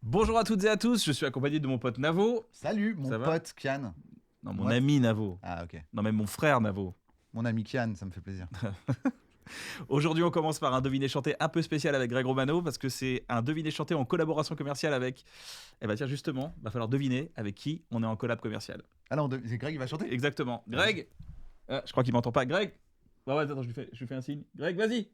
Bonjour à toutes et à tous, je suis accompagné de mon pote Navo. Salut, mon Ça va pote Kian. Non, mon ami Navo. Ah, ok. Non, même mon frère Navo. Mon ami Kian, ça me fait plaisir. Aujourd'hui, on commence par un deviné chanté un peu spécial avec Greg Romano parce que c'est un deviné chanté en collaboration commerciale avec. Eh ben tiens, justement, va falloir deviner avec qui on est en collab commercial. Alors, c'est Greg qui va chanter. Exactement. Greg je crois qu'il m'entend pas. Greg ouais, attends, je lui fais un signe. Greg, vas-y.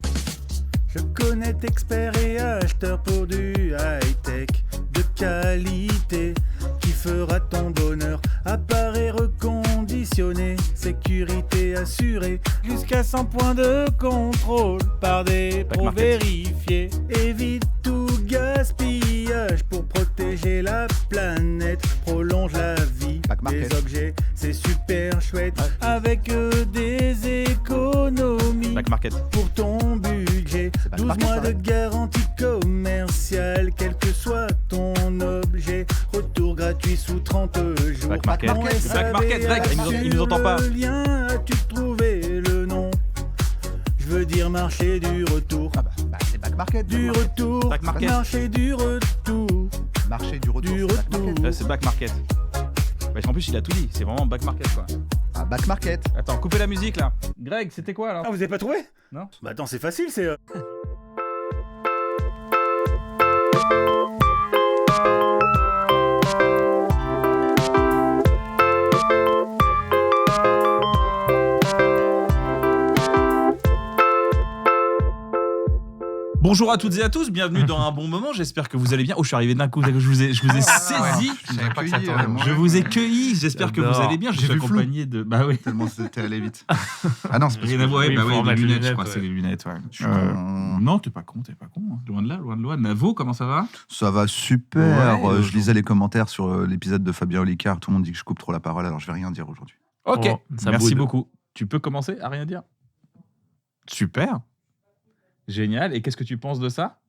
Je connais expert et acheteur pour du high-tech de qualité qui fera ton bonheur. Appareil reconditionné, sécurité assurée, jusqu'à 100 points de contrôle par des pros vérifiés. Évite tout gaspillage pour protéger la planète, prolonge la vie des objets. C'est super chouette avec des économies Back Market. pour ton budget. 12 mois de garantie commerciale, quel que soit ton objet. Retour gratuit sous 30 jours. Back Market. Mon Back Market, Greg, il nous entend pas. Le lien, as-tu trouvé le nom? Je veux dire marché du retour. C'est Back Market. Du retour. Back Market. Marché du retour. Marché du retour. Du c'est Back retour. Market. C'est Back Market. Bah, en plus, il a tout dit, c'est vraiment Back Market quoi. Ah, Back Market. Attends, coupez la musique là. Greg, c'était quoi alors? Ah, vous avez pas trouvé? Non. Bah attends, c'est facile, c'est... Bonjour à toutes et à tous, bienvenue dans un bon moment, j'espère que vous allez bien. Oh, je suis arrivé d'un coup, je vous ai saisi. Je savais pas que ça tournait. Je vous ai cueilli, j'espère que vous allez bien. Je suis J'ai vu accompagné de. Bah oui. Tellement c'était allé vite. Ah non, c'est parce Rien à voir, que... bah faut oui, les remettre les lunettes, je lunettes, crois, ouais. c'est les lunettes, ouais. Je suis con. Non, t'es pas con. Hein. Loin de là, loin de loin. Navo, comment ça va? Ça va super. Ouais, je lisais les commentaires sur l'épisode de Fabien Olicard. Tout le monde dit que je coupe trop la parole, alors je vais rien dire aujourd'hui. Ok, Oh, ça merci boude. beaucoup. Tu peux commencer à rien dire? Super. Génial. Et qu'est-ce que tu penses de ça?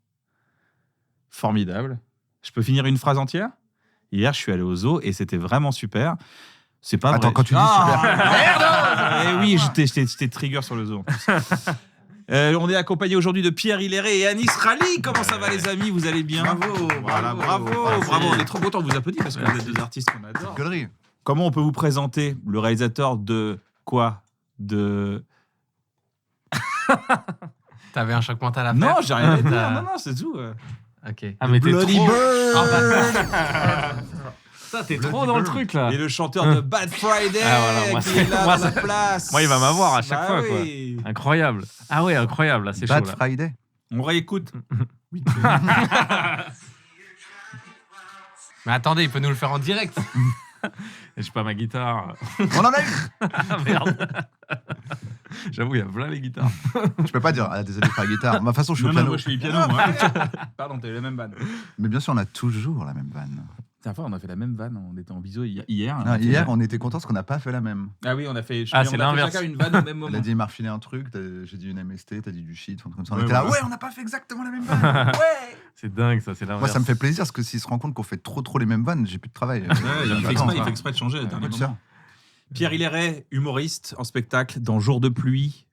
Formidable. Je peux finir une phrase entière? Hier, je suis allé au zoo et c'était vraiment super. C'est pas Attends, vrai. quand tu dis super. Eh oui, j'étais trigger sur le zoo en plus. On est accompagné aujourd'hui de Pierre Hilleret et Anis Rally. Comment ça va les amis? Vous allez bien? Bravo, Voilà, bravo. On est trop contents de vous applaudir parce que vous êtes deux artistes qu'on adore. Connerie. Comment on peut vous présenter le réalisateur de quoi? De... T'avais un choc mental à faire? Non, j'ai rien à dire. Non, c'est tout. Ok. Ah, mais t'es Bloody trop... Bird. Ça, t'es trop dans le truc, là. Et le chanteur de Bad Friday Ah, voilà, moi, qui est là moi, dans la place. Moi, il va m'avoir à chaque fois, oui. quoi. Incroyable. Ah ouais, incroyable, là, c'est chaud, Bad là. Friday. On réécoute. Oui. Mais attendez, il peut nous le faire en direct. J'ai pas ma guitare. On en a une. Ah, merde. J'avoue, il y a plein les guitares. Je peux pas dire, désolé pour la guitare. De toute façon, je suis Non, au non, piano. moi je suis piano. Moi. Pardon, t'as eu la même vanne. Mais bien sûr, on a toujours la même vanne. Tiens, on a fait la même vanne. On était en biseau hier. Non, hier, on était contents parce qu'on n'a pas fait la même. Ah oui, on a fait. C'est l'inverse. Chacun une vanne au même Elle moment. a dit, il m'a refilé un truc, j'ai dit une MST, t'as dit du shit, un truc comme ça. On Ouais, était là, voilà. ouais, on n'a pas fait exactement la même vanne. Ouais. C'est dingue, ça, c'est l'inverse. Moi, ça me fait plaisir parce que s'il se rend compte qu'on fait trop les mêmes vannes, j'ai plus de travail. Ouais, il fait exprès de changer à Ouais, dernier bien moment. sûr. Pierre Hilleret, humoriste en spectacle dans Jour de pluie.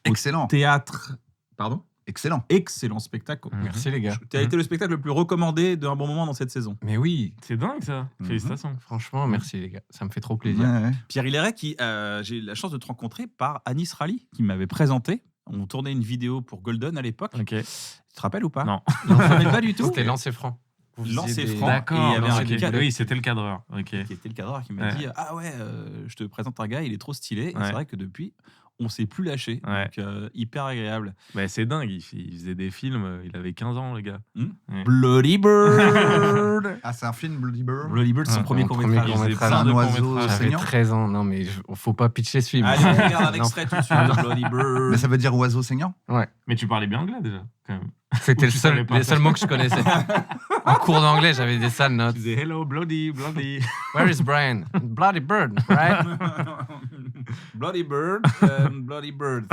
Excellent. Théâtre. Pardon? Excellent. Excellent spectacle. Merci, les gars. Tu as été le spectacle le plus recommandé d'un bon moment dans cette saison. Mais oui, c'est dingue, ça. Félicitations. Franchement, merci, les gars. Ça me fait trop plaisir. Ouais. Pierre Hilleret, qui j'ai eu la chance de te rencontrer par Anis Rally, qui m'avait présenté. On tournait une vidéo pour Golden à l'époque. Ok. Tu te rappelles ou pas? Non. Tu te rappelles pas du tout? C'était Lancer Franc. Vous faisiez Lancer des- Franc. D'accord. Et il y avait un ok. cadre. Oui, c'était le cadreur. Ok. Qui était le cadreur qui m'a Ouais. dit ah ouais, je te présente un gars, il est trop stylé. Et Ouais. c'est vrai que depuis, on s'est plus lâché. Ouais. Donc hyper agréable. Bah, c'est dingue, il faisait des films, il avait 15 ans, le gars. Ouais. Bloody Bird. Ah, c'est un film, Bloody Bird. Bloody Bird, son Ouais, premier mon court-métrage. premier Il faisait court-métrage. plein de Un oiseau courts-métrages. J'avais saignant 13 ans, non mais faut pas pitcher ce film. Allez, on regarde un Non. extrait tout de suite de Bloody Bird. Mais ça veut dire oiseau saignant. Mais tu parlais bien anglais déjà, quand même. C'était Ou tu savais pas. les seuls mots que je connaissais. En cours d'anglais, j'avais des sales notes. Tu disais hello, bloody. Where is Brian? Bloody Bird, right? Bloody Bird. Bloody Bird.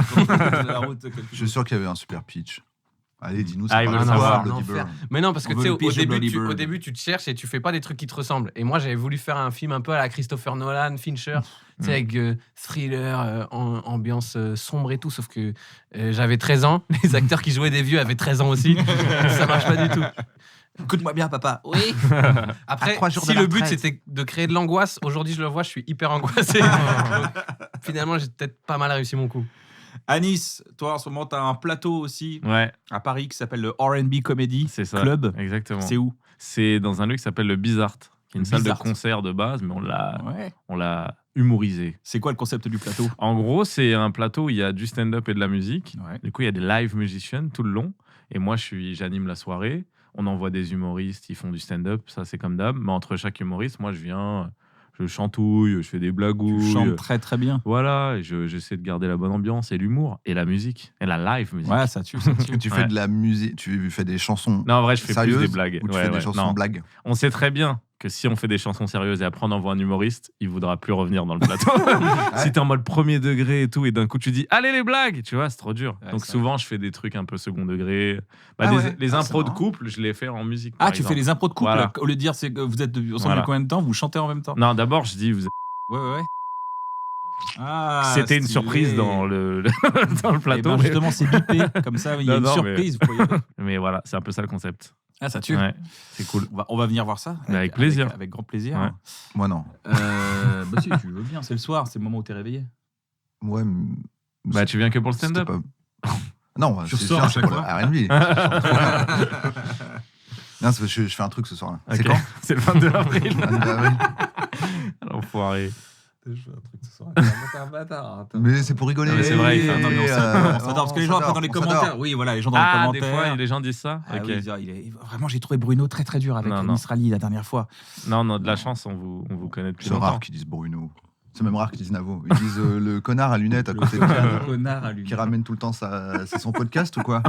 Je suis sûr qu'il y avait un super pitch. Allez, dis-nous, Ah, c'est il pas veut le le savoir, savoir, Bloody l'enfer. Bird. Mais non, parce que On tu sais, veut le pitch de Bloody au Bird. début, tu te cherches et tu fais pas des trucs qui te ressemblent. Et moi, j'avais voulu faire un film un peu à la Christopher Nolan, Fincher, tu sais, avec thriller, ambiance sombre et tout. Sauf que j'avais 13 ans, les acteurs qui jouaient des vieux avaient 13 ans aussi. Ça marche pas du tout. Écoute-moi bien, papa. Oui. Après, 3 jours si de la le but retraite. c'était de créer de l'angoisse, aujourd'hui je le vois, je suis hyper angoissé. Donc, finalement, j'ai peut-être pas mal réussi mon coup. À Nice, toi en ce moment, tu as un plateau aussi Ouais, à Paris qui s'appelle le R&B Comedy c'est ça. Club. Exactement. C'est où? C'est dans un lieu qui s'appelle le Bizart, qui est une Le salle de Bizart. concert de base, mais Ouais. on l'a humorisé. C'est quoi le concept du plateau? En gros, c'est un plateau où il y a du stand-up et de la musique. Ouais. Du coup, il y a des live musicians tout le long. Et moi, j'anime la soirée. On envoie des humoristes, ils font du stand-up. Ça, c'est comme d'hab. Mais entre chaque humoriste, moi, je viens, je chantouille, je fais des blagouilles. Tu chantes très très bien. Voilà, et j'essaie de garder la bonne ambiance et l'humour et la musique et la live musique. Ouais, ça tue, ça tue. Tu fais de la musique, tu fais des chansons Non, en vrai, je fais sérieuses plus des blagues. ou tu Ouais, fais des ouais, chansons non. blagues. On sait très bien que si on fait des chansons sérieuses et après on envoie un humoriste, il voudra plus revenir dans le plateau. Si t'es en mode premier degré et tout, et d'un coup tu dis allez les blagues, tu vois, c'est trop dur. Ouais, Donc c'est souvent je fais des trucs un peu second degré. Bah, Ah des- ouais. les Ah, impros c'est de marrant. couple, je les fais en musique. Ah, par tu exemple. fais les impros de couple Voilà. au lieu de dire c'est que vous êtes ensemble Voilà. depuis combien de temps? Vous chantez en même temps? Non, d'abord je dis vous êtes- Ouais, ouais, ouais. Ah, c'était une stylé. surprise dans le dans le Eh plateau. ben, mais... justement, c'est bipé. Comme ça, il y a Non, une non, surprise. Vous pouvez- mais voilà, c'est un peu ça le concept. Ah, ça tue. Ouais, c'est cool. On va venir voir ça. Avec plaisir. Avec grand plaisir. Ouais. Moi, non. Bah si, tu veux bien. C'est le soir, c'est le moment où t'es réveillé. Ouais, Bah tu viens que pour le c'était stand-up. pas- Non, Tu c'est ressors à sûr, c'est chaque pour fois. la R&B. Non, c'est parce que je fais un truc ce soir-là. C'est Ok. quand C'est le 22 avril. Ah, oui. L'enfoiré. Je fais un truc ce soir. Mais c'est pour rigoler. Ah, mais c'est vrai, il fait un Non, mais on s'adore, parce que les gens après dans les on s'adore. commentaires. Oui, voilà, les gens dans Ah, les des commentaires. fois, les gens disent ça. Ah Ok. oui, vraiment, j'ai trouvé Bruno très très dur avec Non, non. Nisrali la dernière fois. Non, non, de la chance, on vous connaît depuis C'est longtemps. rare qu'ils disent Bruno. C'est même rare qu'ils disent Navo. Ils disent le connard à lunettes à côté de Kian, Le connard à lui. qui ramène tout le temps ça. C'est son podcast ou quoi?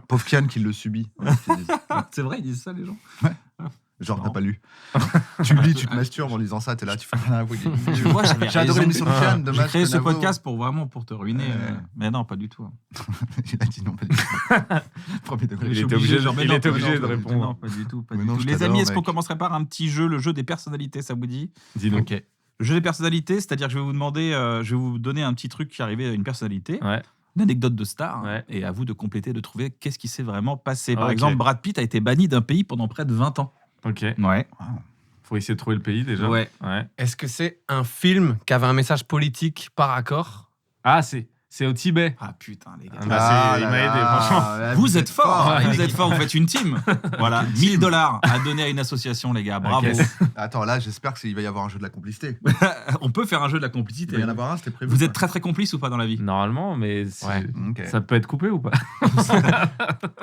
Pauvre Kian qui le subit. Qu'ils disent. C'est vrai, ils disent ça les gens. Genre, t'as Non. pas lu. Tu lis, tu te masturbes en lisant ça, t'es là, tu fais. Ah, oui, Tu vois, j'avais J'ai adoré raison. l'émission de Kian, J'ai dommage. créé que ce Navo- podcast pour te ruiner. Ouais. Mais non, pas du tout. Il a dit non, pas du tout. Premier degré. Il Je suis était obligé de- genre, mais il non, était pas- obligé non, de pas du répondre. tout, Non, pas du tout. Pas Mais du non, tout. je Les t'adore, amis, est-ce qu'on mec. commencerait par un petit jeu, le jeu des personnalités, ça vous dit? Dis-nous. Ok. Le jeu des personnalités, c'est-à-dire que je vais vous demander, je vais vous donner un petit truc qui arrivait à une personnalité, Ouais. une anecdote de star, Ouais. et à vous de compléter, de trouver qu'est-ce qui s'est vraiment passé. Par Ok. exemple, Brad Pitt a été banni d'un pays pendant près de 20 ans. Ok. Ouais. Faut essayer de trouver le pays déjà. Ouais. Est-ce que c'est un film qui avait un message politique par accord? Ah, c'est au Tibet. Ah putain, les gars. Ah, bah, il m'a aidé, franchement. Vous êtes forts, Ouais. vous êtes forts, vous faites une team. Voilà, 1000 $, à donner à une association, les gars. Bravo. Ok. Attends, là, j'espère qu'il va y avoir un jeu de la complicité. On peut faire un jeu de la Il complicité. va y en avoir un, c'était prévu. Vous êtes très très complice ou pas dans la vie? Normalement, mais Ouais. Ok. ça peut être coupé ou pas?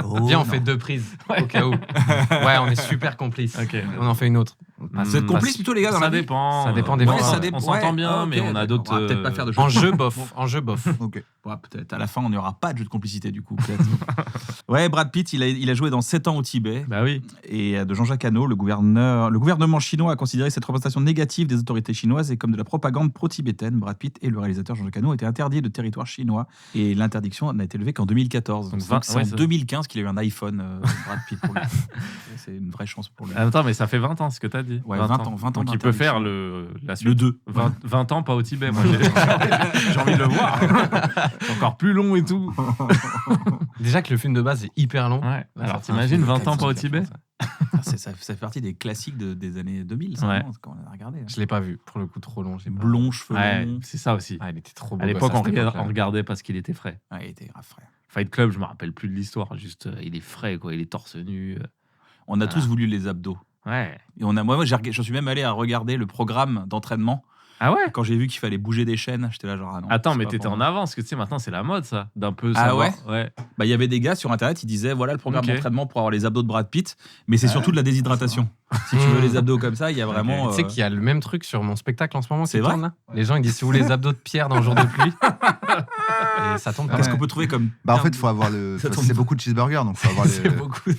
Oh, Viens, on non. fait 2 prises au cas où. Ouais, on est super complices. Ok. On en fait une autre. Vous êtes complices plutôt, les gars, dans Ça la vie? dépend. Ça dépend des Ouais, fois. ça Ouais, dépend. On s'entend bien, mais on a d'autres. On va peut-être pas faire de jeu. En jeu bof. En jeu bof. Ok. Ouais, peut-être. À la fin, on n'y aura pas de jeu de complicité, du coup. peut-être. Ouais, Brad Pitt, il a joué dans 7 ans au Tibet. Bah oui. Et de Jean-Jacques Hano, le gouvernement chinois a considéré cette représentation négative des autorités chinoises et comme de la propagande pro-tibétaine. Brad Pitt et le réalisateur Jean-Jacques Hano ont été interdits de territoire chinois. Et l'interdiction n'a été levée qu'en 2014. Donc, Donc, c'est ouais, en ça- 2015 qu'il a eu un iPhone, Brad Pitt. Pour lui. C'est une vraie chance pour lui. Attends, mais ça fait 20 ans ce que t'as dit. Ouais, 20 ans, 20 ans Donc il peut faire la suite. Le 2. 20 ans, pas au Tibet. Moi, j'ai envie de le voir. C'est encore plus long et tout. Déjà que le film de base est hyper long. Ouais. Là, Alors ça fait un t'imagines film de 20 ans 400 pas au qui a Tibet? fait ça. Ça fait partie des classiques des années 2000, ça, Ouais. non, quand on a regardé. Je l'ai pas vu. Pour le coup, trop long. j'ai pas- Blond, cheveux Ouais, longs. c'est ça aussi. Ah, il était trop beau. À l'époque, gosse on cette époque-là. regardait parce qu'il était frais. Ah, il était grave frais. Fight Club, je me rappelle plus de l'histoire. Juste, il est frais, quoi. Il est torse nu. On a tous voulu les abdos. Ouais. Et j'en suis même allé à regarder le programme d'entraînement. Ah ouais? Quand j'ai vu qu'il fallait bouger des chaînes, j'étais là genre ah non. Attends, c'est mais pas t'étais pour en moi. avance, parce que tu sais, maintenant c'est la mode ça, d'un peu Ah savoir. ouais? Ouais. Bah il y avait des gars sur internet, ils disaient voilà le programme Ok. d'entraînement pour avoir les abdos de Brad Pitt, mais c'est surtout de la déshydratation. Si tu veux les abdos comme ça, il y a vraiment. Tu sais qu'il y a le même truc sur mon spectacle en ce moment. C'est qui vrai tourne, là. Les gens ils disent si vous voulez les abdos de Pierre dans le jour de pluie. Et ça tombe. Qu'est-ce Ouais. qu'on peut trouver comme. Bah, en fait, il faut avoir le. Ça tombe C'est beaucoup de cheeseburgers, donc faut avoir C'est les. beaucoup.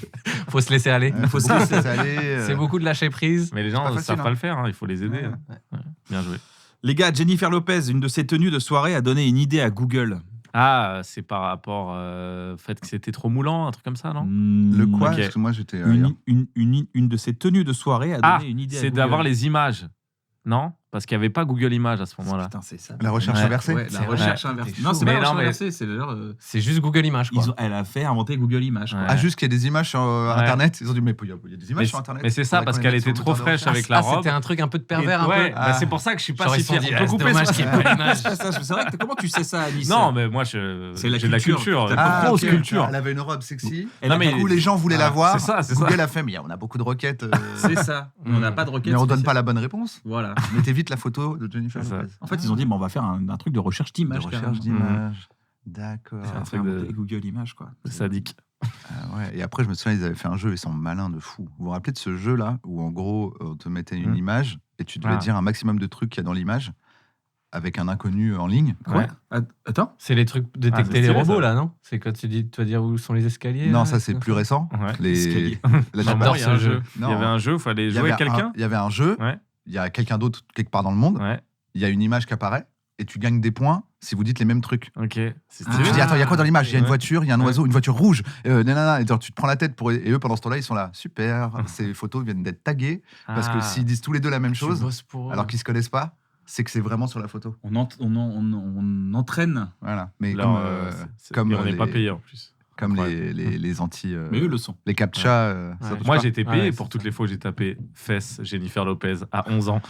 Faut se laisser aller. Faut se laisser aller. C'est beaucoup de lâcher prise. Mais les pas gens ne facile, savent hein. pas le faire, hein, il faut les aider. Ouais. hein. Ouais. Bien joué. Les gars, Jennifer Lopez, une de ses tenues de soirée a donné une idée à Google. Ah, c'est par rapport au fait que c'était trop moulant, un truc comme ça, non? Le quoi? Ok. Parce que moi, j'étais. ailleurs. Une de ses tenues de soirée a donné Ah, une idée à c'est Google. d'avoir les images. Non? parce qu'il n'y avait pas Google Images à ce moment-là. Putain, c'est ça. La recherche Ouais. inversée. Ouais, la C'est recherche vrai. inversée. T'es Non, chaud. c'est pas Mais la non, recherche mais- inversée, c'est genre. C'est juste Google Images, quoi. Elle a fait inventer Google Images. quoi. Ouais. Ah, juste qu'il y a des images sur Internet. Ils ont dit, mais il y a des images Mais sur Internet. mais c'est ça, Faudrait parce qu'on les qu'elle mette sur était le trop moteur de fraîche recherche. avec la robe. C'était un truc un peu de pervers, un Ouais, peu. bah, c'est pour ça que je suis pas Genre, si ils se sont fier. dit, On peut c'est couper dommage ça. qu'il n'y ait pas l'image. C'est vrai que comment tu sais ça, Alice? Non, mais moi, C'est j'ai la de la culture. culture. T'as Ah, grosse ok. culture. Elle avait une robe sexy. Elle Non, a mais- Du coup, les gens voulaient la voir. c'est ça, c'est Google ça. a fait, mais on a beaucoup de requêtes. C'est ça. On n'a pas de requête. Mais on donne spéciale. pas la bonne réponse. Voilà. Mettez vite la photo de Jennifer C'est ça. Lopez. En fait, ils ont dit, bon, on va faire un truc de recherche De d'images. recherche carrément. d'images. D'accord. C'est un truc truc de- de Google Images, quoi. C'est sadique. Ah ouais. Et après, je me souviens, ils avaient fait un jeu, ils sont malins de fou. Vous vous rappelez de ce jeu-là, où en gros, on te mettait une image et tu devais Ah. dire un maximum de trucs qu'il y a dans l'image avec un inconnu en ligne. Ouais. Attends. C'est les trucs Ah, détecter c'est les stylé, robots, ça. là, non? C'est quand tu dois dire où sont les escaliers. Non, là, ça c'est plus récent. Ouais. Escalier. La J'adore il y a un ce jeu. jeu. Non. Il y avait un jeu, il fallait Il y jouer avait avec quelqu'un. Il y avait un jeu, Ouais, il y a quelqu'un d'autre quelque part dans le monde, ouais. il y a une image qui apparaît et tu gagnes des points si vous dites les mêmes trucs. Ok. C'est Ah. Tu stylé. dis, attends, il y a quoi dans l'image? Il y a une Ouais. voiture, il y a un Ouais. oiseau, une voiture rouge. Nanana. Et genre, tu te prends la tête pour. Et eux, pendant ce temps-là, ils sont là. Super, ces photos viennent d'être taguées. Parce que Ah. s'ils disent tous les deux la même Tu chose, bosses pour eux. alors qu'ils se connaissent pas, c'est que c'est vraiment sur la photo. On entraîne. Voilà. Mais Là, comme et on n'est les- pas payé en plus. comme Ouais. les anti. Mais eux le sont. les captcha. ça Ouais. touche Moi, pas. j'ai été payé Ouais, pour c'est toutes ça. les fois où j'ai tapé fesses Jennifer Lopez à 11 ans.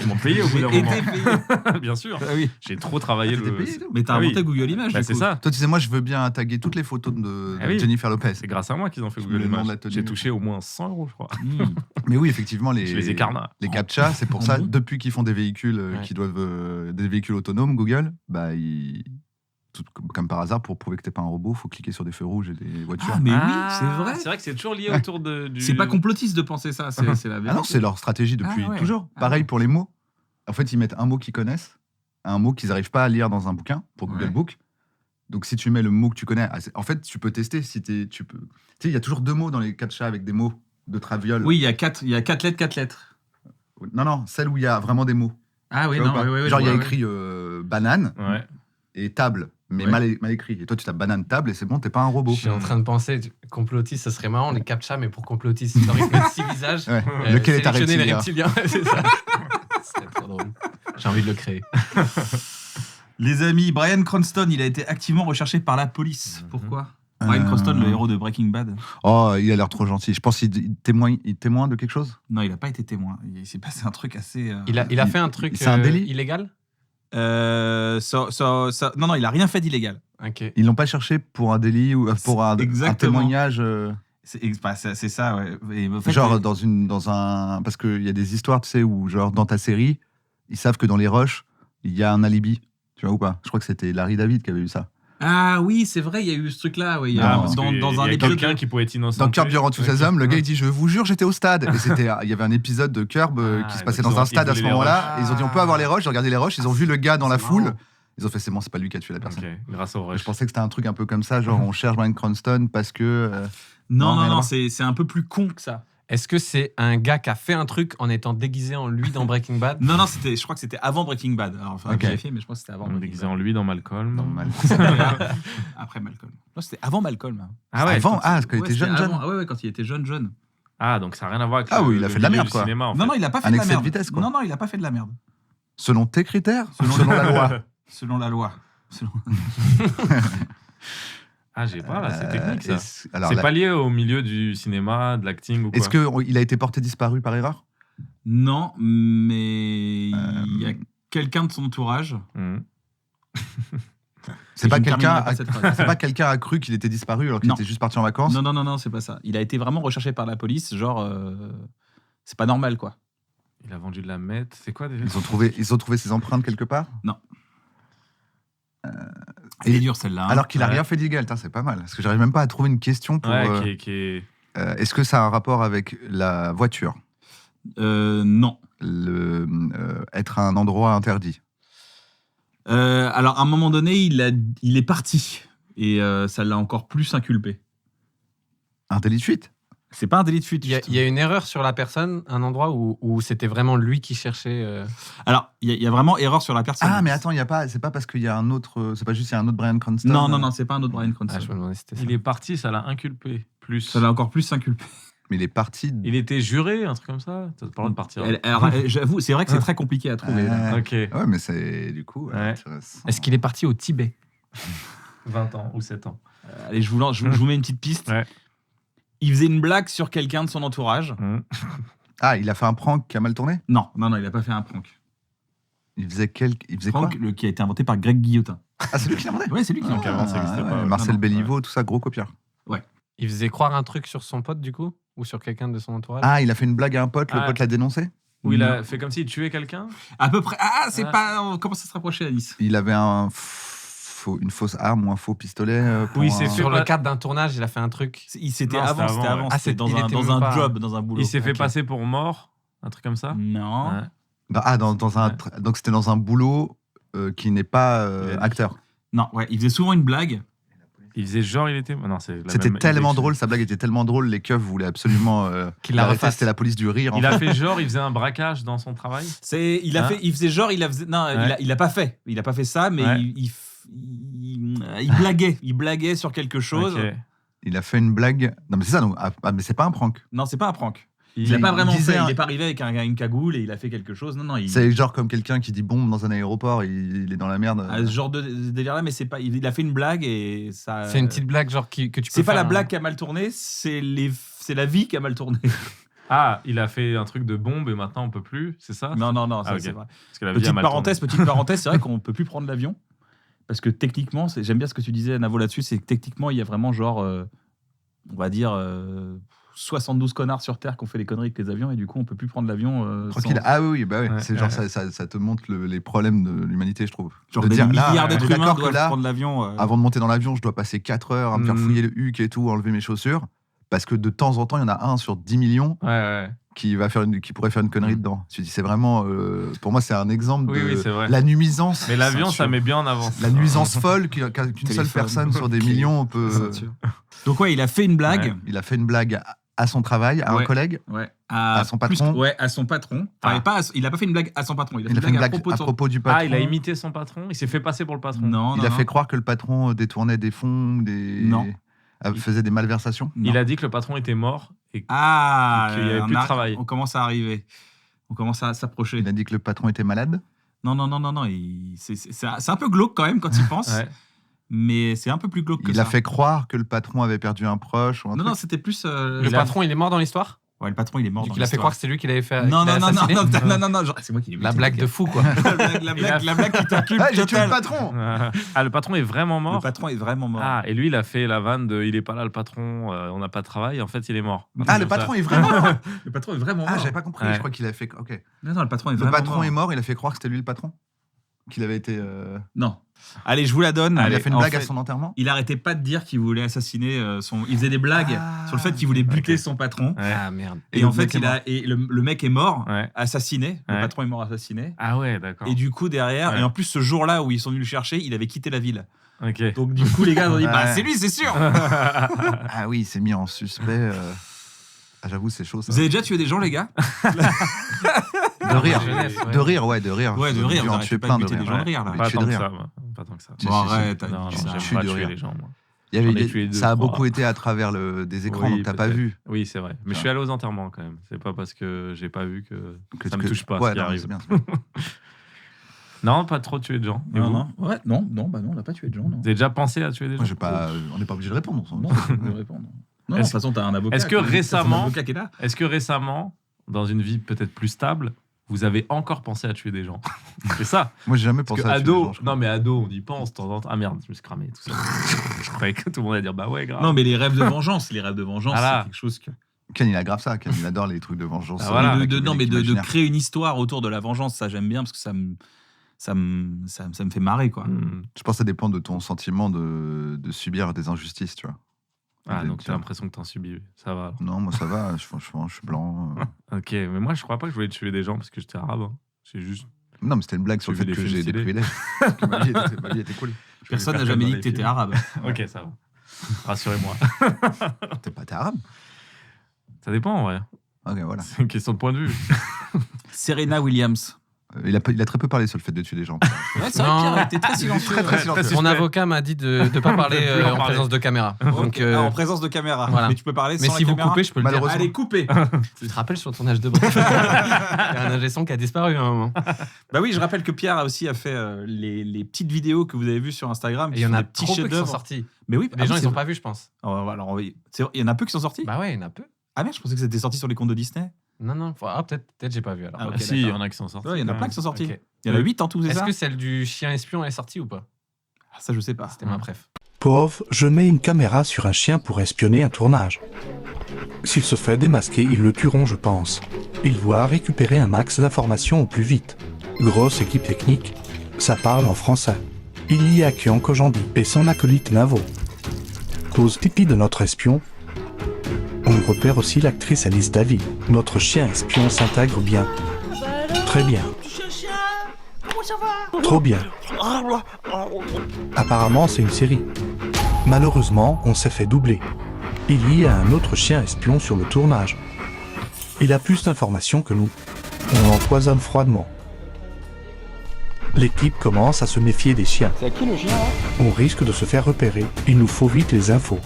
Ils m'ont payé au bout d'un Et moment. t'es payé. Bien sûr. Ah oui. J'ai trop travaillé T'étais le. payé, toi Mais t'as Ah oui. inventé Google Images. Bah, du c'est coup. ça. Toi, tu sais, moi, je veux bien taguer toutes les photos de Ah oui. Jennifer Lopez. C'est grâce à moi qu'ils ont fait Je Google me demande Images. la tenue. J'ai touché au moins 100 euros, je crois. Mmh. Mais oui, effectivement, Je les ai karma. les captcha, c'est pour En ça, bon. depuis qu'ils font des véhicules Ouais. qui doivent des véhicules autonomes, Google, bah comme par hasard, pour prouver que t'es pas un robot, faut cliquer sur des feux rouges et des voitures. Ah, mais oui, Ah, c'est vrai. C'est vrai que c'est toujours lié autour du. C'est pas complotiste de penser ça. C'est la Ah vérité. non, c'est leur stratégie depuis Ah ouais. toujours. Ah Pareil ouais. pour les mots. En fait, ils mettent un mot qu'ils connaissent, un mot qu'ils n'arrivent pas à lire dans un bouquin pour Google Ouais. Book. Donc, si tu mets le mot que tu connais, en fait, tu peux tester. Tu peux. Tu sais, il y a toujours 2 mots dans les captcha avec des mots de traviole. Oui, il y a 4 lettres. Non, celle où il y a vraiment des mots. Ah oui, Tu vois non, ou pas oui, oui, Genre, il y a je vois, écrit banane Ouais. et table, mais Ouais. mal écrit. Et toi, tu tapes banane, table, et c'est bon, t'es pas un robot. Je suis en train de penser, complotiste, ça serait marrant, les captcha, mais pour complotiste, genre ils mettent 6 visages. Ouais. Lequel est ta sélectionner les reptilien reptiliens, c'est ça. C'est trop drôle. J'ai envie de le créer. Les amis, Bryan Cranston, il a été activement recherché par la police. Mhm. Pourquoi Bryan Cranston, le héros de Breaking Bad. Oh, il a l'air trop gentil. Je pense qu'il témoigne de quelque chose. Non, il n'a pas été témoin. Il s'est passé un truc assez. Il a fait un truc c'est un délit illégal. Non, il a rien fait d'illégal. Ok. Ils l'ont pas cherché pour un délit ou pour un Exactement. témoignage. C'est ça, ouais. Et en fait, Genre dans un. Parce qu'il y a des histoires, tu sais, où genre dans ta série, ils savent que dans les rushs, il y a un alibi. Tu vois ou pas? Je crois que c'était Larry David qui avait eu ça. Ah oui, c'est vrai, il y a eu ce truc-là. Ouais. Il y Ah, a, parce dans Il y un a épisode. quelqu'un qui pouvait être innocent. Dans Curb Your Enthusiasm, le gars il dit je vous jure j'étais au stade et il y avait un épisode de Curb qui se passait donc dans un stade à ce ils voulaient les moment-là. rushs. Et ils ont dit on peut avoir les rushs. J'ai regardé les rushs. Ils ont vu le gars dans la C'est foule. marrant. Ils ont fait c'est bon, c'est pas lui qui a tué la personne. Ok, grâce au Et rush. je pensais que c'était un truc un peu comme ça, genre on cherche Bryan Cranston parce que. Non, Non, non, mais c'est un peu plus con que ça. Est-ce que c'est un gars qui a fait un truc en étant déguisé en lui dans Breaking Bad? Non, je crois que c'était avant Breaking Bad. Alors, enfin, Ok. vérifier, mais je crois que c'était avant On est Breaking déguisé en lui dans Malcolm. Normal. Bad. Après Malcolm. Non, c'était avant Malcolm. Hein. Ah ouais. Avant, parce qu'il Ouais, était c'était jeune. avant. Ah ouais, quand il était jeune. Ah, donc ça n'a rien à voir avec Ah le- oui, il a le fait de la milieu merde, du quoi. cinéma, en Non, fait. non, il a pas fait Un de la excès de merde. vitesse, quoi. Non, il a pas fait de la merde. Selon tes critères, selon la loi. Selon la loi. Ah, j'ai pas là, c'est technique ça. Alors, C'est pas lié au milieu du cinéma, de l'acting ou quoi. est-ce qu'il a été porté disparu par erreur? Non, mais il y a quelqu'un de son entourage. Mhm. C'est Et pas je ne quelqu'un. terminerai pas cette phrase. C'est pas quelqu'un a cru qu'il était disparu alors qu'il Non. était juste parti en vacances. Non, c'est pas ça. Il a été vraiment recherché par la police, genre c'est pas normal quoi. Il a vendu de la meth. C'est quoi déjà? Ils ont trouvé ses empreintes quelque part. Elle est dure celle-là. hein. Alors qu'il a Ouais. rien fait d'illégal. Putain, c'est pas mal. Parce que j'arrive même pas à trouver une question pour. Ouais, qui est... Est-ce que ça a un rapport avec la voiture, Non. être à un endroit interdit? Alors à un moment donné, il est parti et ça l'a encore plus inculpé. Un délit de fuite? C'est pas un délit de fuite. Il y a une erreur sur la personne, un endroit où c'était vraiment lui qui cherchait. Alors il y a vraiment erreur sur la personne. Ah, mais attends, c'est pas parce qu'il y a un autre. C'est pas juste il y a un autre Bryan Cranston. Non, c'est pas un autre Bryan Cranston. Ah, je me demandais si c'était ça. Il est parti, ça l'a inculpé. Plus. Ça l'a encore plus inculpé. Mais il est parti. Il était juré, un truc comme ça. T'as pas le droit de partir. Alors, j'avoue, c'est vrai que c'est très compliqué à trouver. là. Ok. Ouais, mais c'est du coup Ouais. intéressant. Est-ce qu'il est parti au Tibet? 20 ans ou 7 ans. Allez, je vous mets une petite piste. Ouais. Il faisait une blague sur quelqu'un de son entourage. Ah, il a fait un prank qui a mal tourné? Non, il a pas fait un prank. Il faisait quoi? Prank qui a été inventé par Greg Guillotin. Ah, c'est lui qui l'a inventé? Ouais, c'est lui qui l'a Donc avant, ça existait pas, ouais. Marcel Non, Béliveau, tout ça, gros copieur. Il faisait croire un truc sur son pote, du coup? Ou sur quelqu'un de son entourage? Ah, il a fait une blague à un pote, le Ah. pote l'a dénoncé? Où il a fait comme s'il tuait quelqu'un. À peu près. Ah, c'est Ah. pas. On commence à se rapprocher, Alice. Il avait une fausse arme ou un faux pistolet pour Oui, c'est un- sûr. Sur le cadre d'un tournage, il a fait un truc. C'était Non, avant, c'était c'était avant, avant. ouais. C'était dans il était un même pas- job, dans un boulot. Il s'est fait Ok. passer pour mort, un truc comme ça. Non. Ouais. dans un Ouais. donc c'était dans un boulot qui n'est pas Il a dit- acteur. Non, ouais, il faisait souvent une blague. Il faisait genre, il était. Non, c'est la C'était même- tellement il- drôle, sa blague était tellement drôle, les keufs voulaient absolument Qu'il la l'arrêter, refasse. c'était la police du rire. en Il a fait. fait genre, il faisait un braquage dans son travail. Il Hein faisait genre, non, Ouais. il a pas fait. Il a pas fait ça, mais Ouais. il blaguait. Il blaguait sur quelque chose. Ok. Il a fait une blague. Non mais c'est ça, donc, mais c'est pas un prank. Non, c'est pas un prank. Il- Il l'a pas il vraiment disait fait. un- Il est pas arrivé avec une cagoule et il a fait quelque chose. Non, il. C'est genre comme quelqu'un qui dit bombe dans un aéroport, il est dans la merde. Ce genre de délire-là, mais c'est pas. Il a fait une blague et ça. C'est une petite blague genre que tu peux C'est pas faire la blague qui a mal tourné, c'est la vie qui a mal tourné. Ah, il a fait un truc de bombe et maintenant on peut plus, c'est ça? Non, ça, Ah, ok. c'est vrai. Parce que la vie a Petite mal parenthèse, c'est vrai qu'on peut plus prendre l'avion parce que techniquement, j'aime bien ce que tu disais, Navo, là-dessus, c'est que techniquement, il y a vraiment genre, on va dire, 72 connards sur Terre qui ont fait les conneries avec les avions et du coup, on peut plus prendre l'avion. Tranquille. sans- Ah oui, bah oui. Ouais, c'est genre ouais. ça te montre les problèmes de l'humanité, je trouve. Genre de des dire, là, milliards on est d'êtres humains d'accord que doivent là, prendre l'avion. avant de monter dans l'avion, je dois passer 4 heures à me faire Mhm. fouiller le huc et tout, enlever mes chaussures. Parce que de temps en temps, il y en a un sur 10 millions Ouais. qui pourrait faire une connerie dedans. Tu dis, c'est vraiment. Pour moi, c'est un exemple Oui, de oui, c'est vrai. la nuisance. Mais l'avion, ça Ceinture. met bien en avance. La nuisance folle qu'une seule Téléphone. personne sur des Ok. millions peut. Donc ouais, il a fait une blague. Ouais. Il a fait une blague à son travail, à un Ouais. collègue. Ouais, À son patron. Ouais, à son patron. Enfin, Ah. il a pas fait une blague à son patron. Il a Il a fait une blague à propos de à son- propos du patron. Ah, il a imité son patron. Il s'est fait passer pour le patron. Non, Il non, a non. fait croire que le patron détournait des fonds, Non. faisait des malversations. Non. Il a dit que le patron était mort et Ah, qu'il y avait on plus de travail. On commence à arriver. On commence à s'approcher. Il a dit que le patron était malade. Non. C'est un peu glauque quand même quand il pense. Ouais. Mais c'est un peu plus glauque que Il ça. a fait croire que le patron avait perdu un proche. Ou un Non, truc. c'était plus. Le patron, il est mort dans l'histoire? Ouais, le patron, il est mort. Du coup, dans il a fait l'histoire. croire que c'est lui qui l'avait fait. Non, qui l'a assassiné non, genre, c'est moi qui l'ai La blague de fou, quoi. la blague qui t'occupe Ah, j'ai tué total. le patron. Ah, le patron est vraiment Le mort. patron est vraiment mort. Ah, et lui, il a fait la vanne de il est pas là, le patron, on n'a pas de travail. En fait, il est mort. Ah, le patron est vraiment mort. Le patron est vraiment mort. Ah, j'avais pas compris. Ouais. Je crois qu'il a fait. Ok. Non, le patron est Le vraiment patron mort. est mort. Il a fait croire que c'était lui le patron. Qu'il avait été. Non. Allez, je vous la donne. il Allez, a fait une en blague à fait, son enterrement. Il arrêtait pas de dire qu'il voulait assassiner son. Il faisait des blagues Ah, sur le fait qu'il voulait buter ok. son patron. Ouais. Ah, merde. Et, Et en le fait, mec est mort. le mec est mort, Ouais. assassiné. Le Ouais. patron est mort assassiné. Ah ouais, d'accord. Et du coup, derrière, Ouais. et en plus, ce jour-là où ils sont venus le chercher, il avait quitté la ville. Ok. Donc, du coup, les gars ont dit bah, Ouais. c'est lui, c'est sûr. Ah oui, il s'est mis en suspect. Ah, j'avoue, c'est chaud ça. Vous avez déjà tué des gens, les gars? De rire. Jeunesse, ouais. De rire, ouais, de rire. Ouais, de J'ai rire. dû Vous en arrêtez tuer pas plein de de buter des rire. gens de rire, là. Pas tuer tant de que rire. ça, moi. Pas tant que ça. Si, Bon, si, si. arrête. Non, tu- j'aime tue pas de tuer rire. les gens, moi. Il y J'en ai avait, tué deux, ça a trois. beaucoup été à travers des écrans, Oui, donc t'as pas peut-être. vu. Oui, c'est vrai. Mais je Ça. suis allé aux enterrements quand même. C'est pas parce que j'ai pas vu que ça me que- touche pas. Ouais, ce qui non, arrive. c'est bien, c'est bien. Non, pas trop tuer de gens. Et Non, vous non. Ouais, non, on n'a pas tué de gens, non. Vous avez déjà pensé à tuer des gens Moi, j'ai pas, on n'est pas obligé de répondre. Non, je peux répondre. Non, de toute façon, t'as un avocat. est-ce que t'as ton récemment- avocat qui est là. Est-ce que récemment, dans une vie peut-être plus stable, vous avez encore pensé à tuer des gens? C'est ça. Moi, j'ai jamais Parce pensé que à tuer des ado, gens, je crois. non mais ado, on y pense de temps en temps. Ah merde, je me suis cramé tout ça. Je croyais que tout le monde allait dire bah ouais, grave. Non, mais les rêves de vengeance, c'est Voilà. quelque chose que. Ken, il aggrave ça. Ken, il adore les trucs de vengeance. Ah, voilà. Mais avec non, les mais de imaginaires. créer une histoire autour de la vengeance, ça j'aime bien parce que ça me fait marrer, quoi. Hmm. Je pense que ça dépend de ton sentiment de subir des injustices, tu vois. Ah Des- donc t'as l'impression que t'en subis. Ça va. Non, moi, ça va. Franchement, je suis blanc. Ok, mais moi je crois pas que je voulais tuer des gens parce que j'étais arabe. Hein. C'est juste. Non, mais c'était une blague sur le Tu fait fais des que films j'ai des stylés. privilèges. Parce que ma vie était cool. Personne n'a faire jamais comme dit dans que les t'étais films. arabe. Ok, ça va. Rassurez-moi. T'es arabe? Ça dépend en vrai. Ok, voilà. C'est une question de point de vue. Serena Williams. Il a très peu parlé sur le fait de tuer des gens. Ouais, c'est vrai que Pierre était très silencieux. Très silencieux. Mon avocat m'a dit de ne pas parler De plus en en parler. présence de caméra. Donc, En présence de caméra. voilà. Mais tu peux parler mais sans si la vous caméra. coupez, je peux le dire. Malheureusement. Allez, coupez. Tu te rappelles sur le tournage de Bref. Il y a un ingé son qui a disparu à un moment. Bah oui, je rappelle que Pierre a aussi fait les petites vidéos que vous avez vues sur Instagram. Et il y en qui sont a des petits trop peu qui sont chefs-d'œuvre. sortis. Mais oui, Les gens, ils c'est n'ont vrai. pas vu, je pense. Alors, oui. Il y en a peu qui sont sortis. Bah ouais, il y en a peu. Ah merde, je pensais que c'était sorti sur les comptes de Disney. Non. peut-être j'ai pas vu alors. Ah, ok, Si, il y d'accord. en a qui sont sortis. Ouais, il y en a quand plein même. qui sont sortis. Ok. Il y en a 8 en tout, c'est Est-ce ça que celle du chien espion est sortie ou pas? Ah, ça, je sais pas. C'était ma préf. Pauvre, je mets une caméra sur un chien pour espionner un tournage. S'il se fait démasquer, ils le tueront, je pense. Il doit récupérer un max d'informations au plus vite. Grosse équipe technique, ça parle en français. Il y a Kian Kojandi et son acolyte Navo. Pose pipi de notre espion. On repère aussi l'actrice Alice Davy. Notre chien espion s'intègre bien. Très bien. Trop bien. Apparemment, c'est une série. Malheureusement, on s'est fait doubler. Il y a un autre chien espion sur le tournage. Il a plus d'informations que nous. On l'empoisonne froidement. L'équipe commence à se méfier des chiens. C'est à qui le chien là? On risque de se faire repérer. Il nous faut vite les infos.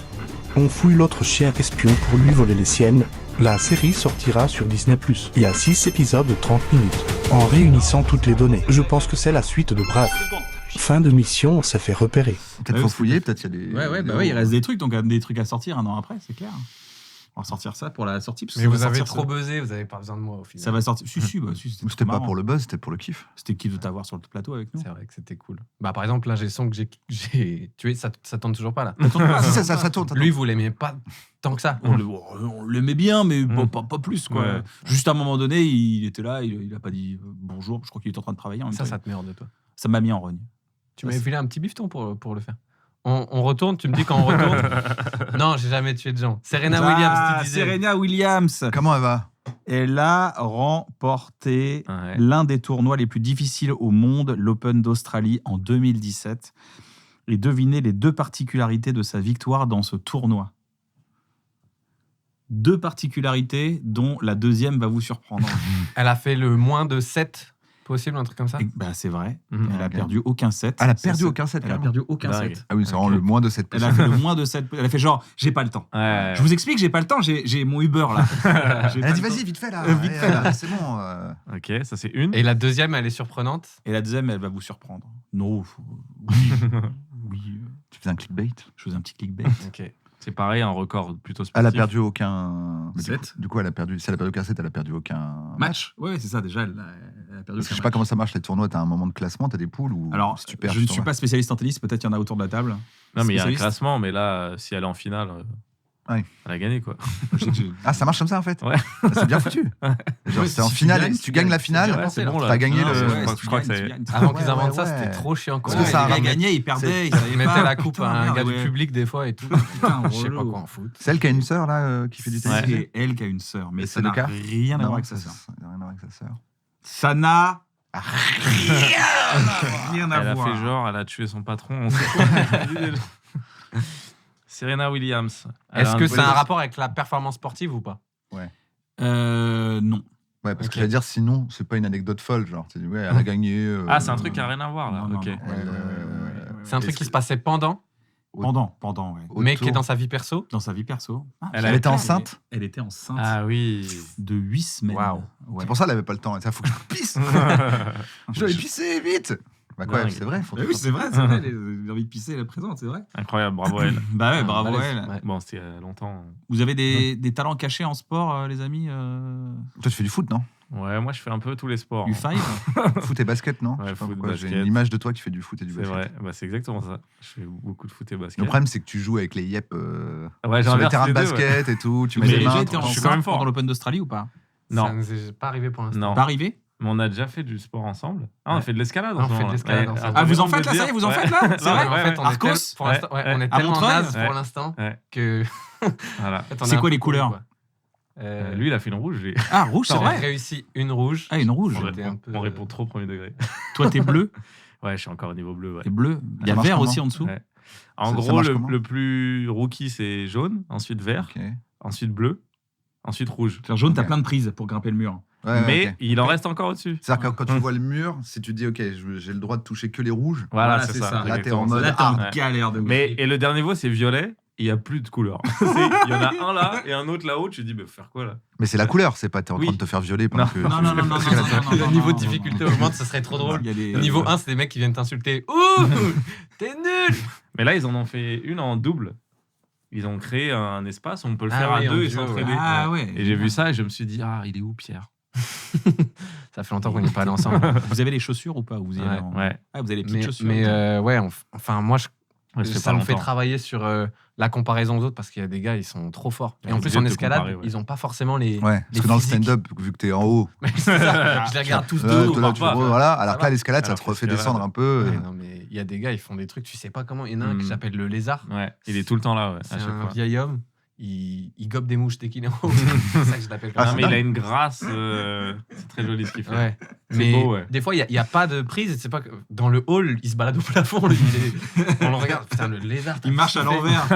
On fouille l'autre chien espion pour lui voler les siennes. La série sortira sur Disney+. Il y a 6 épisodes de 30 minutes. En réunissant toutes les données, je pense que c'est la suite de Bref. Fin de mission, on s'est fait repérer. Peut-être Ouais, faut c'est- fouiller, peut-être il y a des. Ouais, bah ouais, il reste des trucs, donc des trucs à sortir un an après, c'est clair. On va sortir ça pour la sortie. Parce que Mais ça vous va avez sortir trop ça. buzzé, vous avez pas besoin de moi au final. Ça va sortir. Si, C'était pas pour le buzz, c'était pour le kiff. C'était kiff de t'avoir sur le plateau avec nous. C'est vrai que c'était cool. Bah par exemple, l'ingé son que j'ai tué, ça tourne toujours pas là. Si, ça tourne. Lui, vous l'aimez pas tant que ça. On l'aimait bien, mais pas plus. Quoi. Ouais. Juste à un moment donné, il était là, il a pas dit bonjour. Je crois qu'il était en train de travailler. En même temps. Ça te met hors de toi. Ça m'a mis en rogne. Tu m'avais filé un petit bifton pour le faire. On retourne, tu me dis quand on retourne. Non, j'ai jamais tué de gens. Serena Williams, tu disais. Serena Williams. Comment elle va? Elle a remporté Ouais. l'un des tournois les plus difficiles au monde, l'Open d'Australie en 2017. Et devinez les 2 particularités de sa victoire dans ce tournoi. 2 particularités dont la deuxième va vous surprendre. Elle a fait le moins de 7 possible, un truc comme ça. Bah, c'est vrai. Mhm. Elle a Ok. perdu aucun set. Elle a Ça, perdu c'est- aucun set. Elle a carrément. perdu aucun Dingue. set. Ah oui, c'est vraiment Ok. le moins de 7 Elle a fait le moins de 7. Elle a fait genre, j'ai pas le temps. Ouais. Je vous explique, j'ai pas le temps, j'ai mon Uber là. J'ai Elle pas a dit le temps. vas-y, vite fait là. Vite Allez, fait, là. C'est bon. Ok, ça c'est une. Et la deuxième, elle est surprenante. Et la deuxième, elle va vous surprendre. Non, oui. Oui. Tu fais un clickbait. Je faisais un petit clickbait. Ok. C'est pareil, un record plutôt sportif. Elle a perdu aucun. Mais Set. Du coup, elle a perdu. Si elle a perdu aucun set, elle a perdu aucun Match. Ouais, c'est ça déjà. Elle a perdu. Parce que je sais aucun pas match. comment ça marche les tournois. T'as un moment de classement, t'as des poules ou Alors, si tu perds, je tu ne t'en suis vas. pas spécialiste en tennis. Peut-être il y en a autour de la table. Non, mais il y a un Spécialiste. classement, mais là, si elle est en finale, Ouais. elle a gagné quoi. Ah, ça marche comme ça en fait. Ouais. Ah, c'est bien foutu. Genre, Ouais, c'est en si tu finale. gagnes, Si tu gagnes la finale, Ouais, c'est bon là. t'as gagné Non, le- je Ouais, crois- je crois que c'est. Avant Ouais, qu'ils inventent ouais, ça, ouais. c'était trop chiant. Quoi. Parce que ça a il a ramené- gagné, il perdait. Il Ils mettaient la coupe à un gars du public. public des fois et tout. Putain, Je sais pas relou. quoi en foot. Celle qui a une sœur là qui fait du tennis. Ouais. C'est elle qui a une sœur, mais Et ça c'est le n'a cas rien à voir avec sa ça sœur. n'a rien à voir avec sa sœur. Ça n'a rien à Elle a voir. fait genre, elle a tué son patron. On sait quoi. Serena Williams. Elle a Est-ce que c'est un bonus. rapport avec la performance sportive ou pas? Non. Ouais, parce Ok. que j'allais dire sinon, c'est pas une anecdote folle. Genre, tu dis, ouais, elle a gagné. Ah, c'est un truc qui a rien à voir là. Non, non, Ok. non. Ouais, C'est un truc Est-ce qui se que- passait pendant, Pendant, ouais. mais qui est dans sa vie perso. Dans sa vie perso. Ah, Elle Elle était enceinte. Elle était enceinte Ah oui. de 8 semaines. Waouh. Ouais. C'est pour ça qu'elle avait pas le temps. Il faut que je pisse. Je dois aller pisser vite. Bah quoi, Dingue. c'est vrai. Faut Ah oui, c'est vrai, j'ai envie de pisser, elle est présente, c'est vrai. Incroyable, bravo elle. Bah ouais, bravo balèze. elle. Ouais. Bon, c'était longtemps. Vous avez des talents cachés en sport, les amis Toi, tu fais du foot, non? Ouais, moi je fais un peu tous les sports. Du five Foot et basket, non? Ouais, Je sais pas foot, pourquoi, j'ai basket. une image de toi qui fait du foot et du C'est basket. vrai, bah, c'est exactement ça. Je fais beaucoup de foot et basket. Le problème, c'est que tu joues avec les yep Ouais, sur les j'inverse terrains de les deux, ouais. basket et tout. Tu Vous mets avez les déjà mains. été je suis enceinte quand même fort. pendant l'Open d'Australie ou pas Non. Ça nous est pas arrivé pour l'instant. Non. Pas arrivé Mais on a déjà fait du sport ensemble. Ah, on a Ouais. fait de l'escalade Ah, on ensemble. fait de l'escalade Ouais. ensemble. Ah, vous en Raison de faites là, le ça y est, vous en dire. faites là C'est Ouais, vrai En ouais, fait, on est, Arcos pour l'instant, ouais, on est À tellement Montreuil naze Ouais. pour l'instant Ouais. que. Voilà. en fait, on C'est est un quoi peu les couleurs cool, quoi. Lui, il a fait une rouge. Ah, rouge, c'est J'ai vrai réussi une rouge. Ah, une rouge. On, J'étais un peu- on répond trop au premier degré. Toi, t'es bleu, Ouais, je suis encore au niveau bleu. Ouais. t'es bleu. Il y a marche vert comment aussi en dessous. Ouais. En Ça gros, marche comment le plus rookie, c'est jaune, ensuite vert, Ok. ensuite bleu, ensuite rouge. Faire jaune, t'as Ok. plein de prises pour grimper le mur. Ouais, mais ok. il en reste encore au-dessus. C'est-à-dire que quand tu vois le mur, si tu dis, ok, j'ai le droit de toucher que les rouges, Voilà, c'est ça. Là, t'es en exactement mode, ça. Là, t'es en Ouais. galère de ouf. Mais et le dernier niveau, c'est violet. Il n'y a plus de couleur. Il y en a un là et un autre là-haut. Tu te dis, faut faire quoi là? mais c'est la couleur, c'est pas t'es en Oui. train de te faire violer pendant Non. que. Non, non, non, non, non, non, Le non, niveau non, de difficulté non, non. augmente, ce serait trop drôle. Il y a des- Niveau 1, c'est des mecs qui viennent t'insulter. Ouh, t'es nul. Mais là, ils en ont fait une en double. Ils ont créé un espace où on peut le Ah faire oui, à en deux et duo, s'entraider. Ah ouais. Et j'ai vu ça et je me suis dit, il est où Pierre? Ça fait longtemps qu'on n'est pas allé ensemble. Vous avez les chaussures ou pas? Vous y allez en- Ouais. Ah, vous avez les petites Mais, chaussures. ouais, enfin, moi, Ouais, ça fait ça pas me fait longtemps. travailler sur la comparaison aux autres parce qu'il y a des gars, ils sont trop forts. Et Ouais, en t'es plus, obligé en de te escalade, comparer, ouais. ils ont pas forcément les. Ouais, les parce que dans le physiques. stand-up, vu que t'es en haut, C'est ça, je les regarde tous de là, haut. toi, là, tu pas. voilà, alors Ça que là, va. l'escalade, ça Alors te que refait l'escalade, descendre un peu. Ouais, et- non, mais il y a des gars, ils font des trucs, tu sais pas comment. Il y en a un qui s'appelle le lézard. Ouais, il est tout le temps là, ouais, C'est à chaque un fois. vieil homme. Il gobe des mouches dès qu'il est en haut. C'est ça que je l'appelle comme Ah, ça. Non, mais il a une grâce. C'est très joli ce qu'il fait. Ouais. C'est Mais beau, ouais. des fois, il n'y a pas de prise. C'est pas que dans le hall, il se balade au plafond. Lui, on le regarde. Putain, le lézard. Il marche à l'envers.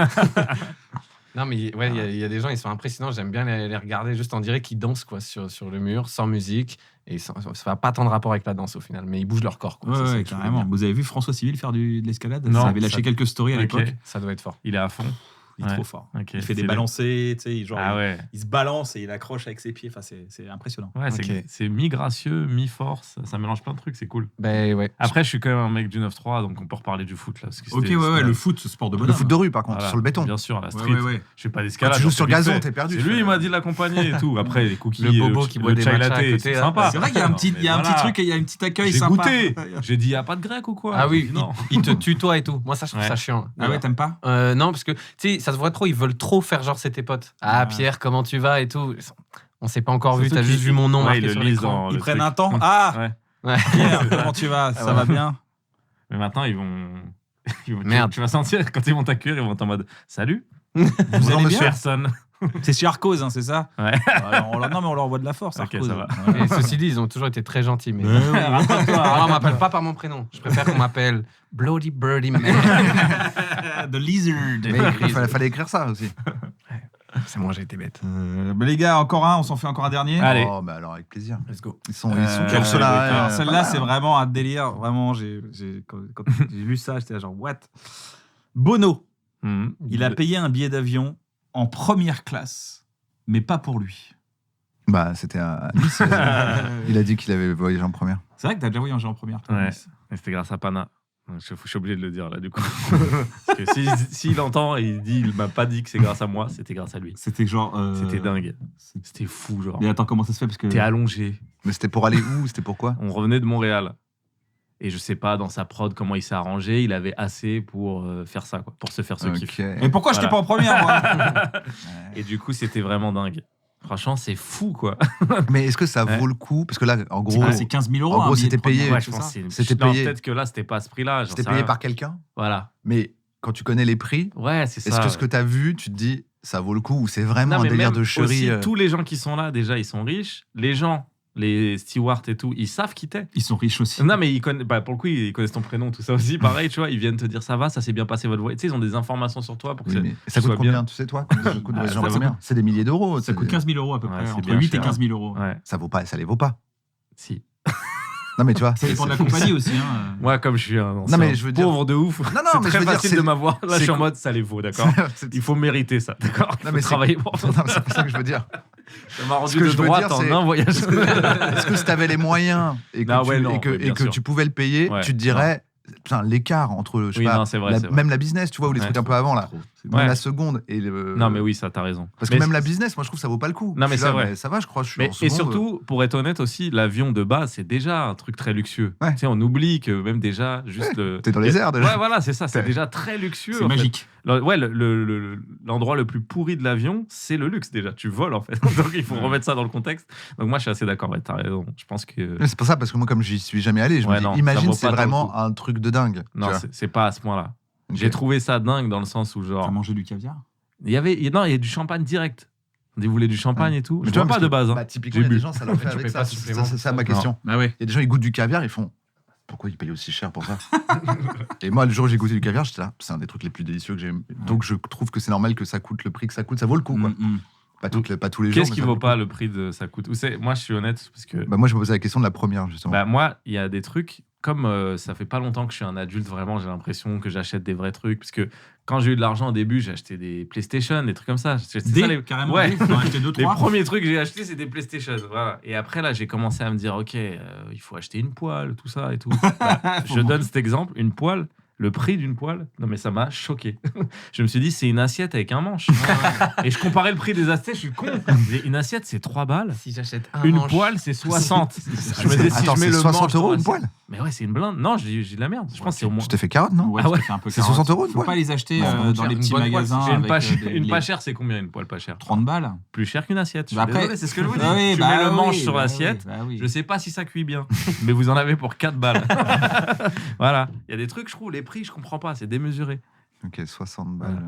Non, mais ouais, il y a des gens, ils sont impressionnants. J'aime bien les regarder. Juste, on dirait qu'ils dansent quoi, sur le mur, sans musique. Et ça n'a pas tant de rapport avec la danse au final. Mais ils bougent leur corps. Quoi. Ouais, Ça, c'est ouais, ce que je voulais carrément. dire. Vous avez vu François Civil faire de l'escalade? Non, Ça avait lâché ça- quelques stories à Ok. l'époque. Ça doit être fort. Il est à fond. Il est Ouais. trop fort. Ok, Il fait des stylé. balancés, tu sais, genre, Ah ouais. il se balance et il accroche avec ses pieds. Enfin, c'est impressionnant. Ouais, Ok. c'est mi-gracieux, mi-force. Ça mélange plein de trucs, c'est cool. Ben ouais. Après, je suis quand même un mec du 9-3, donc on peut reparler du foot là. Parce que Ok, c'était- ouais, ouais, c'était- le foot, ce sport de Le bonhomme. foot de rue, par contre, Voilà, sur le béton. Bien sûr, la Ouais, street. ouais, ouais. Je fais pas Quand d'escalade. tu joues j'en sur fais vite gazon, fait. t'es perdu. C'est lui, il m'a dit de l'accompagner et tout. Après, les cookies. Le bobo qui boit des chai matchas latte, à côté, c'est là. sympa. C'est vrai qu'il y a un petit, Non, il y a un mais petit voilà. truc, il y a un petit accueil J'ai sympa. goûté. J'ai dit, il n'y a pas de grec ou quoi? Ah oui, Non. il te tutoie et tout. Moi, ça, je trouve Ouais. ça chiant. Ah ouais, t'aimes pas? Non, parce que, tu sais, ça se voit trop. Ils veulent trop faire genre c'est tes potes. Ah, Ah. Pierre, comment tu vas et tout. On s'est pas encore vu. Surtout T'as juste qu'ils- vu mon nom Ouais, marqué ils le sur lisent l'écran. dans Ils le prennent truc. un temps. Ah, Ouais. Ouais. Pierre, comment tu vas? Ça va bien? Mais maintenant, ils vont. Merde. Tu vas sentir, quand ils vont t'accueillir, ils vont être en mode Salut. Vous allez bien? Personne. C'est chez Arcos, hein, c'est ça? Ouais. Non, mais on leur envoie de la force. Ok, Arcos. ça va. Et ceci dit, ils ont toujours été très gentils. Mais... Raconte-toi. Ah, on m'appelle pas par mon prénom. Je préfère qu'on m'appelle Bloody Birdie Man. The Lizard. Mais il fallait écrire ça aussi. C'est moi, j'ai été bête. Mais les gars, encore un, on s'en fait encore un dernier. Allez. Oh, bah alors, avec plaisir. Let's go. Ils sont Alors, ceux-là. celle-là, c'est vraiment un délire. Vraiment, quand j'ai lu ça, j'étais là genre, what? Bono, Mhm. il a payé un billet d'avion en première classe, mais pas pour lui. Bah, c'était à Nice. Il a dit qu'il avait voyagé en première. C'est vrai que t'as déjà voyagé en première. toi, Ouais. Nice. Et c'était grâce à Pana. Donc, je suis obligé de le dire là, du coup. Parce que s'il entend et il dit il m'a pas dit que c'est grâce à moi, c'était grâce à lui. C'était genre. C'était dingue. C'était fou, genre. Mais attends, comment ça se fait? Parce que. T'es allongé. Mais c'était pour aller où? C'était pourquoi? On revenait de Montréal. Et je sais pas, dans sa prod, comment il s'est arrangé. Il avait assez pour faire ça, quoi. Pour se faire ce kiff. Mais pourquoi j'étais pas en première, moi? Et du coup, c'était vraiment dingue. Franchement, c'est fou, quoi. Mais est-ce que ça Ouais. vaut le coup? Parce que là, en gros, Ah, c'est 15 000 euros. en gros, un billet c'était de première, payé. Ouais, c'est je pense ça. que C'était non, payé. peut-être que là, c'était pas à ce prix-là. j'en c'était sais payé rien. par quelqu'un. Voilà. Mais quand tu connais les prix, Ouais, c'est ça. est-ce que ce que tu as vu, tu te dis, ça vaut le coup? Ou c'est vraiment Non, un mais délire même de chérie? aussi, tous les gens qui sont là, déjà, ils sont riches. Les gens, les stewards et tout, ils savent qui t'es. Ils sont riches aussi. Non, mais ils connaissent, pour le coup, ils connaissent ton prénom, tout ça aussi. Pareil, tu vois, ils viennent te dire ça va, ça s'est bien passé votre voyage. Tu sais, ils ont des informations sur toi pour que Oui, ça- mais que ça ce coûte soit bien. combien? Tu sais, toi? Combien ça coûte de Ah, voyager ça en coûte- première? C'est des milliers d'euros. Ça coûte 15 000 euros à peu Ouais, près. c'est Entre bien 8 et cher. 15 000 euros. Ouais, Ça vaut pas, ça les vaut pas. si. Non, mais tu vois. Ça dépend de la compagnie aussi. Hein. Moi, comme je suis un ancien mais je veux dire- pauvre de ouf, Non, c'est mais je très veux dire, facile c'est- de m'avoir. Là, je c'est suis en cool. mode, ça les vaut, d'accord. C'est- Il faut mériter ça, d'accord. Il Non, faut mais travailler pour ça. Non, c'est pas ça que je veux dire. Ça m'a rendu que de je veux droite dire, en c'est- un voyage. Est-ce que si tu avais les moyens et que, Ah ouais, tu, non, et que, ouais, et bien que sûr. tu pouvais le payer, Ouais, tu te dirais, putain, l'écart entre, je sais Oui, pas, non, c'est vrai, c'est vrai. même la business, tu vois, ou les Ouais. trucs un peu avant, là. C'est Même Ouais. la seconde. Et le... Non, mais oui, ça, t'as raison. Parce que Mais même la business, moi, je trouve que ça vaut pas le coup. Non, mais Je suis c'est là, vrai. ça va, je crois. Je suis Mais, en et seconde. surtout, pour être honnête aussi, l'avion de base, c'est déjà un truc très luxueux. Ouais. Tu sais, on oublie que même déjà, juste le. T'es dans les airs, déjà. Ouais, voilà, c'est ça. C'est Ouais. déjà très luxueux. C'est en fait. magique. Ouais, l'endroit le plus pourri de l'avion, c'est le luxe déjà. Tu voles en fait. Donc il faut remettre ça dans le contexte. Donc moi, je suis assez d'accord. Ouais, t'as raison. Je pense que. Mais c'est pour ça, parce que moi, comme j'y suis jamais allé, je me Ouais, dis, non, ça imagine, vaut c'est pas tant le vraiment coup. un truc de dingue. Non, tu vois. c'est pas à ce point-là. Ok. J'ai trouvé ça dingue dans le sens où, T'as genre. mangé du caviar? Il y a du champagne direct. On dit, vous voulez du champagne Ouais. et tout. Mais Je tu vois, vois pas parce de que, base. Hein. Bah, typiquement, J'ai il y a des bu. gens, ça leur fait Tu avec payes ça. pas C'est supplément, ça ma question. Ah ouais. Il y a des gens, ils goûtent du caviar, ils font. Pourquoi ils payent aussi cher pour ça? Et moi, le jour où j'ai goûté du caviar, j'étais là, c'est un des trucs les plus délicieux que j'ai. Donc je trouve que c'est normal que ça coûte le prix que ça coûte, ça vaut le coup, quoi. Pas tous les jours. Qu'est-ce mais qui ça vaut vaut pas le prix de ça coûte? Moi, je suis honnête parce que Bah, moi, je me posais la question de la première, justement. moi, il y a des trucs comme ça fait pas longtemps que je suis un adulte. Vraiment, j'ai l'impression que j'achète des vrais trucs parce que quand j'ai eu de l'argent au début, j'ai acheté des PlayStation, des trucs comme ça. C'est ça, Carrément. Ouais. T'en as acheté 2, Les 3. premiers trucs que j'ai achetés, c'était PlayStation. Voilà. Et après, là, j'ai commencé à me dire, OK, il faut acheter une poêle, tout ça et tout. Voilà. Je donne cet exemple, une poêle, le prix d'une poêle. Non, mais ça m'a choqué. Je me suis dit, c'est une assiette avec un manche. Et je comparais le prix des assiettes, je suis con. Une assiette, c'est 3 balles. Si j'achète un Une manche, poêle, c'est 60. Je me disais, si Attends, je mets c'est le 60 manche € dans une l'assiette- poêle? Mais ouais, c'est une blinde. Non, j'ai de la merde. Je pense que c'est au moins. Je t'ai fait 40, non? Ouais, Ah ouais. ça fait un peu C'est 40. 60 € une Faut poêle? pas les acheter Non, dans les une petits bonne poêle, magasins. J'ai une pas, avec, une pas les- chère, c'est combien une poêle pas chère? 30 balles. Plus cher qu'une assiette. Je suis Bah après- désolé, c'est ce que je vous dis. Ah oui, Tu bah mets le oui, manche sur bah l'assiette. oui, bah oui. Je sais pas si ça cuit bien, mais vous en avez pour 4 balles. Voilà. Il y a des trucs, je trouve, les prix, je comprends pas, c'est démesuré. Ok, 60 balles. Voilà.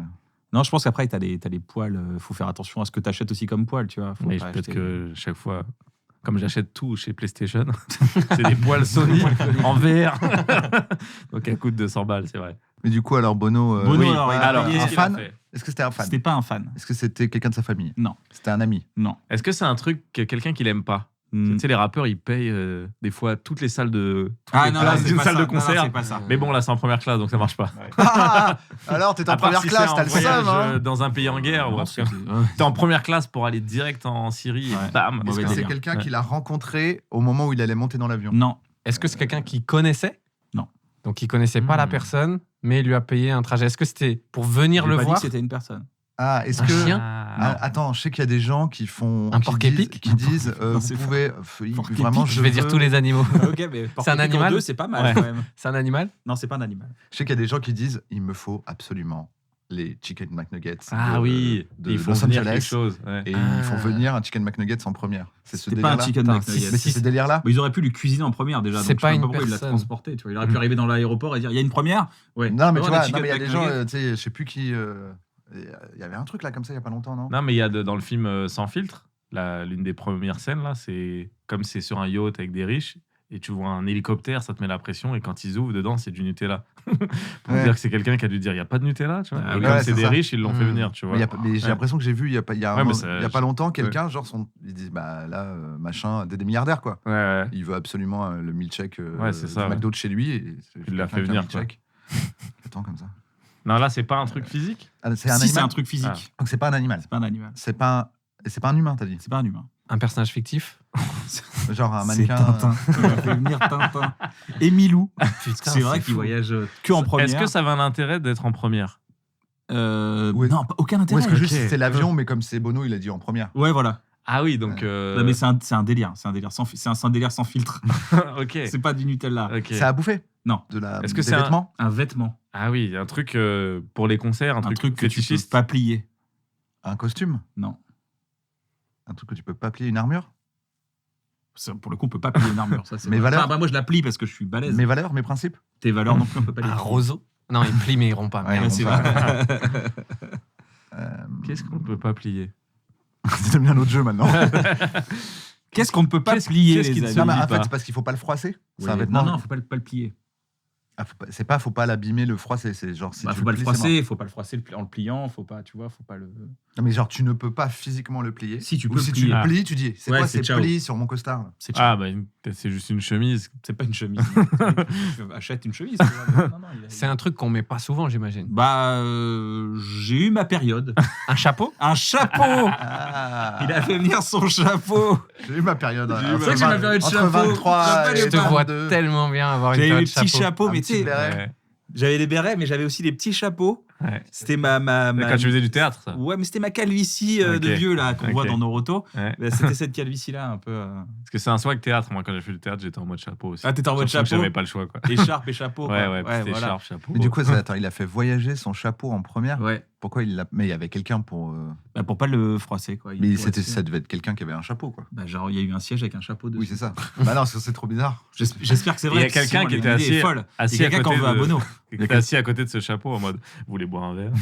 Non, je pense qu'après, t'as les poils. Faut faire attention à ce que t'achètes aussi comme poils, tu vois. Faut Mais pas peut-être acheter- que chaque fois, comme j'achète tout chez PlayStation, c'est des poils Sony en VR. Donc elles coûtent 200 balles, c'est vrai. Mais du coup, alors Bono, Bono, Oui, alors, il a alors, payé- un qu'est-ce qu'il a fan fait est-ce que c'était un fan? C'était pas un fan. Est-ce que c'était quelqu'un de sa famille? Non. C'était un ami? Non. Est-ce que c'est un truc que quelqu'un qui l'aime pas? Hmm. Tu sais, les rappeurs, ils payent des fois toutes les salles de. toutes Ah les non, places c'est d'une pas salle ça. de Non, non, concert. c'est pas ça. Mais bon, là, c'est en première classe, donc ça marche pas. Alors, t'es en À part première si classe, c'est t'as un le voyage seum, hein? dans un pays en guerre. Non, ou un c'est- truc. T'es en première classe pour aller direct en Syrie. Ouais. Et bam. Mauvais Est-ce que c'est délire. quelqu'un Ouais. qu'il a rencontré au moment où il allait monter dans l'avion? Non. est-ce que c'est quelqu'un qui connaissait? Non. Donc il connaissait pas la personne, mais il lui a payé un trajet. Est-ce que c'était pour venir J'ai le pas dit voir? que c'était une personne. Ah, est-ce Un que. chien Ah, attends, je sais qu'il y a des gens qui font. Un qui porc disent- épic? Qui disent, Non, vous c'est pouvez. Porc Vraiment, épic, Je vais dire veux- tous les animaux. Ok, mais C'est un animal 2, c'est pas mal Ouais. quand même. C'est un animal? Non, c'est pas un animal. Je sais qu'il y a des gens qui disent il me faut absolument les Chicken McNuggets. Ah oui, de ils font Los venir Angeles. quelque chose. Ouais. Et ils font venir un Chicken McNuggets en première. C'est ce C'était pas un délire-là. chicken Putain, McNugget. Mais c'est ce délire-là? Ils auraient pu lui cuisiner en première déjà. C'est donc je pas sais une pourquoi il l'a personne. transporté. Tu vois. Il aurait pu arriver dans l'aéroport et dire il y a une première. Ouais. Non, mais Ouais, tu on a vois, chicken il y a des gens, McNugget. tu sais, je sais plus qui. Il y avait un truc là comme ça il y a pas longtemps, non? Non, mais il y a dans le film Sans filtre, l'une des premières scènes, là, c'est comme c'est sur un yacht avec des riches, et tu vois un hélicoptère, ça te met la pression, et quand ils ouvrent, dedans, c'est du Nutella. Pour Ouais. dire que c'est quelqu'un qui a dû dire, il n'y a pas de Nutella, tu vois. Ah Et oui, comme ouais, c'est c'est des ça. riches, ils l'ont fait Mm. venir, tu vois. Mais j'ai Ouais. l'impression que j'ai vu il y a pas, il y a, Ouais, un- mais il y a pas longtemps ouais. quelqu'un, genre, ils disent bah là, machin, des milliardaires quoi. Ouais, ouais. Il veut absolument le milkshake Ouais, c'est ça, du McDo de chez lui. Et Il l'a quelqu'un fait qui a un venir, quoi. milkshake. Attends comme ça. Non, là, c'est pas un truc physique. Ah, c'est un Si c'est animal. un truc physique. Ah. Donc c'est pas un animal. C'est pas un animal. C'est pas un humain, t'as dit. C'est pas un humain. Un personnage fictif? Genre un C'est mannequin. Tintin. Il a fait venir Tintin. Et Milou. Putain, C'est vrai qu'il fou. voyage que en première. Est-ce que ça avait un intérêt d'être en première? Ouais. Non, aucun Ou intérêt. est-ce que juste Ok. c'est l'avion, mais comme c'est Bono, il a dit en première. Ouais, voilà. Ah oui, donc. Non, mais c'est un délire. C'est un délire sans délire sans filtre. Ok. C'est pas du Nutella. Ok. C'est à bouffer? Non. Est-ce que des c'est un- vêtements? Un vêtement. Ah oui, un truc pour les concerts, un Un truc que tu peux fétichiste. pas plier. Un costume? Non. Un truc que tu peux pas plier, une armure? Ça, pour le coup, on peut pas plier une armure. Ça, c'est Mes vrai. valeurs Enfin, bah, moi, je la plie parce que je suis balèze. Mes valeurs, mes principes? Tes valeurs non plus, on peut pas les Un plier. roseau? Non, ils plient, mais ils rompt pas. Ouais, Merde. Ouais, bon, c'est bah, vrai. Qu'est-ce qu'on peut pas plier? C'est bien notre jeu maintenant. Qu'est-ce qu'on ne peut pas Qu'est-ce- plier, qu'est-ce les qui ne amis se Non, mais en lit fait, pas. c'est parce qu'il faut pas le froisser. C'est Oui. un vêtement. Non, faut pas le plier. Ah, faut pas l'abîmer, le froisser. C'est genre si Bah, tu faut pas le plies, c'est mort. froisser, faut pas le froisser en le pliant, faut pas, tu vois, faut pas le. Non, mais genre tu ne peux pas physiquement le plier. Si, tu Ou peux si le tu plier. le plies, tu dis c'est Ouais, quoi c'est ces ciao. plis sur mon costard là? C'est Ah, bah, c'est juste une chemise. c'est pas une chemise. Achète une chemise. tu vois. Non, non, C'est un truc qu'on met pas souvent, j'imagine. Bah, j'ai eu ma période. Un chapeau? Un chapeau. Ah, Il a fait venir son chapeau. J'ai eu ma période. J'ai eu ma- C'est vrai que j'ai ma période entre chapeau. 23 Je me et Je te pas. vois 22. tellement bien avoir une J'avais période les petits chapeau. chapeaux, Un mais tu petit sais, béret. Ouais. j'avais les bérets, mais j'avais aussi les petits chapeaux. Ouais. C'était ma Quand tu faisais du théâtre, ça. Ouais, mais c'était ma calvitie de Ok. vieux là qu'on Ok. voit dans Naruto. Ouais. Bah, c'était cette calvitie là un peu. Parce que c'est un swag théâtre. Moi, quand j'ai fait du théâtre, j'étais en mode chapeau aussi. Ah, t'étais en mode Surtout que chapeau. J'avais pas le choix, quoi. Écharpe et chapeau. Ouais, quoi. ouais, petite voilà. écharpe, chapeau. Mais du coup, attends, il a fait voyager son chapeau en première. Ouais. Pourquoi il l'a? Mais il y avait quelqu'un pour. Bah, pour pas le froisser quoi. Mais faut être sûr. ça devait être quelqu'un qui avait un chapeau quoi. Bah, genre il y a eu un siège avec un chapeau dessus. Oui, c'est ça. Bah non, c'est trop bizarre. J'espère que c'est Il vrai. y a que quelqu'un sinon, qui l'idée était est folle. assis Il y a à quelqu'un côté qui en veut à de- Bono. Qui était assis à côté de ce chapeau en mode vous voulez boire un verre?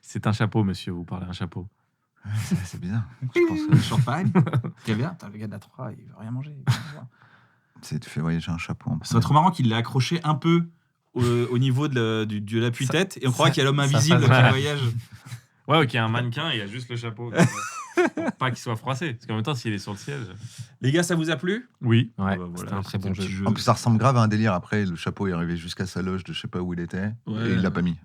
C'est un chapeau, monsieur, vous parlez un chapeau. C'est bizarre. Je pense champagne. Quel bien, le gars de la 3, il veut rien manger. il veut rien voir. C'est tu fais voyager un chapeau en Ça serait trop marrant qu'il l'ait accroché un peu au niveau de l'appui-tête et on croirait qu'il y a l'homme ça invisible passe qui mal. voyage. Ouais, ok, un mannequin, il y a juste le chapeau. Pour pas qu'il soit froissé. Parce qu'en même temps, s'il est sur le siège. Les gars, ça vous a plu? Oui. Ouais, bah, voilà, c'était un très bon petit jeu. En plus, ça ressemble grave à un délire. Après, le chapeau est arrivé jusqu'à sa loge de je sais pas où il était. Ouais. Et il l'a pas mis.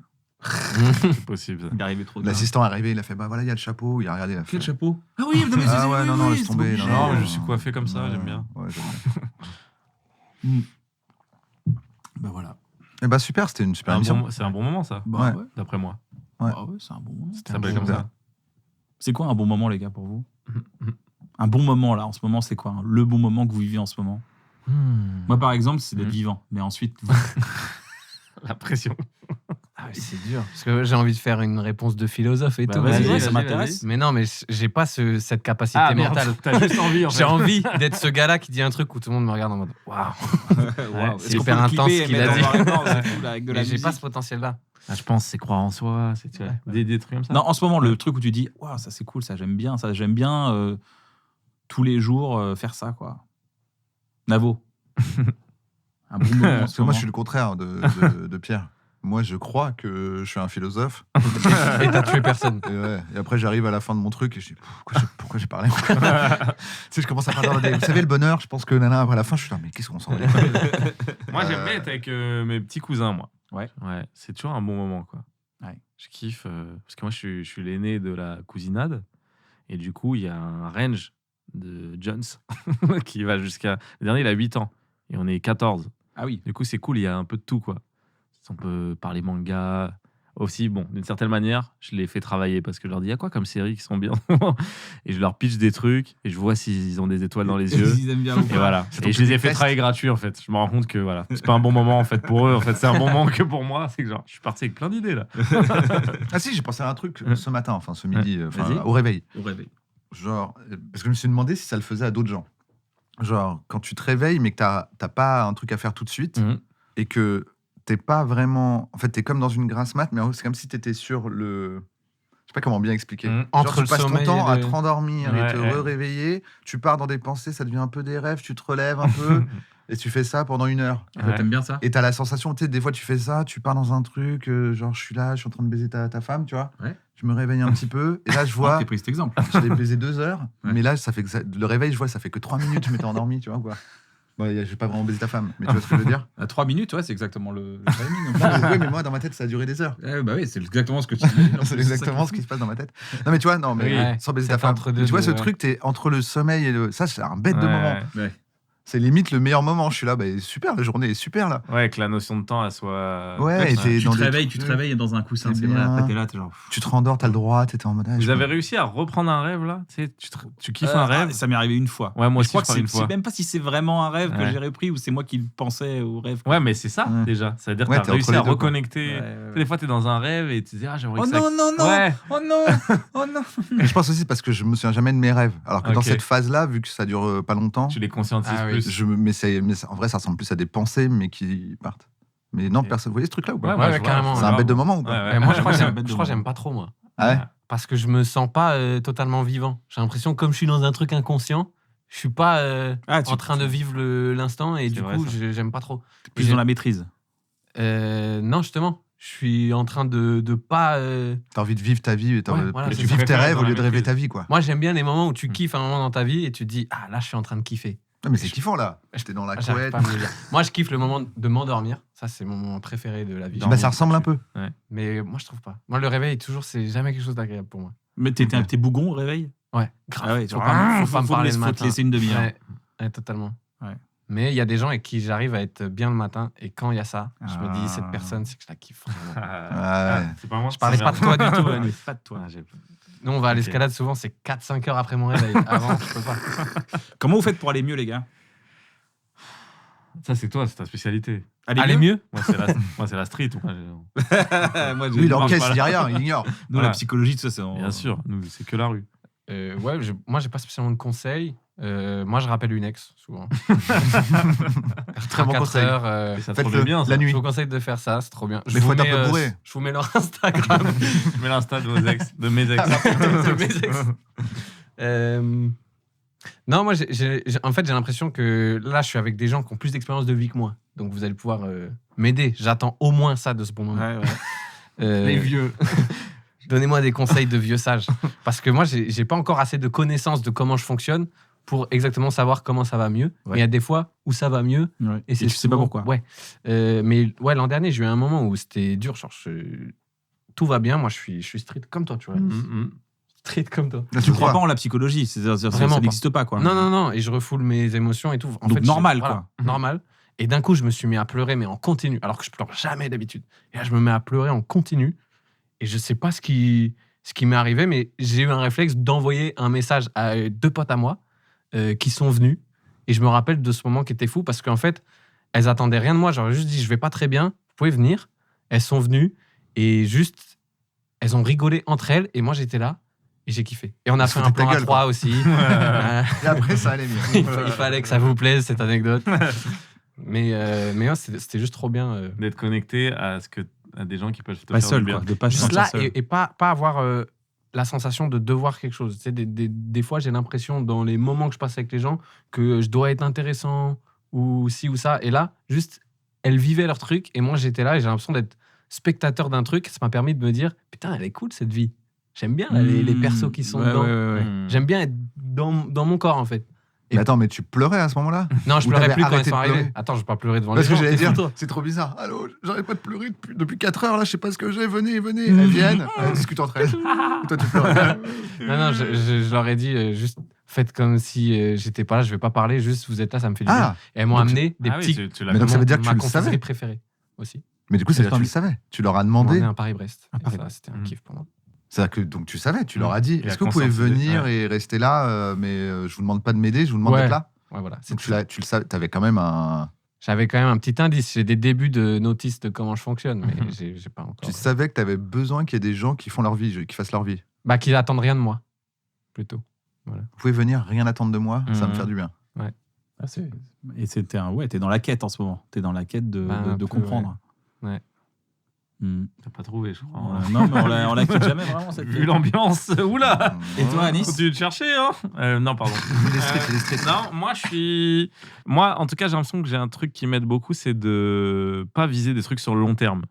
C'est possible. ça. Il est arrivé trop tard. L'assistant est arrivé, il a fait bah voilà, il y a le chapeau. Il a regardé, il a fait. Quel chapeau? Ah oui, non, mais Ah ouais, non, laisse tomber. obligé. Non, mais je suis coiffé comme ça, j'aime bien. Ouais, j'aime bien. Bah voilà. Eh bah super, c'était une super émission. C'est un bon moment, ça, Bah Ouais. d'après moi. Ouais. Bah ouais, c'est un bon moment. Ça s'appelle comme ça. C'est quoi un bon moment, les gars, pour vous? Un bon moment, là, en ce moment, c'est quoi? Le bon moment que vous vivez en ce moment? Moi, par exemple, c'est d'être vivant. Mais ensuite, La pression. Ah, c'est dur. Parce que j'ai envie de faire une réponse de philosophe et Bah, tout. vas-y, mais- ça m'intéresse. Mais non, mais j'ai pas cette capacité mentale. T'as juste envie, en fait. J'ai envie d'être ce gars-là qui dit un truc où tout le monde me regarde en mode waouh. Waouh, c'est super intense ce qu'il a dit. Avec de la Mais j'ai pas musique. ce potentiel-là. Ah, je pense que c'est croire en soi, c'est tu vois, des trucs comme ça. Non, en ce moment, le truc où tu dis, waouh, ça c'est cool, ça j'aime bien, tous les jours faire ça, quoi. Navo. Un bon moment en Parce ce que moi, moment. je suis le contraire de Pierre. Moi, je crois que je suis un philosophe. Et t'as tué personne. Et, ouais. Et après, j'arrive à la fin de mon truc et je dis pourquoi j'ai parlé. Tu sais, je commence à parler. Vous savez, le bonheur, je pense que nana, après la fin, je suis là, mais qu'est-ce qu'on s'en va. Moi, j'aime bien être avec mes petits cousins, moi. Ouais. C'est toujours un bon moment, quoi. Ouais. Je kiffe. Parce que moi, je suis l'aîné de la cousinade. Et du coup, il y a un range de Jones qui va jusqu'à. Le dernier, il a 8 ans. Et on est 14. Ah oui. Du coup, c'est cool, il y a un peu de tout, quoi. On peut parler manga. Aussi, bon, d'une certaine manière, je les fais travailler parce que je leur dis, il y a quoi comme séries qui sont bien? Et je leur pitch des trucs et je vois s'ils ont des étoiles dans les yeux. Ils aiment bien ou Et pas. voilà. ton Et je les ai petit fait test. travailler gratuit, en fait. Je me rends compte que voilà, c'est pas un bon moment, en fait, pour eux. En fait, c'est un bon moment que pour moi. C'est que genre, je suis parti avec plein d'idées, là. Ah si, j'ai pensé à un truc ce matin, enfin ce midi, Vas-y. au réveil. Au réveil. Genre, parce que je me suis demandé si ça le faisait à d'autres gens. Genre, quand tu te réveilles, mais que t'as pas un truc à faire tout de suite, et que t'es pas vraiment. En fait, t'es comme dans une grasse mat, mais c'est comme si t'étais sur le. Je sais pas comment bien expliquer. Genre, Entre tu le passes ton sommeil temps et à le- te rendormir et Ouais, te ouais. réveiller. Tu pars dans des pensées, ça devient un peu des rêves, tu te relèves un peu, et tu fais ça pendant 1 heure. Ouais. T'aimes bien ça? Et t'as la sensation, tu sais, des fois tu fais ça, tu pars dans un truc, genre je suis là, je suis en train de baiser ta femme, tu vois. Ouais. Je me réveille un petit peu, et là je Ah, vois. t'as pris cet exemple. Je l'ai baisé 2 heures, Ouais. mais là, ça fait que le réveil, je vois, ça fait que 3 minutes, je m'étais endormi, tu vois, quoi. Bon, je vais pas vraiment baiser ta femme, mais tu vois ce que je veux dire. À 3 minutes, ouais, c'est exactement le timing. Oui, mais moi, dans ma tête, ça a duré des heures. Bah oui, c'est exactement ce que tu dis. C'est exactement ce qui se passe dans ma tête. Non, mais tu vois, non, mais Oui. sans baiser C'est ta femme. entre deux Mais tu vois, de- ce ouais. truc, t'es entre le sommeil et le. Ça, c'est un bête de Ouais. moment. Ouais. C'est limite le meilleur moment. Je suis là, bah, super, la journée est super, là. Ouais, que la notion de temps, elle soit. Ouais, et t'es Tu dans te des réveilles, trucs. dans un coussin, C'est c'est vrai. bien. Après, t'es là, t'es genre. Tu te rendors, t'as le droit, t'étais en mode. ah, Vous je avez peux- réussi à reprendre un rêve, là? Tu sais, tu kiffes un rêve? Ça m'est arrivé une fois. Ouais, moi Mais aussi, je crois je que crois une c'est fois. même pas si c'est vraiment un rêve que Ouais. j'ai repris ou c'est moi qui le pensais au rêve. Ouais, mais c'est ça, Ouais. déjà. Ça veut dire que Ouais, t'as t'es réussi entre les à deux, quoi. reconnecter. Tu sais, des fois, t'es dans un rêve et tu te dis, ah, j'aimerais Oh que ça. non, non, non! Ouais. Oh non! Oh non! Mais je pense aussi parce que je me souviens jamais de mes rêves. Alors que dans Ok. cette phase-là, vu que ça dure pas longtemps, Tu les conscientises Ah oui. plus. en vrai, ça ressemble plus à des pensées, mais qui partent. Mais non, Ok. personne. Vous voyez ce truc-là ou pas Ouais, moi, Ouais, je vois, carrément. je C'est vois. un bête de moment ou Ouais, pas ouais. Et moi, je crois que c'est un j'aime- bête de je crois que moment. j'aime pas trop, moi. Ah ouais. Parce que je me sens pas totalement vivant. J'ai l'impression, comme je suis dans un truc inconscient, je suis pas en train de vivre l'instant et C'est du vrai, coup, ça. j'aime pas trop. Plus dans la maîtrise. Non, justement, je suis en train de pas. T'as envie de vivre ta vie, Ouais, voilà, tu c'est vivre ça. tes rêves Dans au la lieu de rêver maîtrise. ta vie, quoi. Moi, j'aime bien les moments où tu kiffes un moment dans ta vie et tu te dis, ah là, je suis en train de kiffer. Non, mais c'est kiffant là. J'étais dans la Ah, j'arrive couette. pas à me le dire. Moi, je kiffe le moment de m'endormir. Ça, c'est mon moment préféré de la vie. Bah, ça ressemble un peu. Mais moi, je trouve pas. Moi, le réveil, toujours, c'est jamais quelque chose d'agréable pour moi. Mais t'es bougon au réveil? Ouais, grave. Ah ouais, faut pas me parler le faut te matin. laisser une demi-heure. Ouais, totalement. Ouais. Mais il y a des gens avec qui j'arrive à être bien le matin et quand il y a ça, je me dis Ah. cette personne, c'est que je la kiffe vraiment. Ah ouais. C'est pas moi. Je parlais pas de toi du tout, Annie. Pas de toi. Nous, on va à Ok. l'escalade souvent, c'est 4-5 heures après mon réveil. Avant, je peux pas. Comment vous faites pour aller mieux, les gars? Ça, c'est toi, c'est ta spécialité. Allez mieux. Moi, c'est la street. Moi, Lui, il marche encaisse, pas, il dit rien, il ignore. Nous, Voilà. la psychologie, tout ça, c'est. Bien sûr, nous, c'est que la rue. Ouais, moi, j'ai pas spécialement de conseils. Moi, je rappelle une ex, souvent. Très bon 4 conseil. heures. Et ça te Faites-le roule bien, ça. la nuit. Je vous conseille de faire ça, c'est trop bien. Mais faut être un peu bourré. Je vous mets leur Instagram. Je mets l'insta de vos ex, de mes ex. De mes ex. Non, moi, en fait, j'ai l'impression que là, je suis avec des gens qui ont plus d'expérience de vie que moi. Donc, vous allez pouvoir m'aider. J'attends au moins ça de ce bon moment. Ouais, ouais. Les vieux. Donnez-moi des conseils de vieux sages. Parce que moi, j'ai pas encore assez de connaissances de comment je fonctionne pour exactement savoir comment ça va mieux. Ouais. Mais il y a des fois où ça va mieux. Ouais. Et tu sais pas pourquoi. Ouais. Mais ouais, l'an dernier, j'ai eu un moment où c'était dur. Genre, tout va bien. Moi, je suis street comme toi, tu vois. Street comme toi. Là, Tu crois pas en la psychologie, c'est-à-dire ça Vraiment n'existe pas, quoi. Non. Et je refoule mes émotions et tout. En Donc fait, normal, voilà, quoi. Normal. Et d'un coup, je me suis mis à pleurer, mais en continu. Alors que je pleure jamais d'habitude. Et là, je me mets à pleurer en continu. Et je sais pas ce qui m'est arrivé, mais j'ai eu un réflexe d'envoyer un message à 2 potes à moi qui sont venus. Et je me rappelle de ce moment qui était fou parce qu'en fait, elles attendaient rien de moi. J'aurais juste dit, je vais pas très bien, vous pouvez venir. Elles sont venues et juste, elles ont rigolé entre elles. Et moi, j'étais là et j'ai kiffé. Et on a fait un plan à 3 aussi. Et après, ça allait mieux. Il fallait que ça vous plaise, cette anecdote. Mais ouais, c'était juste trop bien. D'être connecté à des gens qui peuvent te Pas faire seul, du bien. quoi. De pas se Juste sentir là seul. et pas avoir la sensation de devoir quelque chose. Tu sais, des fois, j'ai l'impression dans les moments que je passe avec les gens que je dois être intéressant ou ci ou ça. Et là, juste, elles vivaient leur truc et moi, j'étais là et j'ai l'impression d'être spectateur d'un truc. Ça m'a permis de me dire, putain, elle est cool cette vie. J'aime bien là, les persos qui sont dedans. Ouais. J'aime bien être dans mon corps en fait. Mais attends, mais tu pleurais à ce moment-là? Non, je Ou pleurais t'avais plus quand elles arrêté sont de arrivées. pleurer? Attends, je vais pas pleurer devant Parce les que gens. j'allais dire, Toi. c'est trop bizarre. Allô, j'arrête pas de pleurer depuis 4 heures là, je sais pas ce que j'ai, venez. Elles viennent, elles discutent entre elles. Et toi, tu pleurais. Non, je leur ai dit juste faites comme si j'étais pas là, je vais pas parler, juste vous êtes là, ça me fait du bien. Ah, Et elles m'ont donc amené des Ah oui, petits. tu l'as Mais donc ça veut dire que ma tu le confiserie savais. préférée aussi. Mais du coup, c'est là que tu le savais. Tu leur as On demandé. est à Paris-Brest. À Et Paris. ça, c'était un kiff pour moi. C'est-à-dire que donc tu savais, tu leur as dit, Il a est-ce que vous pouvez conscientisé, venir ouais. et rester là, mais je vous demande pas de m'aider, je vous demande Ouais. d'être là. Ouais, voilà. Donc tu le savais, t'avais quand même un. J'avais quand même un petit indice. J'ai des débuts de notice de comment je fonctionne, mais j'ai pas encore. Tu savais que tu avais besoin qu'il y ait des gens qui font leur vie, qui fassent leur vie. Bah, qu'ils attendent rien de moi, plutôt. Vous pouvez venir, rien attendre de moi, ça va me Mhm. faire du bien. Ah, et c'était t'es dans la quête en ce moment. T'es dans la quête de Un peu, comprendre. ouais. T'as pas trouvé, je crois. Non, mais on la quitte jamais vraiment cette Vu quête. l'ambiance, oula. Et toi, Anis? Continue de chercher, hein. Non, pardon. Les streets. Non, moi, en tout cas, j'ai l'impression que j'ai un truc qui m'aide beaucoup, c'est de pas viser des trucs sur le long terme.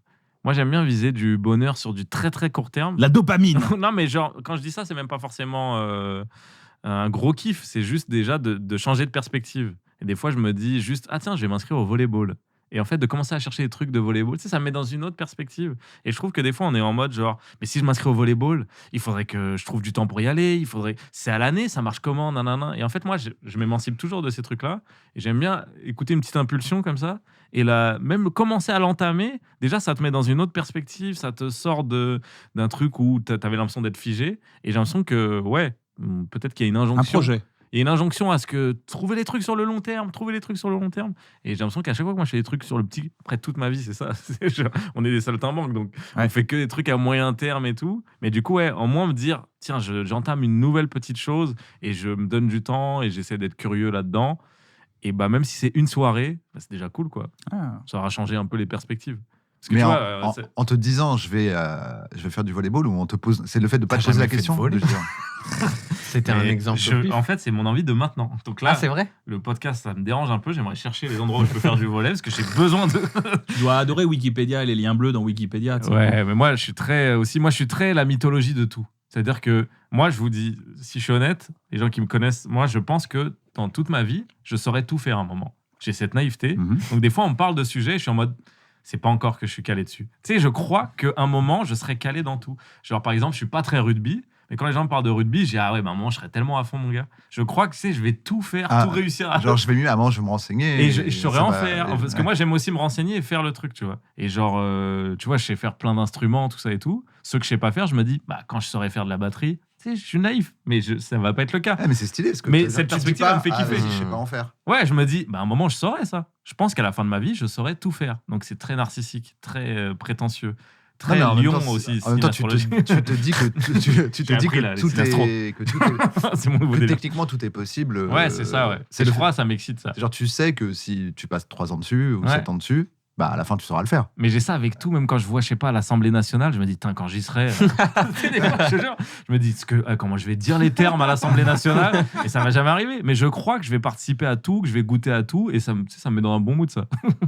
Moi, j'aime bien viser du bonheur sur du très très court terme. La dopamine. Non, mais genre, quand je dis ça, c'est même pas forcément un gros kiff. C'est juste déjà de changer de perspective. Et des fois, je me dis juste, ah tiens, je vais m'inscrire au volleyball. Et en fait, de commencer à chercher des trucs de volleyball, tu sais, ça me met dans une autre perspective. Et je trouve que des fois, on est en mode genre, mais si je m'inscris au volleyball, il faudrait que je trouve du temps pour y aller. C'est à l'année, ça marche comment, nanana. Et en fait, moi, je m'émancipe toujours de ces trucs-là. Et j'aime bien écouter une petite impulsion comme ça. Et là, même commencer à l'entamer, déjà, ça te met dans une autre perspective. Ça te sort d'un truc où t'avais l'impression d'être figé. Et j'ai l'impression que, ouais, peut-être qu'il y a une Un injonction. projet. Il y a une injonction à ce que trouver les trucs sur le long terme. Et j'ai l'impression qu'à chaque fois que moi je fais des trucs sur le petit, après toute ma vie, c'est ça. On est des saltimbanques, donc Ouais. on fait que des trucs à moyen terme et tout. Mais du coup, ouais, en moins me dire, tiens, j'entame une nouvelle petite chose et je me donne du temps et j'essaie d'être curieux là-dedans. Et bah, même si c'est une soirée, bah, c'est déjà cool, quoi. Ah. Ça aura changé un peu les perspectives. Parce que Mais tu en, vois, en- c'est- en te disant, je vais faire du volleyball, ou on te pose, c'est le fait de pas T'as te poser la jamais fait de question. volley de dire, C'était un mais exemple. au pif. en fait, c'est mon envie de maintenant. Donc là, Ah, c'est vrai. le podcast, ça me dérange un peu. J'aimerais chercher les endroits où je peux faire du volley parce que j'ai besoin de. Tu dois adorer Wikipédia et les liens bleus dans Wikipédia. tu sais. Ouais, mais moi, je suis très la mythologie de tout. C'est-à-dire que moi, je vous dis, si je suis honnête, les gens qui me connaissent, moi, je pense que dans toute ma vie, je saurais tout faire à un moment. J'ai cette naïveté. Mhm. Donc, des fois, on me parle de sujets, je suis en mode, c'est pas encore que je suis calé dessus. Tu sais, je crois qu'à un moment, je serai calé dans tout. Genre, par exemple, je suis pas très rugby, mais quand les gens me parlent de rugby, je dis, ah ouais, bah, à un moment, je serais tellement à fond, mon gars. Je crois que, tu sais, je vais tout faire, Ah, tout réussir à Genre, je vais mieux, avant, je vais me renseigner. et je saurais ça en va- faire. et- Parce que ouais. moi, j'aime aussi me renseigner et faire le truc, tu vois. Et genre, tu vois, je sais faire plein d'instruments, tout ça et tout. Ceux que je sais pas faire, je me dis, bah, quand je saurais faire de la batterie, tu sais, je suis naïf, mais ça va pas être le cas. Ah, mais c'est stylé. Parce que Mais tu- cette tu dis perspective, pas, elle me fait kiffer. vas-y, je sais pas en faire. Ouais, je me dis, bah, à un moment, je saurais ça. Je pense qu'à la fin de ma vie, je saurais tout faire. Donc, c'est très narcissique, très prétentieux, très Non, mais en même lion temps, aussi. En même temps, tu te dis que tu te dis appris, là, que tout les synastros. est que tout est c'est mon nouveau que délire. techniquement tout est possible. Ouais, c'est ça, ouais. C'est Je le crois, ça m'excite, ça. Genre, tu sais que si tu passes 3 ans dessus ou Ouais. 7 ans dessus, bah à la fin tu sauras le faire. Mais j'ai ça avec tout, même quand je vois, je sais pas, à l'Assemblée nationale, je me dis, quand j'y serai, des fois, je te jure, je me dis, comment je vais dire les termes à l'Assemblée nationale, et ça m'est jamais arrivé. Mais je crois que je vais participer à tout, que je vais goûter à tout, et ça me met dans un bon mood, ça.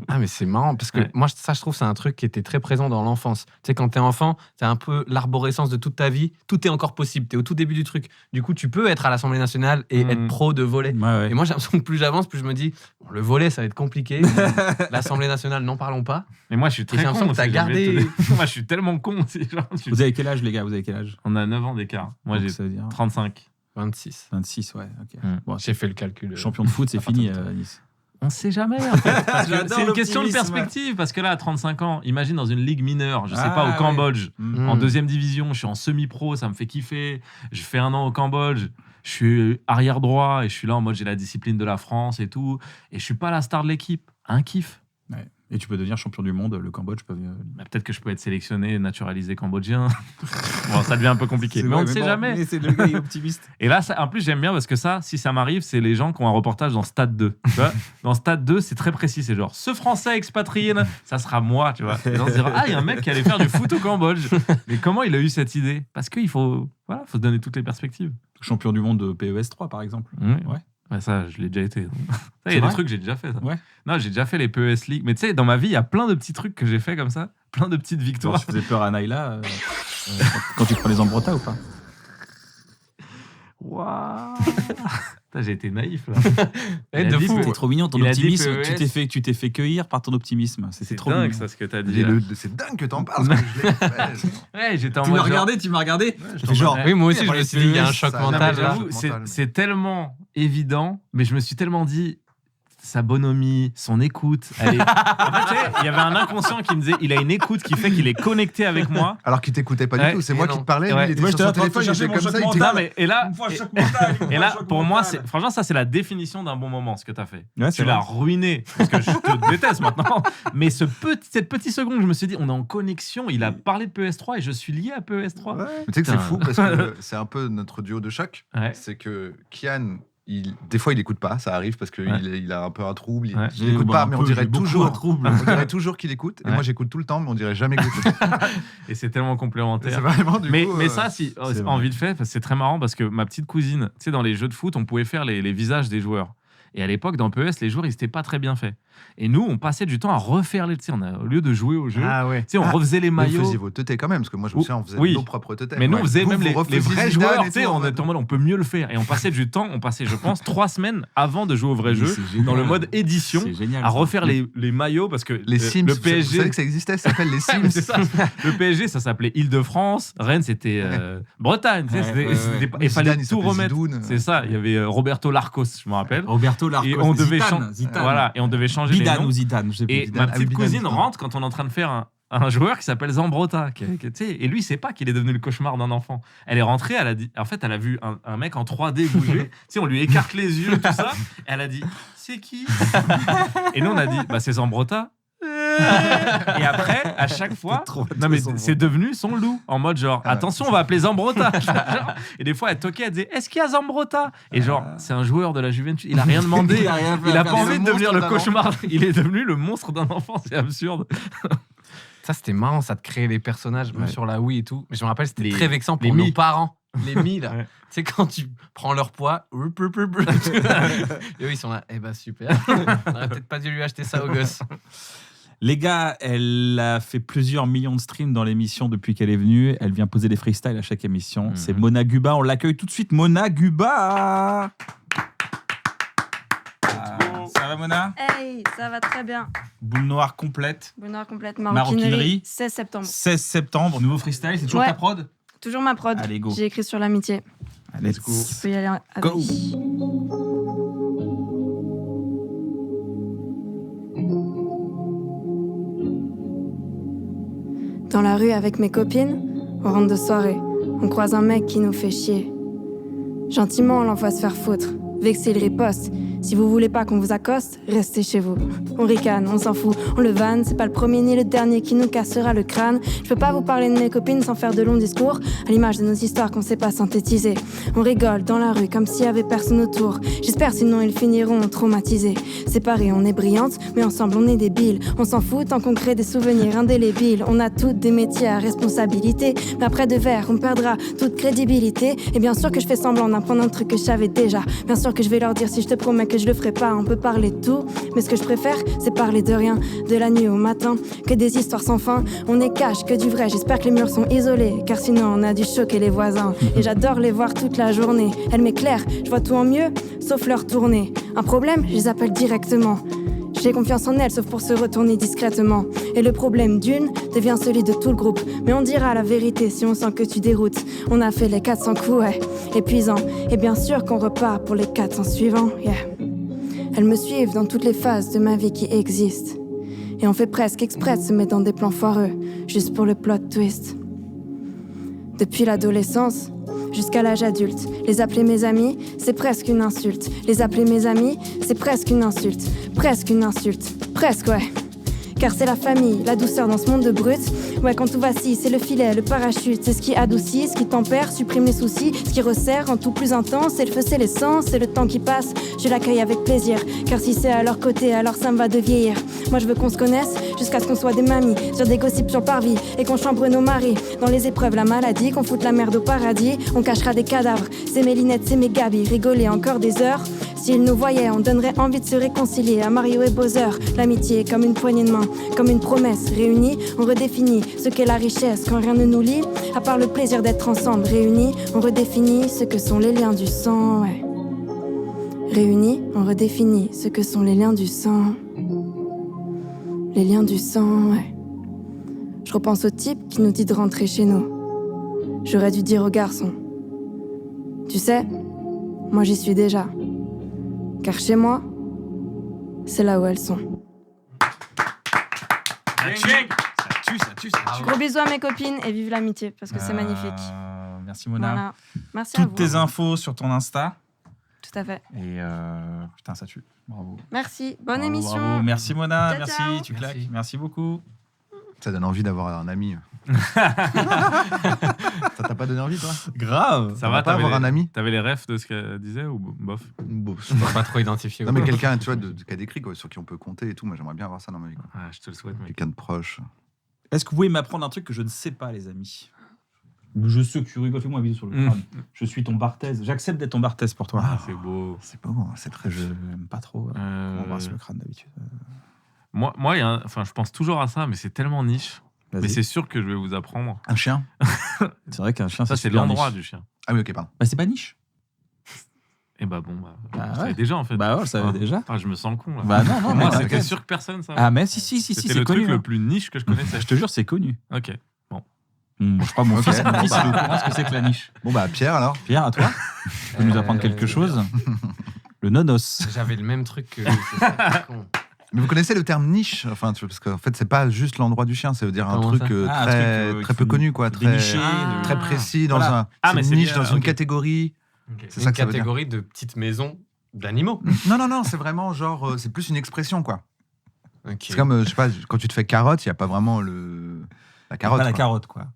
Ah, mais c'est marrant, parce que moi, ça, je trouve, c'est un truc qui était très présent dans l'enfance. Tu sais, quand t'es enfant, c'est un peu l'arborescence de toute ta vie, tout est encore possible, t'es au tout début du truc. Du coup, tu peux être à l'Assemblée nationale et être pro de volley. Ouais. Et moi, j'ai l'impression que plus j'avance, plus je me dis, bon, le volley, ça va être compliqué. L'Assemblée nationale, n'en parlons pas. Mais moi, je suis très j'ai l'impression con. que t'as aussi, gardé- Moi, je suis tellement con. Aussi, genre, Vous avez quel âge, les gars? Vous avez quel âge? On a 9 ans d'écart. Moi, Donc, j'ai ça veut dire 35. 26. 26, ouais. Ok. Bon, J'ai fait le calcul. champion de foot, c'est fini, Nice. On sait jamais, en fait. Parce que J'adore c'est une question de l'optimisme. perspective. Parce que là, à 35 ans, imagine dans une ligue mineure, je sais pas, au ouais. Cambodge, Mm. en 2e division, je suis en semi-pro, ça me fait kiffer. Je fais 1 an au Cambodge, je suis arrière droit et je suis là en mode j'ai la discipline de la France et tout. Et je suis pas la star de l'équipe. Un kiff. Ouais. Et tu peux devenir champion du monde, le Cambodge peut... Bah, peut-être que je peux être sélectionné, naturalisé cambodgien. Bon, ça devient un peu compliqué. Mais on ne sait jamais. Mais c'est le gars est optimiste. Et là, en plus, j'aime bien parce que ça, si ça m'arrive, c'est les gens qui ont un reportage dans Stade 2. Tu vois, dans Stade 2, c'est très précis. C'est genre, ce Français expatrié, ça sera moi. Tu vois. Les gens se diront, il y a un mec qui allait faire du foot au Cambodge. Mais comment il a eu cette idée? Parce qu'il faut se donner toutes les perspectives. Champion du monde de PES 3, par exemple. Ouais. Ouais, ça, je l'ai déjà été. Ça, il y a vrai des trucs que j'ai déjà fait. Ça. Ouais. Non, j'ai déjà fait les PES League. Mais tu sais, dans ma vie, il y a plein de petits trucs que j'ai fait comme ça. Plein de petites Toi, victoires. tu faisais peur à Naïla quand tu prenais les Ambrota ou pas? Waouh. Putain, j'ai été naïf là. Eh, de fou. T'es trop mignon, ton Il a dit optimisme. PES. Tu t'es fait cueillir par ton optimisme. C'est C'était trop dingue mignon. ça ce que t'as dit. là. C'est dingue que t'en parles. Parce que je l'ai fait. Ouais, j'étais en Tu m'as mode. regardé, tu m'as regardé. je J'ai t'en fait genre. parle. Oui, moi aussi, je Pour me les suis dit, il y a un PES, choc ça- Non, mais mental là. j'avoue, mental. c'est tellement évident, mais je me suis tellement dit. Sa bonhomie, son écoute. En fait, tu sais, il y avait un inconscient qui me disait il a une écoute qui fait qu'il est connecté avec moi. Alors qu'il t'écoutait pas Ouais, du tout. C'est et moi non. qui te parlais. Ouais. Lui, il était Moi, sur j'étais son là, toi, téléphone. Il chercher était mon comme ça. choc Il mental. Non, mais, et là, Et là pour moi, franchement, ça, c'est la définition d'un bon moment, ce que tu as fait. Ouais, Tu c'est l'as vrai. ruiné, parce que je te déteste maintenant. Mais cette petite seconde, je me suis dit, on est en connexion. Il a parlé de PES3 et je suis lié à PES3. Mais tu sais que c'est Putain. fou parce que c'est un peu notre duo de choc. Ouais. C'est que Kian, des fois il écoute pas, ça arrive parce qu'il Ouais. il a un peu un trouble. Ouais. Il écoute pas, mais on dirait toujours. trouble. On dirait toujours qu'il écoute. Et Ouais. moi j'écoute tout le temps, mais on dirait jamais que j'écoute. Et c'est tellement Et complémentaire. c'est vraiment du coup. Mais ça, si, c'est en vrai. vite fait, c'est très marrant parce que ma petite cousine, tu sais, dans les jeux de foot, on pouvait faire les visages des joueurs. Et à l'époque, dans PES, les joueurs, ils n'étaient pas très bien faits. Et nous, on passait du temps à refaire les. Tu sais, au lieu de jouer au jeu, Ah ouais. tu sais, on refaisait les Mais vous maillots. faisiez vos teutés quand même, parce que moi je me souviens, on faisait Oui. nos propres teutés. Mais nous, on faisait Vous, même vous les refaisiez vrais Zidane joueurs. et Tu sais, tout, on en était en mode, on peut mieux le faire. Et on passait du temps, je pense, 3 semaines avant de jouer au vrai Mais jeu, c'est génial. dans le mode édition, C'est génial. à ça. refaire les maillots parce que Les Sims, le vous savez PSG. que ça existait, ça s'appelle les Ouais, mais c'est Sims. ça. Le PSG, ça s'appelait Île-de-France. Rennes, c'était Bretagne. Tu sais, Ouais, c'était- ouais, c'était ouais. pas- Il fallait Zidane, il tout s'appelait remettre. Zidoun. C'est ça. Il y avait Roberto Larcos, je me rappelle. Roberto Larcos. Et on devait Zidane, Zidane. Voilà, et on devait changer les Bidane noms. ou Zidane, je sais plus. Et Zidane. ma Ah oui, petite Bidane, cousine Zidane. rentre quand on est en train de faire un joueur qui s'appelle Zambrota. Tu sais, et lui, il sait pas qu'il est devenu le cauchemar d'un enfant. Elle est rentrée, elle a dit. En fait, elle a vu un mec en 3D bouger. Tu sais, on lui écarte les yeux, tout ça. Et elle a dit c'est qui? Et nous, on a dit bah, c'est Zambrota. Et après, à chaque fois, non mais c'est devenu son loup en mode genre attention, on va appeler Zambrota. Genre, et des fois elle toquait, elle disait est-ce qu'il y a Zambrota? Et genre c'est un joueur de la Juventus, il a rien demandé, Il a rien fait il à a pas faire. envie Le de devenir le monstre d'un cauchemar, il est devenu le monstre d'un enfant, c'est absurde. Ça, c'était marrant, ça de créer les personnages, même Ouais. sur la Wii et tout. Mais je me rappelle, c'était Les- très vexant les pour nos Mi. parents. Les mi, là. Ouais. Tu sais, quand tu prends leur poids, et eux, ils sont là, eh ben super. On aurait peut-être pas dû lui acheter ça au gosse. Les gars, elle a fait plusieurs millions de streams dans l'émission depuis qu'elle est venue. Elle vient poser des freestyles à chaque émission. Mhm. C'est Mona Guba. On l'accueille tout de suite. Mona Guba. Ça va, Mona? Hey, ça va très bien. Boule noire complète. Bonheur complète, Maroquinerie. maroquinerie, 16 septembre. 16 septembre, nouveau freestyle. C'est toujours Ouais. ta prod? Toujours ma prod. Allez, go. J'ai écrit sur l'amitié. Let's go. Tu peux y aller avec. Go. Dans la rue avec mes copines, on rentre de soirée. On croise un mec qui nous fait chier. Gentiment, on l'envoie se faire foutre. Vexé, il riposte. Si vous voulez pas qu'on vous accoste, restez chez vous. On ricane, on s'en fout, on le vanne. C'est pas le premier ni le dernier qui nous cassera le crâne. Je peux pas vous parler de mes copines sans faire de longs discours, à l'image de nos histoires qu'on sait pas synthétiser. On rigole dans la rue comme s'il y avait personne autour. J'espère, sinon ils finiront traumatisés. Séparés, on est brillantes, mais ensemble on est débiles. On s'en fout tant qu'on crée des souvenirs indélébiles. On a toutes des métiers à responsabilité, mais après 2 verres, on perdra toute crédibilité. Et bien sûr que je fais semblant d'apprendre un truc que je savais déjà. Bien sûr que je vais leur dire si je te promets que je le ferai pas. On peut parler de tout, mais ce que je préfère, c'est parler de rien. De la nuit au matin, que des histoires sans fin. On est cash, que du vrai, j'espère que les murs sont isolés, car sinon on a dû choquer les voisins. Et j'adore les voir toute la journée. Elles m'éclairent, je vois tout en mieux, sauf leur tournée. Un problème, je les appelle directement. J'ai confiance en elles, sauf pour se retourner discrètement. Et le problème d'une devient celui de tout le groupe. Mais on dira la vérité si on sent que tu déroutes. On a fait les 400 coups, ouais, épuisant. Et bien sûr qu'on repart pour les 400 suivants, yeah. Elles me suivent dans toutes les phases de ma vie qui existent. Et on fait presque exprès de se mettre dans des plans foireux, juste pour le plot twist. Depuis l'adolescence jusqu'à l'âge adulte, les appeler mes amis, c'est presque une insulte. Les appeler mes amis, c'est presque une insulte. Presque une insulte. Presque, ouais. Car c'est la famille, la douceur dans ce monde de brutes. Ouais, quand tout vacille, c'est le filet, le parachute. C'est ce qui adoucit, ce qui tempère, supprime les soucis. Ce qui resserre en tout plus intense, c'est le feu, c'est l'essence. C'est le temps qui passe, je l'accueille avec plaisir. Car si c'est à leur côté, alors ça me va de vieillir. Moi je veux qu'on se connaisse, jusqu'à ce qu'on soit des mamies. Sur des gossips sur le parvis, et qu'on chambre nos maris. Dans les épreuves, la maladie, qu'on foute la merde au paradis. On cachera des cadavres, c'est mes lunettes, c'est mes gabis. Rigoler encore des heures. S'ils nous voyaient, on donnerait envie de se réconcilier. À Mario et Bowser, l'amitié comme une poignée de main, comme une promesse. Réunis, on redéfinit ce qu'est la richesse quand rien ne nous lie. À part le plaisir d'être ensemble, réunis, on redéfinit ce que sont les liens du sang, ouais. Réunis, on redéfinit ce que sont les liens du sang. Les liens du sang, ouais. Je repense au type qui nous dit de rentrer chez nous. J'aurais dû dire au garçon: tu sais, moi j'y suis déjà. Car chez moi, c'est là où elles sont. Ça tue. Gros bisous à mes copines et vive l'amitié, parce que c'est magnifique. Merci Mona. Voilà. Merci à vous. Toutes tes infos sur ton Insta. Tout à fait. Et putain, ça tue. Bravo. Merci. Bonne Bravo, émission. bravo. Merci Mona. Ciao, Merci. ciao. Tu claques. Merci beaucoup. Ça donne envie d'avoir un ami. Ça t'a pas donné envie, toi? Grave. Ça va, pas avoir un ami? T'avais les refs de ce qu'elle disait ou bof? Bof. Je peux pas trop identifier. Non, mais quelqu'un, tu vois, qui a décrit, quoi, sur qui on peut compter et tout. Moi, j'aimerais bien avoir ça dans ma vie, quoi. Ah, je te le souhaite, mec. Quelqu'un de proche. Est-ce que vous pouvez m'apprendre un truc que je ne sais pas, les amis? Je sais que tu rigoles, fais-moi un bisou sur le crâne. Je suis ton Barthez. J'accepte d'être ton Barthez pour toi. Ah, c'est beau. C'est beau, c'est très Je joli. n'aime pas trop on embrasse le crâne d'habitude. Moi, je pense toujours à ça, mais c'est tellement niche. Vas-y. Mais c'est sûr que je vais vous apprendre. Un chien? C'est vrai qu'un chien, Ça, c'est super l'endroit niche. du chien. Ah oui, ok, pardon. Bah, c'est pas niche. Et bah bon, Bah je ouais. savais déjà en fait. Bah ouais, je savais déjà. Ah, je me sens con là. Bah non, non, Moi, mais c'était t'inquiète. sûr que personne ça. Ah, mais si, C'était c'est le connu. truc hein. le plus niche que je connaissais. Je te jure, c'est connu. Ok. Je crois que mon Ok. fils, il est au courant ce que c'est que la niche. Bon, bah, Pierre, alors? Pierre, à toi? Tu peux nous apprendre quelque chose? Le nonos. J'avais le même truc que. c'est con. Mais vous connaissez le terme niche? Enfin, parce qu'en fait, c'est pas juste l'endroit du chien, ça veut dire un Comment truc ça? Ah, un très, truc, très peu connu, quoi. Très, déniché, très précis, dans Voilà. un. Ah, c'est mais une c'est niche bien, dans une ok. catégorie. Ok. C'est ça Une que ça veut dire. catégorie de petites maisons d'animaux. Non, c'est vraiment genre. C'est plus une expression, quoi. Ok. C'est comme, je sais pas, quand tu te fais carotte, il n'y a pas vraiment la carotte. Pas la quoi. carotte, quoi.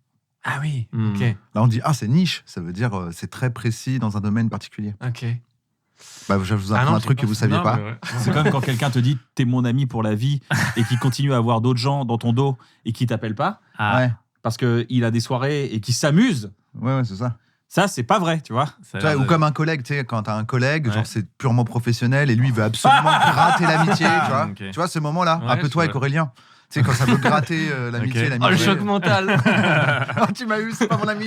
Ah oui. Hmm. Ok. Là, on dit, ah, c'est niche. Ça veut dire, c'est très précis dans un domaine particulier. Ok. Bah, je vous Ah apprends non, un j'ai truc pas que vous fait. saviez Non, pas. mais ouais. C'est comme quand quelqu'un te dit t'es mon ami pour la vie et qui continue à avoir d'autres gens dans ton dos et qui t'appelle pas Ah, Ouais, parce qu'il a des soirées et qui s'amuse. ouais, c'est ça. Ça, c'est pas vrai, tu vois. ça a Tu vois, l'air ou de- comme un collègue, tu sais, quand t'as un collègue, Ouais. genre c'est purement professionnel et lui il veut absolument gratter l'amitié, tu vois. Ok. Tu vois ce moment-là, Ouais, rappelle-toi je avec vois. Aurélien. Tu sais, quand ça veut gratter l'amitié, Ok. l'amitié. Oh, le choc mental. Oh, tu m'as eu, c'est pas mon ami.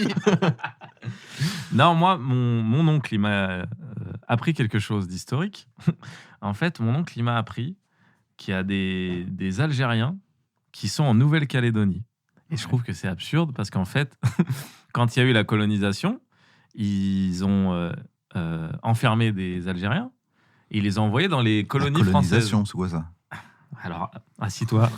Non, moi, mon oncle, il m'a appris quelque chose d'historique. En fait, mon oncle, il m'a appris qu'il y a des Algériens qui sont en Nouvelle-Calédonie. Et je trouve que c'est absurde parce qu'en fait, quand il y a eu la colonisation, ils ont enfermé des Algériens et ils les ont envoyés dans les colonies françaises. Colonisation, c'est quoi ça? Alors, assis-toi.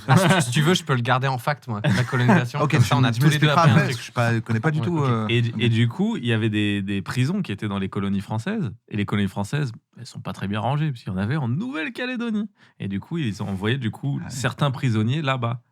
Si tu veux, je peux le garder en fact, moi. La colonisation. Ok, Comme ça, on a tu tous les deux appris un après, truc. je connais pas du tout. ok. Et du coup, il y avait des prisons qui étaient dans les colonies françaises. Et les colonies françaises, elles sont pas très bien rangées, puisqu'il y en avait en Nouvelle-Calédonie. Et du coup, ils ont envoyé certains prisonniers là-bas,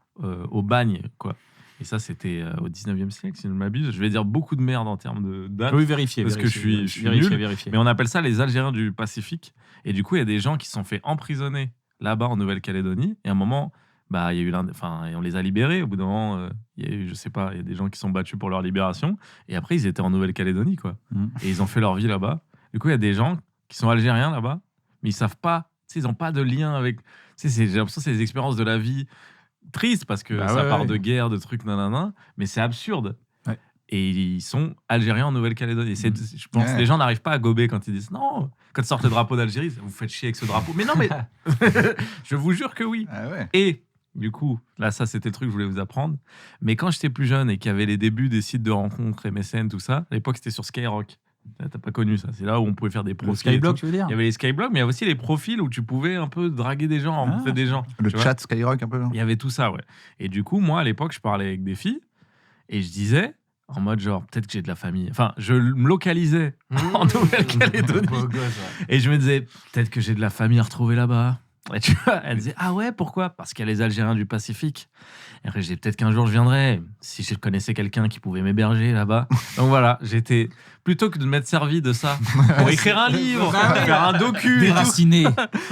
au bagne, quoi. Et ça, c'était au 19e siècle, si je ne m'abuse. Je vais dire beaucoup de merde en termes de date. Oui, vérifier. Parce que je suis nul. Mais on appelle ça les Algériens du Pacifique. Et du coup, il y a des gens qui se sont fait emprisonner là-bas en Nouvelle-Calédonie. Et à un moment, il y a eu on les a libérés. Au bout d'un moment, il y a eu, je sais pas, il y a des gens qui sont battus pour leur libération. Et après, ils étaient en Nouvelle-Calédonie, quoi. Et ils ont fait leur vie là-bas. Du coup, il y a des gens qui sont algériens là-bas, mais ils savent pas. Tu sais, ils n'ont pas de lien avec. Tu sais, j'ai l'impression que c'est des expériences de la vie tristes parce que ça part de guerre, de trucs, nanana. Mais c'est absurde. Ouais. Et ils sont algériens en Nouvelle-Calédonie. Je pense que les gens n'arrivent pas à gober quand ils disent non. Quand ils sortent le drapeau d'Algérie, vous faites chier avec ce drapeau. Mais non, mais je vous jure que oui. Ah ouais. Et du coup, là, ça, c'était le truc que je voulais vous apprendre. Mais quand j'étais plus jeune et qu'il y avait les débuts des sites de rencontres, MSN, tout ça, à l'époque, c'était sur Skyrock. T'as pas connu ça. C'est là où on pouvait faire des profils. Skyblock, tu veux dire? Il y avait les Skyblock, mais il y avait aussi les profils où tu pouvais un peu draguer des gens, rencontrer des gens. Le tu vois. chat Skyrock, un peu. Non Il y avait tout ça, ouais. Et du coup, moi, à l'époque, je parlais avec des filles et je disais, en mode genre, peut-être que j'ai de la famille. Enfin, je me localisais en Nouvelle-Calédonie. Et je me disais, peut-être que j'ai de la famille à retrouver là-bas. Et tu vois, elle disait, ah ouais, pourquoi? Parce qu'il y a les Algériens du Pacifique. Et après, je disais, peut-être qu'un jour je viendrai, si je connaissais quelqu'un qui pouvait m'héberger là-bas. Donc voilà, j'étais, plutôt que de m'être servi de ça pour écrire un livre, faire un docu. Déraciné.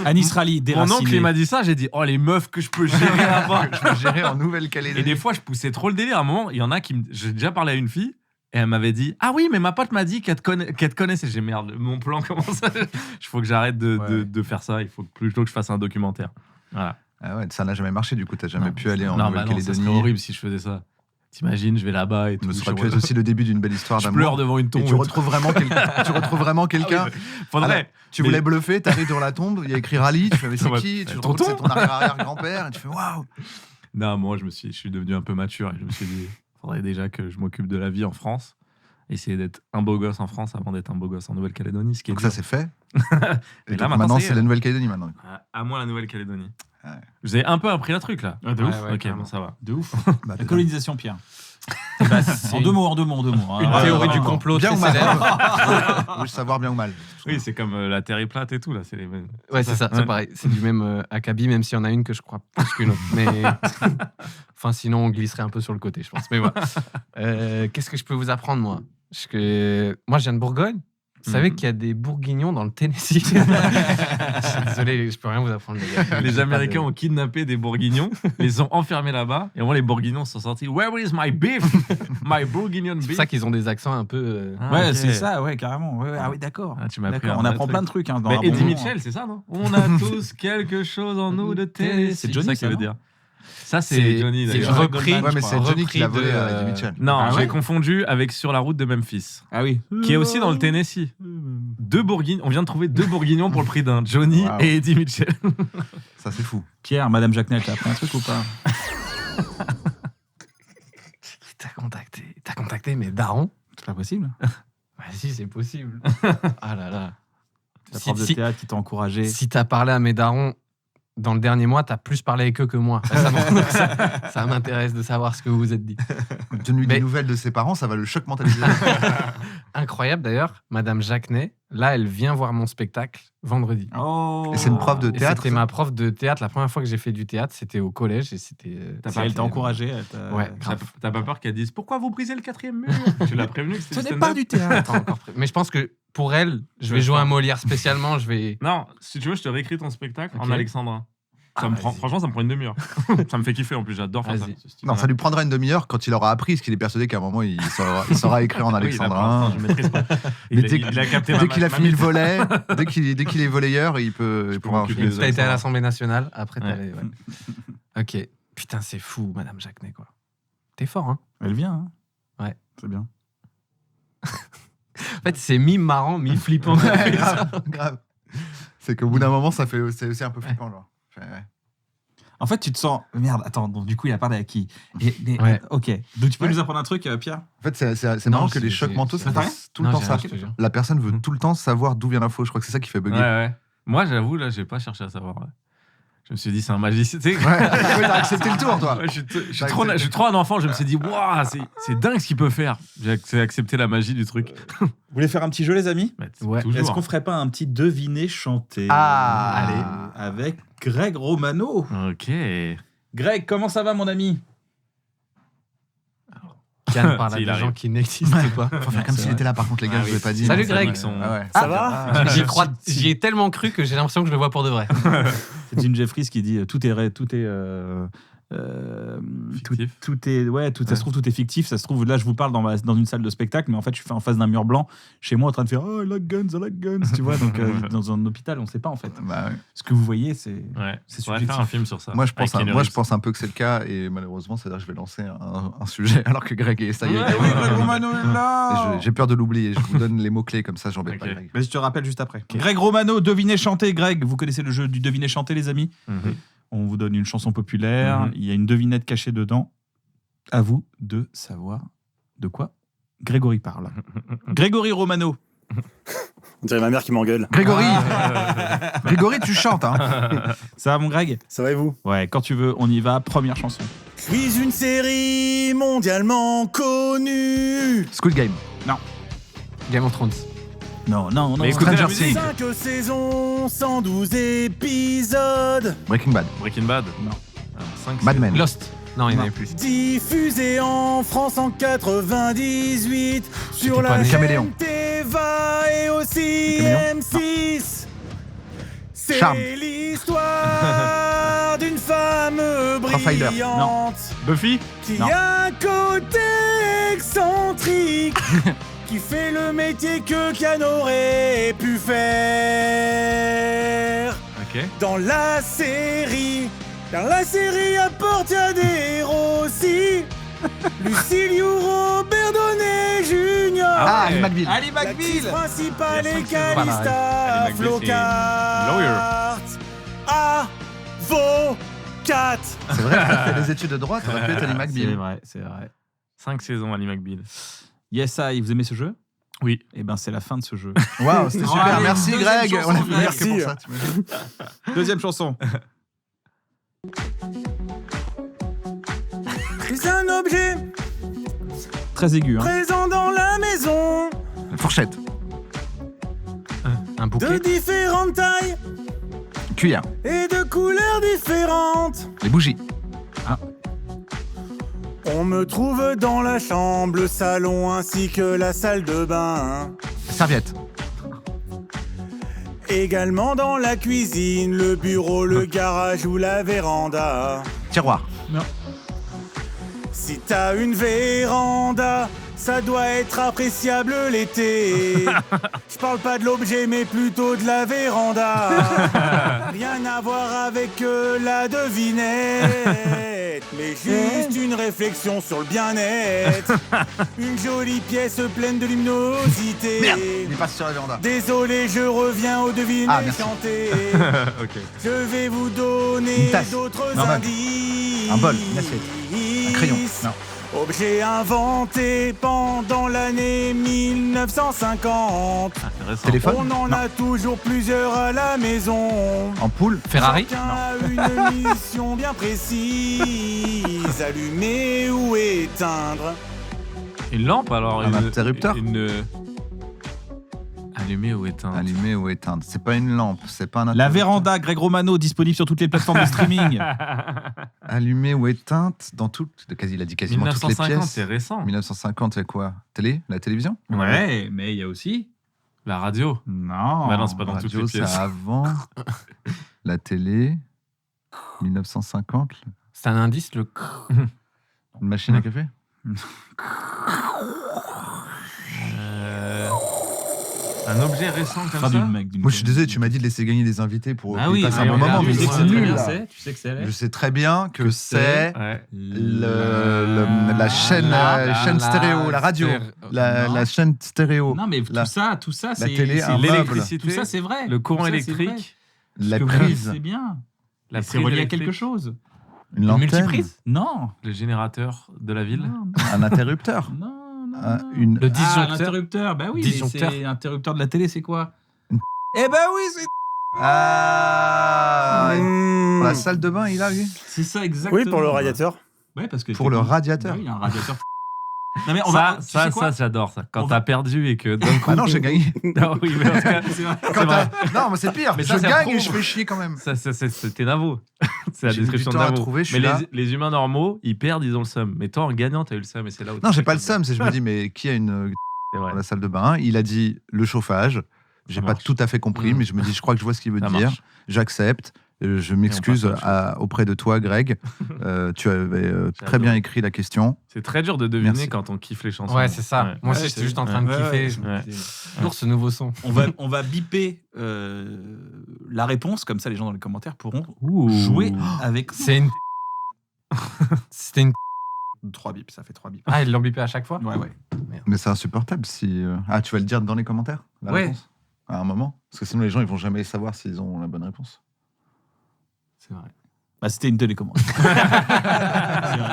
Anis Rally, Mon déraciné. oncle, il m'a dit ça, j'ai dit, oh les meufs que je peux gérer là-bas. Je peux gérer en Nouvelle-Calédonie. Et des fois, je poussais trop le délire. À un moment, il y en a qui. J'ai déjà parlé à une fille et elle m'avait dit, ah oui, mais ma pote m'a dit qu'elle te connaissait. J'ai merde, mon plan commence à. Il faut que j'arrête de faire ça. Il faut plutôt que je fasse un documentaire. Voilà. Ah ouais, ça n'a jamais marché, du coup, t'as jamais Non, pu aller en non, Nouvelle-Calédonie. ça serait horrible si je faisais ça. T'imagines, je vais là-bas et tout. Ça aurait pu être aussi le début d'une belle histoire Je d'amour. pleure devant une tombe. Et tu retrouves vraiment quelqu'un. Ah oui, faudrait. Alors, tu voulais bluffer, t'arrives dans la tombe, il y a écrit Rally, tu fais mais c'est Ouais. qui? Tu Tonton. retrouves c'est ton arrière-arrière-grand-père et tu fais waouh. Non, moi, je suis devenu un peu mature et je me suis dit, faudrait déjà que je m'occupe de la vie en France. Essayer d'être un beau gosse en France avant d'être un beau gosse en Nouvelle-Calédonie. Ce qui est Donc dur. ça c'est fait. Mais Et là, donc, maintenant, c'est la Nouvelle-Calédonie maintenant. À moi, la Nouvelle-Calédonie. Ouais. Vous avez un peu appris un truc là. Ah, de ouf. Ouais, Ok, carrément. bon, ça va. De ouf. Bah, La colonisation, Pierre. C'est En deux mots. une hein. théorie Ouais, du ouais. complot bien très ou mal. célèbre. Faut savoir bien ou mal. Oui, c'est comme la Terre est plate et tout là. C'est les mêmes. Ouais, c'est ça, c'est pareil. C'est du même acabit, même s'il y en a une que je crois plus qu'une autre. Mais enfin, sinon, on glisserait un peu sur le côté, je pense. Mais voilà. Qu'est-ce que je peux vous apprendre, moi? Moi, je viens de Bourgogne. Vous savez qu'il y a des Bourguignons dans le Tennessee? Je suis désolé, je peux rien vous apprendre, les gars. Les J'ai pas Américains de- ont kidnappé des Bourguignons, les ont enfermés là-bas, et au moins les Bourguignons se sont sortis. Where is my beef? My Bourguignon C'est beef. pour ça qu'ils ont des accents un peu. Ah, Ouais, ok. c'est ça, ouais, carrément. Ouais, ah oui, d'accord. Ah, tu m'as appris D'accord. un On vrai apprend truc. plein de trucs. Hein, dans Mais un Eddie bon moment. Mitchell, c'est ça, non? On a tous quelque chose en nous de Tennessee. C'est Johnny, ça ça, veut non dire. Ça, C'est- c'est Johnny c'est d'ailleurs. repris. Ouais, mais c'est Johnny qui l'a repris volé de, à Eddie Mitchell. Non, Ah j'ai ouais confondu avec Sur la route de Memphis, Ah oui. qui est aussi dans le Tennessee. Deux Bourguignons. On vient de trouver deux Bourguignons pour le prix d'un. Johnny Wow. et Eddie Mitchell. Ça c'est fou. Pierre, Madame Jacquenet, t'as appris un truc ou pas? T'as contacté mes darons? C'est pas possible. Bah si, c'est possible. Ah là là. La prof de théâtre qui t'a encouragé. Si t'as parlé à mes darons dans le dernier mois, t'as plus parlé avec eux que moi. Ça m'intéresse de savoir ce que vous vous êtes dit. Tenu Mais- des nouvelles de ses parents, ça va le choc mentaliser. Incroyable d'ailleurs, Madame Jacquenet, là, elle vient voir mon spectacle vendredi. Oh. Et c'est une prof de Et théâtre. c'était ma prof de théâtre. La première fois que j'ai fait du théâtre, c'était au collège et c'était. Elle t'a encouragé. elle t'a- Ouais. T'as pas peur qu'elle dise pourquoi vous brisez le quatrième mur? Tu l'as prévenu que c'était Ce du n'est stand-up? pas du théâtre. Pas encore prêt. Mais je pense que pour elle, je Je vais vais jouer faire. un Molière spécialement. Je vais. Non, si tu veux, je te réécris ton spectacle en Ok. alexandrin. Ça me prend, vas-y. franchement, ça me prend une demi-heure. Ça me fait kiffer en plus, j'adore faire ça. Vas-y. ce style. Non, ça lui prendra une demi-heure quand il aura appris, parce qu'il est persuadé qu'à un moment il saura écrire en Oui, là, pour alexandrin. l'instant, je maîtrise pas. Mais Il a capté dès qu'il a ma fini le mise. volet, dès qu'il est volleyeur, il pourra m'occuper enchaîner. des T'as été à Alexandrin. l'Assemblée nationale. Après, t'es Ouais. allé. Ouais. Ok. Putain, c'est fou, Madame Jacquenet, quoi. T'es fort, hein? Elle vient. Hein. Ouais. C'est bien. En fait, c'est mi-marrant, mi-flippant. Ouais, grave, grave. C'est qu'au bout d'un moment, c'est aussi un peu flippant. Genre. Ouais. En fait, tu te sens. Merde, attends, donc du coup, il a parlé à qui? Ouais. Ok. Donc tu peux Ouais. nous apprendre un truc, Pierre? En fait, c'est Non, marrant que c'est- les chocs c'est- mentaux, c'est- ça T'as passe tout le Non, temps j'ai ça. rien, je te jure. La personne veut tout le temps savoir d'où vient l'info. Je crois que c'est ça qui fait bugger. Ouais, ouais. Moi, j'avoue, là, j'ai pas cherché à savoir. Ouais. Je me suis dit, c'est un magicien. Tu sais, Ouais, t'as accepté le tour, toi. ouais, je suis trop un enfant. Je me suis dit, waouh, c'est dingue ce qu'il peut faire. J'ai accepté la magie du truc. Vous voulez faire un petit jeu, les amis? Ouais. Toujours. Est-ce qu'on ferait pas un petit deviner chanter? Ah, allez, avec Greg Romano. Ok. Greg, comment ça va, mon ami? Yann parle à Si, il des arrive. gens qui n'existent pas. Faut faire comme s'il était là, par contre, les gars, Ah je oui. vous l'ai pas dit. Salut, mais Greg. c'est vrai. Ah ouais. Ça va J'y ai tellement cru que j'ai l'impression que je le vois pour de vrai. C'est Jim Jeffries qui dit tout est Fictif. tout est ouais tout ça se trouve tout est fictif, ça se trouve là je vous parle dans une salle de spectacle mais en fait je suis en face d'un mur blanc chez moi en train de faire oh I like guns tu vois donc dans un hôpital on sait pas en fait Bah ouais. ce que vous voyez c'est Ouais. C'est On va subjectif. faire un film sur ça. Moi, je pense, Avec Keanu moi, je Reeves. pense un peu que c'est le cas, et malheureusement, c'est-à-dire que je vais lancer un sujet alors que Greg est. Ça y est. Ouais, il est- oui, Greg Romano est Et là. J'ai peur de l'oublier. Je vous donne les mots-clés, comme ça, j'embête Ok. pas Greg. Mais je te rappelle juste après. Greg Romano, devinez chanter. Greg, vous connaissez le jeu du devinez chanter, les amis? Mhm. On vous donne une chanson populaire, Mhm. il y a une devinette cachée dedans. À vous de savoir de quoi Grégory parle. Grégory Romano. On dirait ma mère qui m'engueule. Grégory Grégory, tu chantes, hein. Ça va, mon Greg? Ça va et vous? Ouais, quand tu veux, on y va. Première chanson. Je suis une série mondialement connue. Squid Game. Game of Thrones. Non, non, non. Mais écoutez la Stranger musique. 5 saisons, 112 épisodes. Breaking Bad. Breaking Bad. Non. 5, Mad Men. Lost. Non, il n'y en avait plus. Diffusé en France en 98 sur J'étais pas la né. chaîne Caméléon. Teva et aussi Caméléon M6. C'est Charme. l'histoire d'une femme Profiler. brillante Buffy. qui Non. a un côté excentrique qui fait le métier que Kian aurait pu faire. Ok. Dans la série apporte à des héros aussi. Lucille Robert Downey Jr. Ah, ouais. Ali McBeal. Ali L'actrice McBeal. principale Il y a est 5 saisons. Calista Ali McBeal, c'est Flockhart. Avocate. C'est vrai que t'as fait des études de droit, t'aurais pu être Ali C'est McBeal. vrai, c'est vrai. 5 saisons, Ali McBeal. Yes, I, vous aimez ce jeu? Oui. Eh ben, c'est la fin de ce jeu. Waouh, c'était Oh, super. allez, Merci, deuxième Greg. chanson, On a fait Greg. meilleur que pour Merci. ça, t'imagines. Deuxième chanson. C'est un objet Très aigu, hein. présent dans la maison La fourchette. Un de bouquet. différentes tailles Cuillère. et de couleurs différentes. Les bougies. On me trouve dans la chambre, le salon ainsi que la salle de bain. Serviette. Également dans la cuisine, le bureau, le garage ou la véranda. Tiroir. Si t'as une véranda, ça doit être appréciable l'été. Je parle pas de l'objet, mais plutôt de la véranda. Rien à voir avec la devinette, mais juste une réflexion sur le bien-être. Une jolie pièce pleine de luminosité. Merde, il est pas sur la véranda. Désolé, je reviens au deviné Ah, merci. chanté. Ok. Je vais vous donner Une tasse. d'autres Normal. indices. Un bol, une assiette. Un crayon. Non. Objet inventé pendant l'année 1950. Intéressant. Téléphone. On en a toujours plusieurs à la maison. Ampoule. Ferrari. Chacun a une mission bien précise. Allumer ou éteindre. Une lampe alors. Un interrupteur. Allumer ou éteindre. Allumer ou éteindre. C'est pas une lampe, c'est pas un La interrupteur. véranda, Greg Romano, disponible sur toutes les plateformes de streaming. Allumée ou éteinte dans toutes. Il a dit quasiment toutes les 1950, pièces. c'est récent. 1950, c'est quoi? Télé? La télévision? Ouais, mais il y a aussi. La radio. Non. Bah non, c'est pas dans toutes Radio, les c'est pièces. avant. La télé. 1950. C'est un indice, le. Une machine à café? Un objet récent comme Enfin, ça. Moi, je suis désolé, tu m'as dit de laisser gagner des invités pour Ah oui, passer oui, un bon oui, moment, oui, mais oui, c'est oui, nul, oui, là. Tu sais que c'est Je sais très bien que c'est Ouais. la chaîne stéréo, la radio, Non. la chaîne stéréo, Non, mais La- tout ça, la c'est télé, un c'est- meuble. L'électricité. Tout ça, c'est vrai. Le courant Tout ça, c'est vrai. électrique. la Ce que vous dites, prise, C'est bien. La Et c'est prise relié à électrique, quelque chose. une lanterne, multiprise. Non. Le générateur de la ville. Non, un interrupteur, non, non. un- non. une... Le Ah, disjoncteur. l'interrupteur. Bah oui, mais Disjoncteur. c'est interrupteur de la télé, c'est quoi? Une- Eh ben oui, c'est Ah, Pour la salle de bain, il a, lui C'est ça, exactement. Oui, pour le radiateur. Ouais, parce que Pour le radiateur. Oui, il y a un radiateur. Non, mais Ça, j'adore ça. Quand t'as perdu et que d'un coup. Ah non, j'ai gagné. Non, oui, mais en tout cas, C'est vrai. c'est vrai. Non, mais c'est pire. Mais Je ça, ça gagne prouve. et je fais chier quand même. C'était Navo. C'est la J'ai mis du description de temps à Navo. trouver, je Mais suis là. les humains normaux, ils perdent, ils ont le seum. Mais toi, en gagnant, t'as eu le seum et c'est là où. Non, j'ai pas le seum. C'est je me dis, mais qui a une C'est vrai. dans la salle de bain? Il a dit le chauffage. J'ai Ça pas marche. tout à fait compris, mais je me dis, je crois que je vois ce qu'il veut Ça dire. marche. J'accepte. Je m'excuse Et on passe à autre auprès de toi, Greg. Tu avais très bien adoré. écrit la question. C'est très dur de deviner Merci. quand on kiffe les chansons. Ouais, c'est ça. Ouais. Moi aussi, Ouais, j'étais c'est- juste en train de ouais, kiffer. ouais. Toujours ce nouveau son. On va biper la réponse, comme ça les gens dans les commentaires pourront Ouh. jouer avec. C'est une. C'était une. 3 bips, ça fait 3 bips. Ah, ils l'ont bipé à chaque fois. Ouais, ouais. Mais c'est insupportable si. Ah, tu vas le dire dans les commentaires la Ouais. réponse à un moment? Parce que sinon, les gens, ils vont jamais savoir s'ils ont la bonne réponse. C'est vrai. Bah, c'était une télécommande.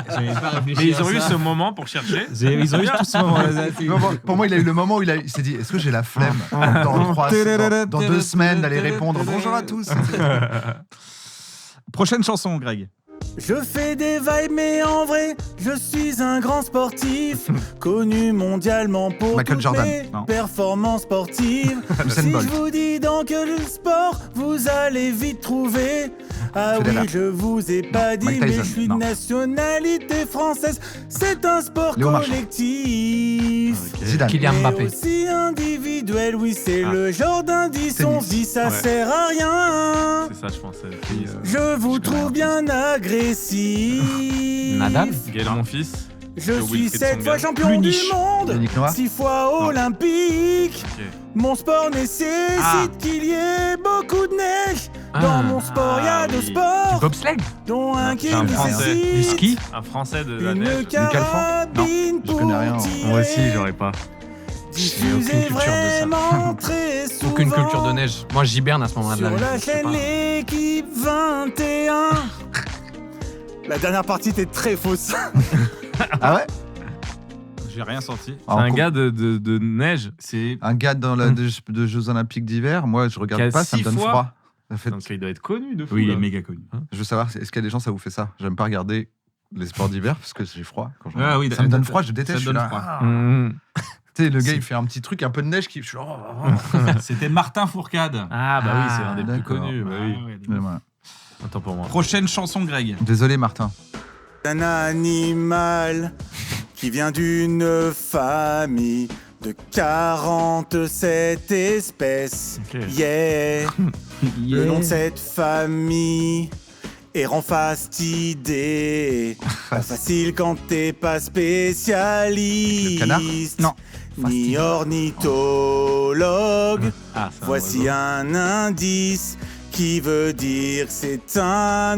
J'avais pas réfléchi Mais ils à ont eu ça. ce moment pour chercher. Ils ont eu tout ce moment. Pour moi, il a eu le moment où il s'est dit est-ce que j'ai la flemme dans 2 semaines d'aller répondre bonjour à tous? Prochaine chanson, Greg. Je fais des vibes, mais en vrai, je suis un grand sportif, connu mondialement pour Michael toutes Jordan. mes Non. performances sportives. Usain Si Bolt. je vous dis dans quel sport, vous allez vite trouver. Ah Federer. oui, je vous ai pas dit, Mike mais Tyson. je suis Non. de nationalité française. C'est un sport Léo Marchand. collectif. Zidane. Kylian Mais Mbappé. aussi individuel, oui, c'est Ah. le genre d'indice, on Tennis. se dit ça Ouais. sert à rien. C'est ça, je pensais. Je vous trouve bien agressif. Nadal. Gaël, mon fils. Je Le suis Wilfried 7 Tsonga. fois champion Plus du niche. monde, Yannick Noah. 6 fois olympique. Ok. Mon sport nécessite Ah. qu'il y ait beaucoup de neige. Dans mon sport, y a Ah, deux oui. sports, Bobsleigh. dont un qui c'est un Français. Du nécessite ski. Un Français de la une neige. carabine je connais rien. pour tirer. Moi aussi, j'aurais pas. J'ai aucune Diffuser culture de ça. vraiment très souvent Aucune culture de neige. Moi, j'hiberne à ce moment-là de sur l'année. la Je sais chaîne pas. l'équipe 21. La dernière partie était très fausse. Ah ouais? J'ai rien senti. C'est un gars de neige. C'est Un gars dans de Jeux Olympiques d'hiver, moi je Qui regarde a pas, ça me 6 donne fois. froid. Ça fait- Donc il doit être connu de fou. oui, il là. est méga connu. Je veux savoir, est-ce qu'il y a des gens, ça vous fait ça? J'aime pas regarder les sports d'hiver parce que j'ai froid. Quand je Ah regarde. oui, ça me donne froid, je déteste. ça Je te suis donne là, froid. ah. Mmh. Tu sais, le gars il fait un petit truc, un peu de neige qui. Je suis, C'était Martin Fourcade. Ah bah oui, c'est un des plus d'accord. connus. Bah oui. Mais voilà. Attends pour moi. Prochaine chanson, Greg. Désolé Martin. Un animal qui vient d'une famille de 47 espèces. Ok. Yeah. Le nom de cette famille rend fastidé. Pas facile quand t'es pas spécialiste. Le canard? Non. Ni ornithologue. Ah, c'est un Voici oiseau. un indice qui veut dire que c'est un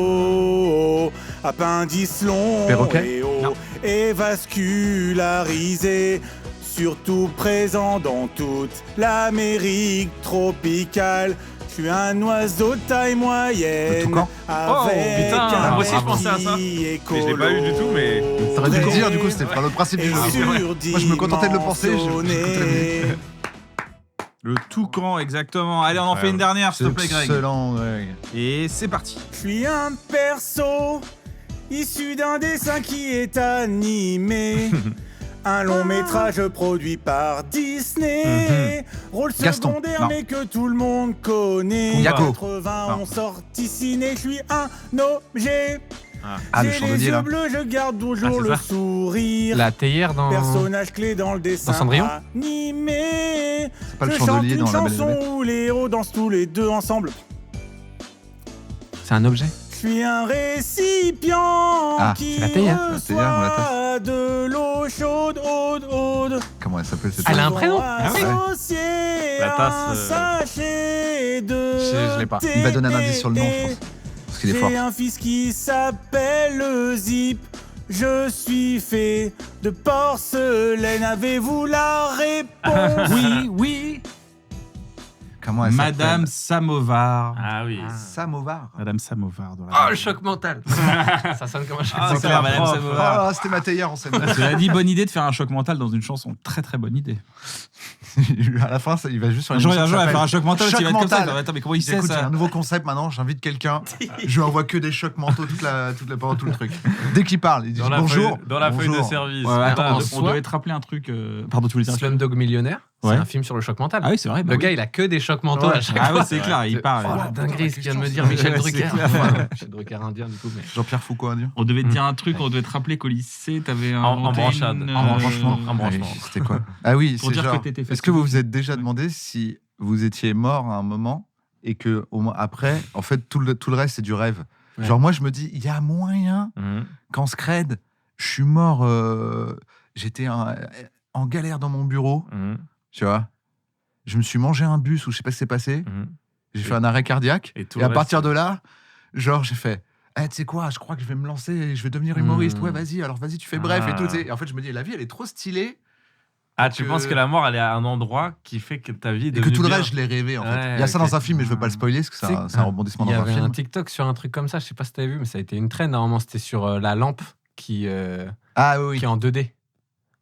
oiseau. Appendice long Perroquet? et haut et vascularisé. Surtout présent dans toute l'Amérique tropicale. Je suis un oiseau de taille Le moyenne. toucan? Avec putain, un moi aussi, je bec pensais à ça. qui est Mais je l'ai pas eu du tout, mais- T'aurais dû le coloré. dire, du coup, c'était pas l'autre principe du Et jeu. c'est vrai. Moi, je me contentais de le penser, j'écoute la surdimensionné. musique. Le toucan, exactement. Allez, on en fait une dernière, s'il te plaît, Greg. Excellent, Greg. Et c'est parti. Je suis un perso issu d'un dessin qui est animé. Un long métrage produit par Disney. Rôle Gaston. secondaire, Non. mais que tout le monde connaît. Yago. 80 Non. ont sorti ciné. Je suis un objet. Ah, le J'ai les chandelier yeux là. bleus, je garde Ah, toujours c'est le ça. sourire. La théière dans. Personnage clé dans le dessin Cendrillon animé. C'est pas le Je chante chandelier une dans La Belle et la chanson Bête. où les héros dansent tous les deux ensemble. C'est un objet. Je suis un récipient Ah, qui c'est la théière. La théière ou la reçoit de l'eau chaude, aude. Comment elle s'appelle cette Elle a un personne? prénom Ah oui. Associé La tasse, à un sachet de Je l'ai pas. thé. Il va donner un indice sur le nom, je pense. Parce qu'il est fort. J'ai un fils qui s'appelle Zip. Je suis fait de porcelaine. Avez-vous la réponse? Oui, oui. Comment elle Madame s'appelle Samovar. Ah oui. Samovar. Madame Samovar. Dans Oh, le choc mental. Ça sonne comme un choc Ah, C'est mental. clair, Madame prof. Samovar. Oh, c'était ma théière en scène. Cela dit, bonne idée de faire un choc mental dans une chanson. Très très bonne idée. À la fin, il va juste sur Un une jour, il émission qui va faire un s'appelle choc mental. Choc Il va être comme ça. mental. il va être, Attends, mais comment il sait Écoute, j'ai ça un nouveau concept maintenant, j'invite quelqu'un, je lui envoie que des chocs mentaux pendant tout le truc. Dès qu'il parle, il dit Dans la bonjour. feuille, dans la feuille de bonjour. service. Ouais, attends, Ah, on soi- devait te rappeler un truc. Pardon, tu voulais dire un truc Slumdog Millionnaire, c'est Ouais. un film sur le choc mental. Ah oui, c'est vrai. bah Le oui. gars, il a que des chocs mentaux Ouais. à chaque Ah fois. ouais, c'est clair, il parle. Oh la dinguerie, ce qu'il vient de me dire Ouais, Michel c'est Drucker. clair. Ouais, Michel Drucker indien, du coup. Mais... Jean-Pierre Foucault, dire. On devait te dire un truc, on devait te rappeler qu'au lycée, t'avais un. En branchade. En branchement. branchement. C'était quoi Ah oui, Pour c'est dire genre. que t'étais Est-ce que vous vous êtes déjà demandé si vous étiez mort à un moment et que au moins après, en fait, tout le reste c'est du rêve. Ouais. Genre moi, je me dis, il y a moyen Mhm. qu'en scred, je suis mort. J'étais en galère dans mon bureau, Mhm. tu vois. Je me suis mangé un bus ou je sais pas ce qui s'est passé. Mhm. J'ai Et- fait un arrêt cardiaque. et tout Et le à reste, partir c'est- de là, genre, j'ai fait. Tu sais quoi, je crois que je vais me lancer, je vais devenir humoriste. Ouais, vas-y, alors vas-y, tu fais bref et tout. tu sais. Et en fait, je me dis, la vie, elle est trop stylée. Ah, tu que- penses que la mort, elle est à un endroit qui fait que ta vie est Et que devenue tout le bien. reste, je l'ai rêvé en fait. Ouais, Il y a ça ok. dans un film, mais je veux pas le spoiler parce que Tu sais c'est un rebondissement Il y dans un avait film. un TikTok sur un truc comme ça, je sais pas si t'avais vu, mais ça a été une trend. Normalement, c'était sur la lampe qui Ah oui, est en 2D.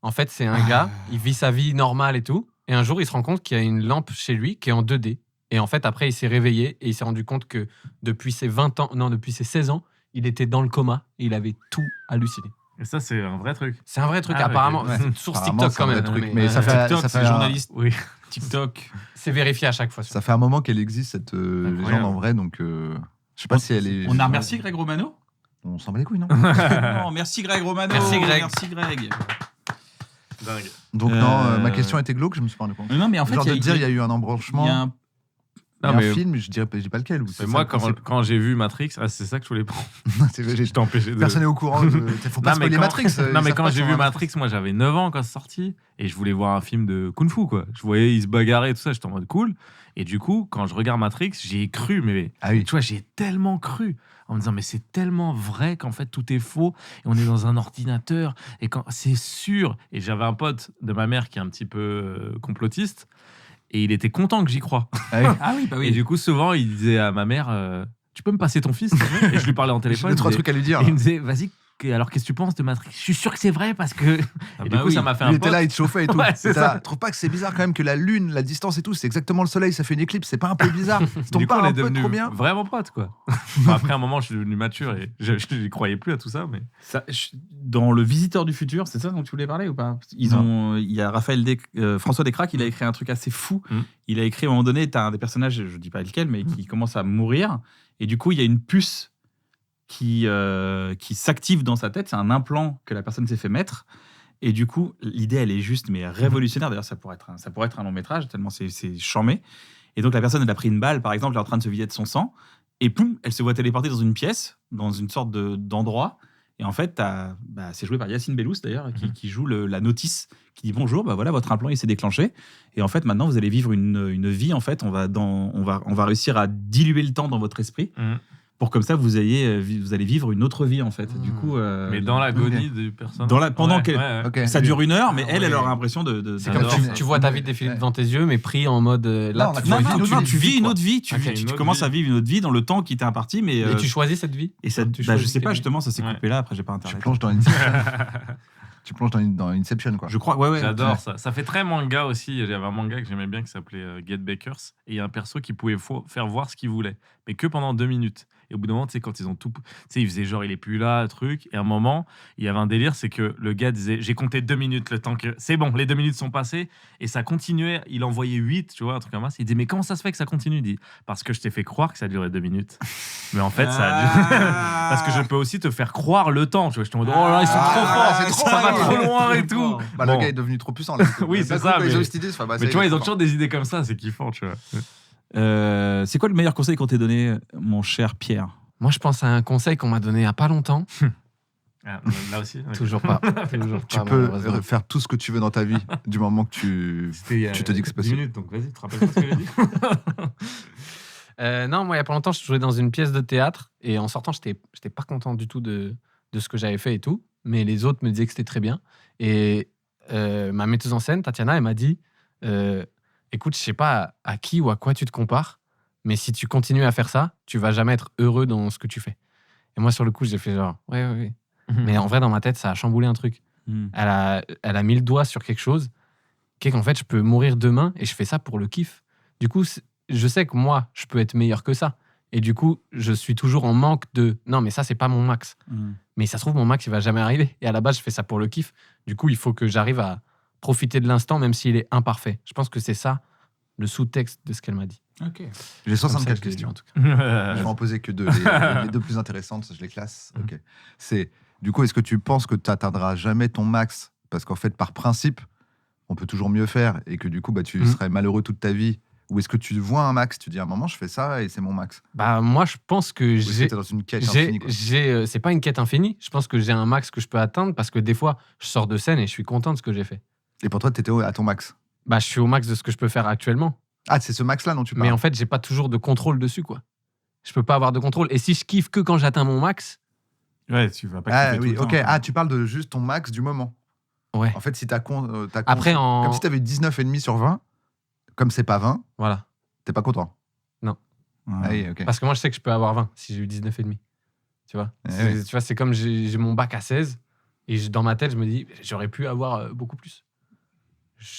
En fait, c'est un gars, il vit sa vie normale et tout. Et un jour, il se rend compte qu'il y a une lampe chez lui qui est en 2D. Et en fait, après, il s'est réveillé et il s'est rendu compte que depuis ses 20 ans, non, depuis ses 16 ans, il était dans le coma et il avait tout halluciné. Et ça, c'est un vrai truc. C'est un vrai truc, Ah ouais, apparemment. ok. C'est une source Apparemment, TikTok c'est quand un vrai même. truc, hein, mais ça fait- TikTok, c'est un- journaliste. Oui. TikTok. C'est vérifié à chaque fois. Ça fait un moment qu'elle existe cette Incroyable. légende en vrai, donc je sais pas si elle est. On a remercié Greg Romano. On s'en bat les couilles, non Non, merci Greg Romano. Merci, Greg. Merci Greg. Dingue. Donc non, ma Euh, question était glauque, je me suis pas rendu compte. Non, mais en fait, Genre de il dire, il y a eu un il y embranchement, a un- et Non, un mais- film, je dirais pas lequel. Ou Mais c'est moi, ça, quand j'ai vu Matrix, c'est ça que je voulais prendre. c'est- Je t'ai empêché de. Personne n'est au courant. Faut pas Non, mais spoiler quand- Matrix. Non, mais quand j'ai vu Matrix, moi j'avais 9 ans quand c'est sorti et je voulais voir un film de Kung Fu, quoi. Je voyais ils se bagarraient et tout ça, j'étais en mode cool. Et du coup, quand je regarde Matrix, j'y ai cru, mais Ah oui. tu vois, j'ai tellement cru en me disant, mais c'est tellement vrai qu'en fait tout est faux et on est dans un ordinateur et quand c'est sûr. Et j'avais un pote de ma mère qui est un petit peu complotiste et il était content que j'y croie. Ah oui. Ah oui, bah Et oui. du coup, souvent, il disait à ma mère, tu peux me passer ton fils s'il te plaît Et je lui parlais en J'ai téléphone. deux, trois il disait- trucs à lui dire. et il me disait, vas-y, alors qu'est-ce que tu penses de Matrix Je suis sûr que c'est vrai parce que. Et du bah coup, oui. ça m'a fait Il un était pote. là, il te chauffait et tout. Ouais, c'est T'es là, ça. trouve pas que c'est bizarre quand même que la lune, la distance et tout, c'est exactement le soleil, ça fait une éclipse, c'est pas un peu bizarre Ça tombe Du coup, pas on un est peu devenu trop bien vraiment potes, quoi. Bon, après un moment, je suis devenu mature et je n'y croyais plus à tout ça, mais. Dans Le Visiteur du Futur, c'est ça dont tu voulais parler ou pas Il y a François Descraques, il a écrit un truc assez fou. Mm. Il a écrit à un moment donné, tu as un des personnages, je dis pas lequel, mais qui commence à mourir. Et du coup, il y a une puce qui s'active dans sa tête. C'est un implant que la personne s'est fait mettre. Et du coup, l'idée, elle est juste, mais révolutionnaire. D'ailleurs, ça pourrait être un long métrage, tellement c'est charmé. Et donc, la personne, elle a pris une balle, par exemple, elle est en train de se vider de son sang. Et poum, elle se voit téléporter dans une pièce, dans une sorte d'endroit. Et en fait, c'est joué par Yacine Bellous, d'ailleurs, qui joue la notice, qui dit bonjour, voilà, votre implant, il s'est déclenché. Et en fait, maintenant, vous allez vivre une vie. En fait, on va réussir à diluer le temps dans votre esprit. Pour comme ça, vous allez vivre une autre vie, en fait. Du coup, Mais dans l'agonie du personnage. pendant Ouais, qu'elle- ouais, ouais. Ok. ça dure 1 heure, mais Ah, elle ouais. aura l'impression de. C'est comme J'adore tu ça. vois ta vie défiler devant tes yeux, mais pris en mode. Là, Non, tu non, vois une non, vie, non, tu vis une quoi. autre vie. Ok, Tu une autre commences vie. à vivre une autre vie dans le temps qui t'est imparti, mais. Et tu choisis cette vie. Et ça, Tu je choisis sais pas quelle vie. justement, ça s'est Ouais. coupé là. Après, j'ai pas Tu internet. plonges dans Inception. Tu plonges dans Inception, quoi. Je crois, ouais. J'adore ça. Ça fait très manga aussi. Il y avait un manga que j'aimais bien qui s'appelait Get Bakers. Et il y a un perso qui pouvait faire voir ce qu'il voulait, mais que pendant 2 minutes. Et au bout d'un moment, tu sais, quand ils ont tout. Tu sais, ils faisaient genre, il est plus là, truc. Et à un moment, il y avait un délire, c'est que le gars disait, j'ai compté 2 minutes le temps que. C'est bon, les 2 minutes sont passées. Et ça continuait. Il envoyait 8, tu vois, un truc comme ça. Il dit, mais comment ça se fait que ça continue Il dit, parce que je t'ai fait croire que ça durait 2 minutes. Mais en fait, ça a duré. Parce que je peux aussi te faire croire le temps. Tu vois, je te dis, oh là, ils sont trop forts, c'est trop ça va fort. trop loin et tout. Bah, Bon. le gars est devenu trop puissant, là. Oui, c'est D'un coup, ça, quand ils mais- ont eu cette idée, ça Mais tu vois, ils ont toujours des idées comme ça, c'est kiffant, tu vois. C'est quoi le meilleur conseil qu'on t'ait donné, mon cher Pierre Moi, je pense à un conseil qu'on m'a donné il n'y a pas longtemps. Ah, là aussi. ok. Toujours pas. Toujours Tu pas, peux malheureusement. faire tout ce que tu veux dans ta vie du moment que tu te dis que c'est 10 possible. minutes, donc vas-y, tu te rappelles pas ce que j'ai dit Non, moi, il y a pas longtemps, je jouais dans une pièce de théâtre et en sortant, j'étais pas content du tout de ce que j'avais fait et tout. Mais les autres me disaient que c'était très bien. Et ma metteuse en scène, Tatiana, elle m'a dit écoute, je sais pas à qui ou à quoi tu te compares, mais si tu continues à faire ça, tu vas jamais être heureux dans ce que tu fais. Et moi, sur le coup, j'ai fait genre, ouais. Mais en vrai, dans ma tête, ça a chamboulé un truc. Elle a mis le doigt sur quelque chose qui est qu'en fait, je peux mourir demain et je fais ça pour le kiff. Du coup, je sais que moi, je peux être meilleur que ça. Et du coup, je suis toujours en manque de non, mais ça, c'est pas mon max. Mais ça se trouve, mon max, il va jamais arriver. Et à la base, je fais ça pour le kiff. Du coup, il faut que j'arrive à profiter de l'instant, même s'il est imparfait. Je pense que c'est ça, le sous-texte de ce qu'elle m'a dit. Ok. J'ai Comme ça, 64 je l'ai dit, questions. en tout cas. Je vais en poser que 2. Les 2 plus intéressantes, je les classe. Ok. C'est, du coup, est-ce que tu penses que tu n'atteindras jamais ton max? Parce qu'en fait, par principe, on peut toujours mieux faire et que du coup, tu serais malheureux toute ta vie. Ou est-ce que tu vois un max? Tu dis à un moment, je fais ça et c'est mon max. Bah, moi, je pense que Ou est-ce que t'es dans une quête infinie, quoi. c'est pas une quête infinie. Je pense que j'ai un max que je peux atteindre parce que des fois, je sors de scène et je suis content de ce que j'ai fait. Et pour toi, tu étais à ton max? Bah, je suis au max de ce que je peux faire actuellement. Ah, c'est ce max-là dont tu parles? Mais en fait, j'ai pas toujours de contrôle dessus, quoi. Je peux pas avoir de contrôle. Et si je kiffe que quand j'atteins mon max, Ouais, tu vas pas Ah kiffer oui, tout le ok. temps. Ah, tu parles de juste ton max du moment. ouais. En fait, si t'as Après, comme si t'avais 19,5 sur 20, comme c'est pas 20, Voilà. t'es pas content. Ouais. Ah oui, ok. Parce que moi, je sais que je peux avoir 20 si j'ai eu 19,5. Tu vois, Ouais. Tu vois, c'est comme j'ai mon bac à 16 et dans ma tête, je me dis, j'aurais pu avoir beaucoup plus.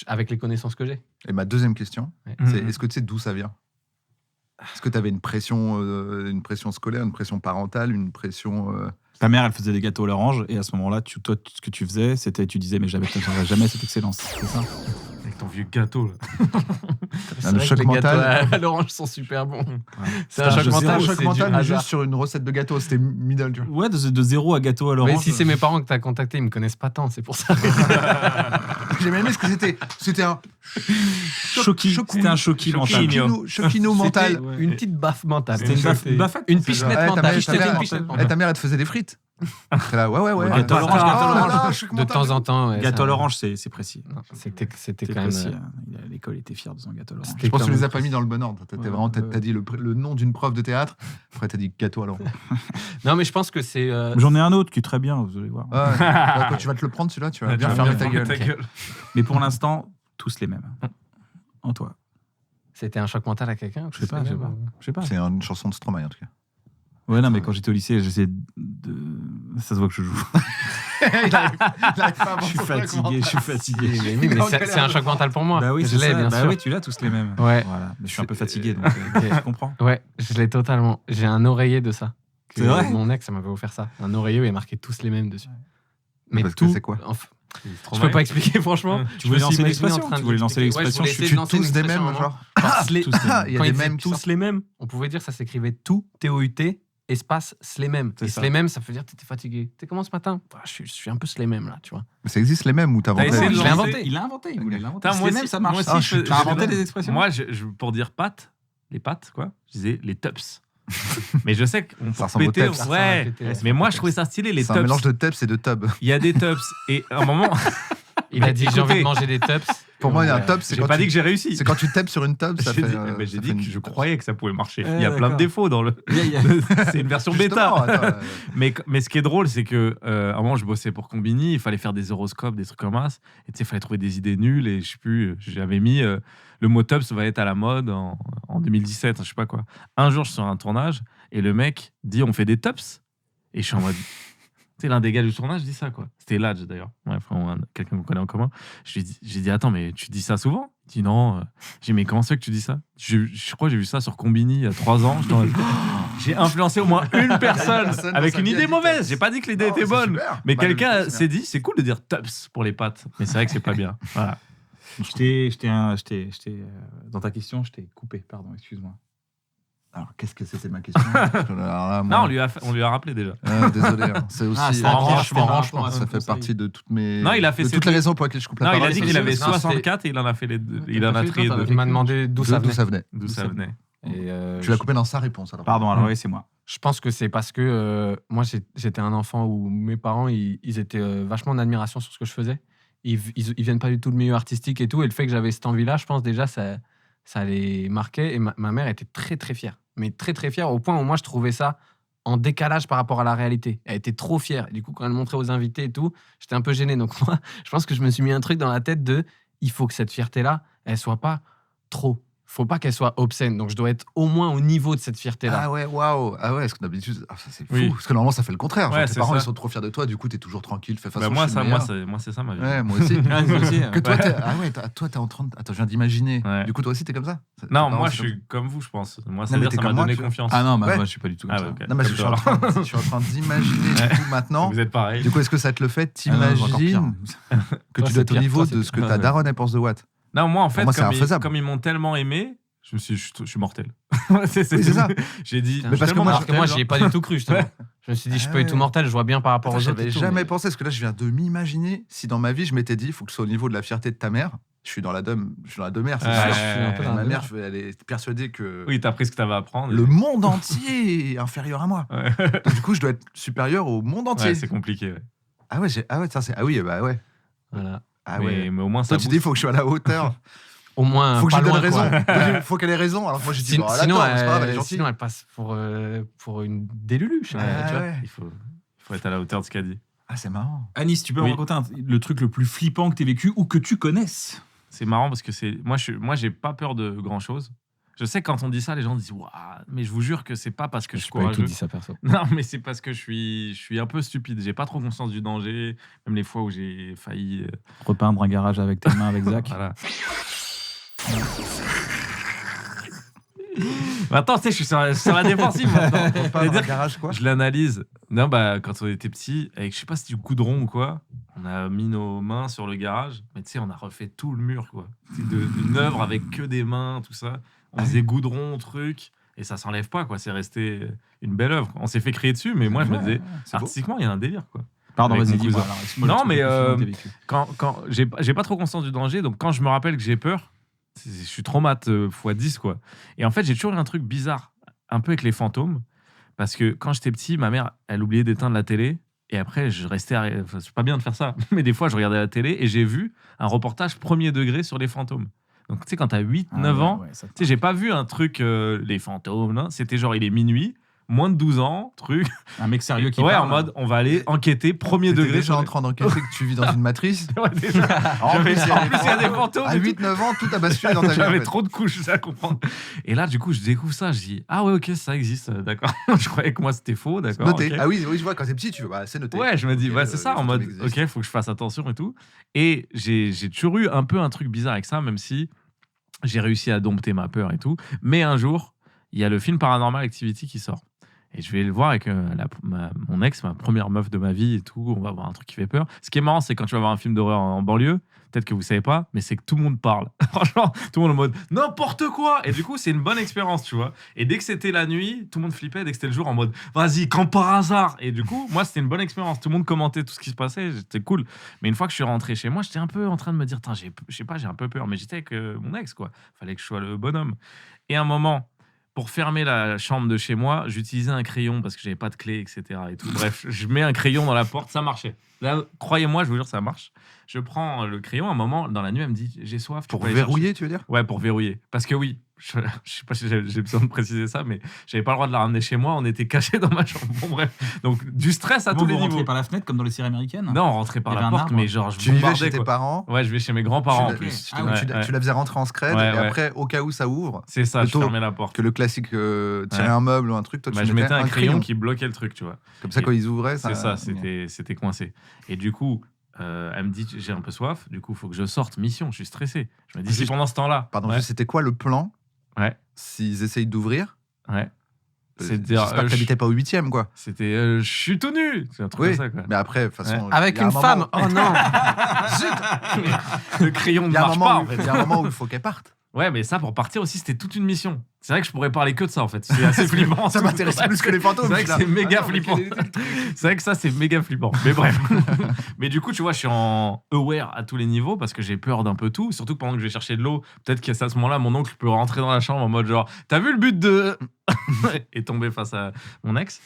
Avec les connaissances que j'ai. Et ma deuxième question, Ouais. c'est est-ce que tu sais d'où ça vient? Est-ce que tu avais une pression scolaire, une pression parentale, une pression... Ta mère, elle faisait des gâteaux à l'orange, et à ce moment-là, toi, ce que tu faisais, c'était, tu disais, mais jamais, tu n'atteindras jamais cette excellence. C'est ça? Avec ton vieux gâteau, là. C'est le vrai choc que les mental. gâteaux à l'orange sont super bons. C'est un Putain, choc je sais, mental. un c'est choc du mental, mais hasard. juste sur une recette de gâteau, c'était middle, tu vois. Ouais, de 0 à gâteau à l'orange. Mais si c'est mes parents que t'as contactés, ils me connaissent pas tant, c'est pour ça. J'ai même aimé ce que c'était. C'était un Choki. C'était un choki mental. choquino mental. C'était une petite baffe mentale. C'était une baffette. Une pichenette Ouais, ta mentale. mère- C'était ta une mère- pichenette Eh, mentale. ta mère, elle te faisait des frites. T'es là, ouais. Gâteau à l'orange, Ah, gâteau à là, l'orange. là, choc De mental. temps en temps. ouais, Gâteau ça- à l'orange, c'est précis. Non, C'était C'était quand même. précis. Hein. À l'école, il était fier de son gâteau à l'orange. Je pense que tu quand les as même- pas mis dans le bon ordre. T'as Ouais, vraiment, t'as ouais. dit le nom d'une prof de théâtre. Après, t'as dit gâteau à l'orange. Non, mais je pense que c'est. J'en ai un autre qui est très bien, vous allez voir. Ouais. Bah, quand tu vas te le prendre, celui-là, tu vas bien fermer ta gueule. Mais pour l'instant, tous les mêmes. En toi. C'était un choc mental à quelqu'un. Je sais pas. C'est une chanson de Stromae, en tout cas. Ouais, non, mais quand j'étais au lycée, j'essayais de. Ça se voit que je joue. Il arrive pas à Je suis avancer, fatigué, je suis fatigué. Mais oui, mais c'est un choc mental pour moi. Bah oui, je c'est l'ai, ça. bien Bah sûr. oui, tu l'as tous les mêmes. Ouais. Voilà. Mais je suis un peu fatigué, donc Ok. je comprends. Ouais, je l'ai totalement. J'ai un oreiller de ça. C'est vrai Mon ex, ça m'avait offert ça. Un oreiller où il y a marqué tous les mêmes dessus. Mais Parce que tout. c'est quoi Je peux pas expliquer, franchement. Tu voulais Je me suis lancer imaginé l'expression en train de Tu voulais lancer l'expliquer. l'expression Ouais, je voulais essayer de lancer tous une des expression mêmes, à un moment. genre. Tous les- tous les mêmes. Il y a Quand des ils disaient mêmes qui tous sortent. les mêmes, on pouvait dire ça s'écrivait tout, T-O-U-T, espace, les mêmes. C'est Et ça. les mêmes, ça veut dire t'étais fatigué. T'es comment ce matin? Je suis un peu les mêmes là, tu vois. Mais ça existe les mêmes ou t'as T'as inventé essayé de Je l'ai lancer- inventé. Il l'a inventé, il voulait l'inventer. Putain, C'est moi les mêmes, aussi- ça marche. moi aussi, Ah, je fais- T'as je inventé fais- des expressions? Moi, pour dire pâtes, les pâtes, quoi, je disais les tups. Mais je sais qu'on Ça peut ressemble aux péter. tups. Ouais. Mais moi, je trouvais ça stylé, les C'est un tups. mélange de tups et de tub. Il y a des tups. Et à un moment, Il a dit j'ai envie écoutez. de manger des tups. Pour moi, il y a un Ouais. tub, c'est j'ai quand pas tu- dit que j'ai réussi. c'est quand tu tapes sur une tub, ça J'ai fait. dit, mais j'ai ça dit fait que une je tub. croyais que ça pouvait marcher. Ouais, Il y a plein de d'accord. défauts dans le. Il y a- C'est une version Justement, bêta. attends, Mais ce qui est drôle, c'est que à un moment, je bossais pour Combini, il fallait faire des horoscopes, des trucs comme ça. Et tu sais, il fallait trouver des idées nulles. Et je sais plus, j'avais mis le mot tups va être à la mode en 2017, je sais pas quoi. Un jour, je suis sur un tournage et le mec dit on fait des tups. Et je suis en mode. Tu sais, l'un des gars du tournage dit ça, quoi. C'était Ladj, d'ailleurs. Ouais, quelqu'un qu'on connaît en commun. J'ai dit, attends, mais tu dis ça souvent? Il dit, non. J'ai dit, mais comment ça que tu dis ça? Je crois que j'ai vu ça sur Combini il y a 3 ans. J'ai influencé au moins une personne Personne dans avec sa une vie a idée dit mauvaise. tups. J'ai pas dit que l'idée Non, était c'est bonne. super. Mais Bah, le quelqu'un but, c'est s'est dit, c'est cool de dire tups pour les pâtes. Mais c'est vrai que c'est pas bien. Voilà. Dans ta question, je t'ai coupé, pardon, excuse-moi. Alors, qu'est-ce que c'était ma question? Alors là, moi- Non, on lui a rappelé déjà. Désolé, hein. C'est aussi. Ah, c'est un franchement, ça fait partie de toutes mes. Non, il a fait de ses toutes les trucs. raisons pour lesquelles je coupe la Non, il parole. a dit c'est qu'il parce avait que- Non, 64 et il en a fait les deux. Il en a Tu trié deux. m'as demandé d'où ça D'où venait. ça venait. D'où ça venait. Et, Tu l'as coupé dans sa réponse alors. Pardon, alors oui, c'est moi. Je pense que c'est parce que moi, j'étais un enfant où mes parents, ils étaient vachement en admiration sur ce que je faisais. Ils viennent pas du tout de milieu artistique et tout. Et le fait que j'avais cette envie-là, je pense déjà, ça les marquait. Et ma mère était très, très fière. Mais très, très fière au point où moi, je trouvais ça en décalage par rapport à la réalité. Elle était trop fière. Et du coup, quand elle montrait aux invités et tout, j'étais un peu gêné. Donc moi, je pense que je me suis mis un truc dans la tête de il faut que cette fierté-là, elle soit pas trop. Faut pas qu'elle soit obscène. Donc, je dois être au moins au niveau de cette fierté-là. Ah ouais, waouh. Ah ouais, parce que d'habitude, ça c'est fou. Oui. Parce que normalement, ça fait le contraire. Genre, Ouais, tes c'est parents, ça. ils sont trop fiers de toi. Du coup, t'es toujours tranquille. Fais façon. Bah, moi, je suis le meilleur. c'est ça ma vie. Ouais, moi aussi. Ah, moi aussi. Que toi, t'es en train de. Attends, je viens d'imaginer. Ouais. Du coup, toi aussi, t'es comme ça. Non, Tes moi, parents, je c'est comme suis comme vous, je pense. Moi, mais c'est-à-dire t'es ça m'a comme moi, donné tu vois. confiance. Ah non, bah, Ouais. moi, je suis pas du tout comme Ah, ça. ouais, ok. ça. Non, mais je Comme suis en train d'imaginer du coup maintenant. Vous êtes pareil. Du coup, est-ce que ça te le fait? Ah non, encore pire. T'imagines que Toi, tu c'est dois être au pire. niveau Toi, c'est de ce que pire. ta daronne elle pense de Watt? Non, moi, en fait, moi, c'est infaisable. comme ils m'ont tellement aimé, je suis mortel. c'est ça. J'ai dit. Putain, Mais parce que moi, alors que moi, j'y ai pas du tout cru, justement. Ouais. Je me suis dit, je Ah peux être tout ouais. mortel, je vois bien par rapport aux autres. J'avais et tout, jamais mais- pensé, parce que là, je viens de m'imaginer si dans ma vie, je m'étais dit, il faut que ce soit au niveau de la fierté de ta mère. Je suis dans la demeure, c'est Ouais, sûr. je suis un peu dans la Ma mère, demeure. elle est persuadée que Oui, t'as appris ce que t'avais à apprendre. le monde entier est inférieur à moi. Ouais, Donc, du coup, je dois être supérieur au monde entier. Ouais, c'est compliqué. Ouais. Ah ouais, ça c'est. Ah oui, bah ouais. Voilà. Ah mais, ouais. mais au moins, ça Toi, tu dis, il faut que je sois à la hauteur. Au moins, Faut que je pas lui donne loin, raison. quoi. Il faut qu'elle ait raison. Alors que moi, je dis, Sin- bon, elle a sinon, tort, c'est pas grave, elle est elle, gentille. sinon, elle passe pour une délulu. Je sais pas, Ah tu vois. ouais. Il faut être à la hauteur de ce qu'a dit. Ah, c'est marrant. Anis, tu peux me Oui. raconter le truc le plus flippant que tu aies vécu ou que tu connaisses? C'est marrant parce que moi, j'ai pas peur de grand chose. Je sais que quand on dit ça, les gens disent waouh, mais je vous jure que c'est pas parce que je suis pas du tout courageux. dit ça, perso. Non, mais c'est parce que je suis un peu stupide. J'ai pas trop conscience du danger. Même les fois où j'ai failli. Repeindre un garage avec tes mains avec Zach. Voilà. Attends, tu sais, je suis sur la défensive maintenant. Pas Et un dire- garage, quoi. Je l'analyse. Non, bah, quand on était petit, avec je sais pas si du goudron ou quoi, on a mis nos mains sur le garage, mais tu sais, on a refait tout le mur, quoi. C'est une œuvre avec que des mains, tout ça. On faisait goudron, truc, et ça s'enlève pas, quoi. C'est resté une belle œuvre. On s'est fait crier dessus, mais moi, je me disais, C'est beau. artistiquement, il y a un délire, quoi. Pardon, Avec vas-y, mon dis-moi. cousin. alors, explique-moi le Non, truc mais, le plus flippant que t'aies vécu. Quand j'ai pas trop conscience du danger, donc quand je me rappelle que j'ai peur, je suis traumate x10, quoi. Et en fait, j'ai toujours eu un truc bizarre, un peu avec les fantômes, parce que quand j'étais petit, ma mère, elle oubliait d'éteindre la télé, et après, je restais. Enfin, c'est pas bien de faire ça, mais des fois, je regardais la télé et j'ai vu un reportage premier degré sur les fantômes. Donc, tu sais, quand t'as 8-9 Ah ouais, ans, ouais, ça te tu sais, j'ai pas vu un truc, les fantômes, là. C'était genre, il est minuit, moins de 12 ans, truc. Un mec sérieux qui Ouais, parle. en mode, on va aller enquêter premier T'étais degré. déjà sur en les- train d'encaisser que tu vis dans une matrice. Ouais, déjà. En plus, il y a En plus, il y a des fantômes. À et tout. 8-9 ans, tout a basculé dans ta vie. en J'avais fait. trop de couches à comprendre. Et là, du coup, je découvre ça. Je dis, ah ouais, ok, ça existe, d'accord. Je croyais que moi, c'était faux, d'accord. Noté. ok. Ah oui, je vois, quand t'es petit, tu veux, bah, c'est noté. Ouais, je me dis, Ok, ouais, c'est ça, les en mode, fantômes existent. ok, faut que je fasse attention et tout. Et j'ai toujours eu un peu un truc bizarre avec ça, même si j'ai réussi à dompter ma peur et tout. Mais un jour, il y a le film Paranormal Activity qui sort. Et je vais le voir avec mon ex, ma première meuf de ma vie et tout. On va voir un truc qui fait peur. Ce qui est marrant, c'est quand tu vas voir un film d'horreur en banlieue, peut-être que vous savez pas, mais c'est que tout le monde parle. Franchement, tout le monde en mode n'importe quoi. Et du coup, c'est une bonne expérience, tu vois. Et dès que c'était la nuit, tout le monde flippait. Dès que c'était le jour, en mode vas-y, quand par hasard. Et du coup, moi, c'était une bonne expérience. Tout le monde commentait tout ce qui se passait. C'était cool. Mais une fois que je suis rentré chez moi, j'étais un peu en train de me dire, je sais pas, j'ai un peu peur. Mais j'étais avec mon ex, quoi. Fallait que je sois le bonhomme. Et à un moment, pour fermer la chambre de chez moi, j'utilisais un crayon parce que j'avais pas de clé, etc. Et tout. Bref, je mets un crayon dans la porte, ça marchait. Là, croyez-moi, je vous jure, ça marche. Je prends le crayon, à un moment, dans la nuit, elle me dit, j'ai soif. tu Pour peux aller verrouiller, tu veux dire? chercher Ouais, pour verrouiller. Parce que oui, je sais pas si j'ai besoin de préciser ça, mais j'avais pas le droit de la ramener chez moi, on était cachés dans ma chambre. Bon, bref. Donc, du stress à Comment tous les vous rentrez niveaux. par la fenêtre comme dans les séries américaines? Non, on rentrait par Il y la avait un porte, arbre. mais genre, je Tu vivais bombardais, chez tes quoi. parents. Ouais, je vais chez mes grands-parents en tu, plus. tu- Ouais, tu- ouais. tu la faisais rentrer en scred Ouais, et ouais. après, au cas où ça ouvre, C'est ça, je plutôt fermais la porte. que le classique tirer Ouais. un meuble ou un truc, toi Bah, tu je mettais un crayon qui bloquait le truc, tu vois. Comme ça, quand ils ouvraient, C'est ça, c'était coincé. Et du coup, elle me dit, j'ai un peu soif, du coup, il faut que je sorte, mission, je suis stressé. Je me dis, si Juste- pendant ce temps-là... Pardon, ouais, juste, c'était quoi le plan Ouais. s'ils essayent d'ouvrir? ouais. C'est de dire, J'espère que t'habitais pas au 8e, quoi. C'était, je suis tout nu. C'est un truc Oui, comme ça, quoi. mais après, de toute façon. Avec il y a un une moment- femme. Oh non. Le crayon ne Il y a un marche moment pas, où- en fait. il y a un moment où il faut qu'elle parte. Ouais, mais ça, pour partir aussi, c'était toute une mission. C'est vrai que je pourrais parler que de ça, en fait. C'est assez flippant. Ça m'intéresse plus que les fantômes. C'est vrai je que suis là. c'est méga Ah non, mais flippant. quel était le truc C'est vrai que ça, c'est méga flippant. Mais bref. Mais du coup, tu vois, je suis en aware à tous les niveaux parce que j'ai peur d'un peu tout. Surtout que pendant que je vais chercher de l'eau, peut-être qu'à ce moment-là, mon oncle peut rentrer dans la chambre en mode genre, t'as vu le but de. Et tomber face à mon ex.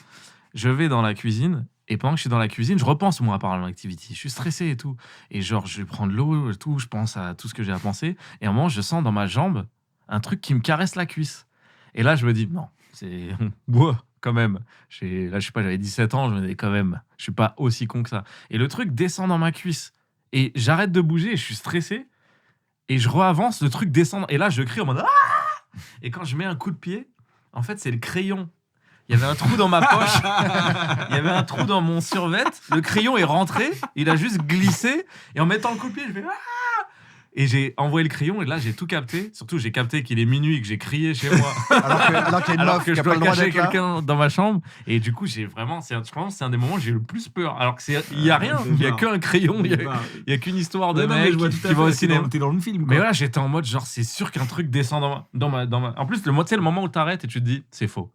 Je vais dans la cuisine. Et pendant que je suis dans la cuisine, je repense moi à Paranormal Activity. Je suis stressé et tout. Et genre, je vais prendre l'eau et tout. Je pense à tout ce que j'ai à penser. Et à un moment, je sens dans ma jambe un truc qui me caresse la cuisse. Et là, je me dis, non, c'est. Ouah, quand même. Là, je sais pas, j'avais 17 ans, je me dis, quand même, je suis pas aussi con que ça. Et le truc descend dans ma cuisse. Et j'arrête de bouger, et je suis stressé. Et je re-avance, le truc descend. Et là, je crie en mode ah! Et quand je mets un coup de pied, en fait, c'est le crayon. Il y avait un trou dans ma poche. Il y avait un trou dans mon survêt. Le crayon est rentré. Il a juste glissé. Et en mettant le coup de pied, je fais ah! Et j'ai envoyé le crayon. Et là, j'ai tout capté. Surtout, j'ai capté qu'il est minuit et que j'ai crié chez moi. Alors qu'il y a une Alors meuf que qui je a pas peux le droit cacher d'être là. quelqu'un dans ma chambre. Et du coup, j'ai vraiment. Je pense que c'est un des moments où j'ai eu le plus peur. Alors qu'il n'y a rien. Il n'y a qu'un crayon. Il n'y a qu'une histoire de mec qui va au cinéma. T'es dans le film. Mais voilà, j'étais en mode genre, c'est sûr qu'un truc descend dans ma. En plus, tu sais, le moment où t'arrêtes et tu te dis, c'est faux.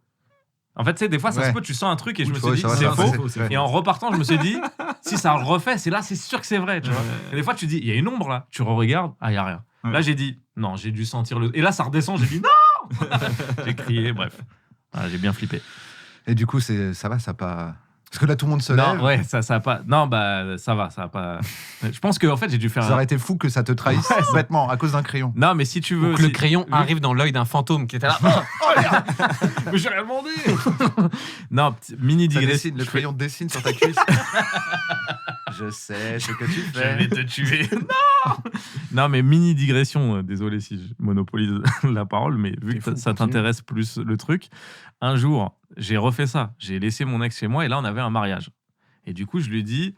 En fait, tu sais, des fois, ça se peut, tu sens un truc et je me suis dit, ça va, c'est ça va, faux. c'est Et en repartant, je me suis dit, si ça le refait, c'est là, c'est sûr que c'est vrai. Tu vois. Et des fois, tu dis, il y a une ombre là. Tu re-regardes, il n'y a rien. Ouais. Là, j'ai dit, non, j'ai dû sentir le. Et là, ça redescend, j'ai dit, non. J'ai crié, bref. Voilà, j'ai bien flippé. Et du coup, ça va, ça pas. Parce que là, tout le monde se lève. Non, ouais, ça a pas. Non, bah, ça va, ça a pas. Je pense qu'en fait, j'ai dû faire. Ça aurait été fou que ça te trahisse bêtement à cause d'un crayon. Non, mais si tu veux. Ou que le crayon arrive dans l'œil d'un fantôme qui était là. Oh merde. Mais j'ai rien demandé. Non, mini Ça digression. dessine, le crayon dessine sur ta cuisse. Je sais ce que tu Je fais. vais te tuer. Non, mais mini digression. Désolé si je monopolise la parole, mais vu que ça t'intéresse plus le truc, un jour, j'ai refait ça. J'ai laissé mon ex chez moi et là, on avait un mariage. Et du coup, je lui ai dit,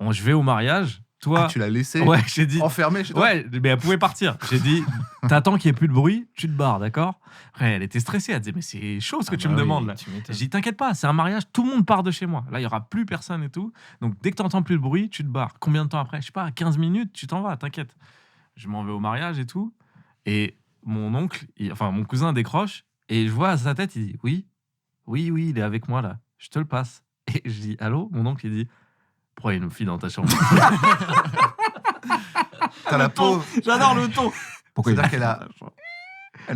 je vais au mariage. Toi, Tu l'as laissé ouais, j'ai dit. enfermé chez toi. Ouais, mais elle pouvait partir. J'ai dit, t'attends qu'il n'y ait plus de bruit, tu te barres, d'accord? Après, elle était stressée. Elle disait, mais c'est chaud ce que tu me demandes là. J'ai dit, t'inquiète pas, c'est un mariage, tout le monde part de chez moi. Là, il n'y aura plus personne et tout. Donc, dès que t'entends plus de bruit, tu te barres. Combien de temps après? Je sais pas, 15 minutes, tu t'en vas, t'inquiète. Je m'en vais au mariage et tout. Et mon oncle, mon cousin décroche et je vois à sa tête, il dit, oui, il est avec moi là. Je te le passe. Et je dis, allô? Mon oncle, il dit, pourquoi il y a une fille dans ta chambre? T'as la peau. J'adore le ton. Pourquoi C'est-à-dire qu'elle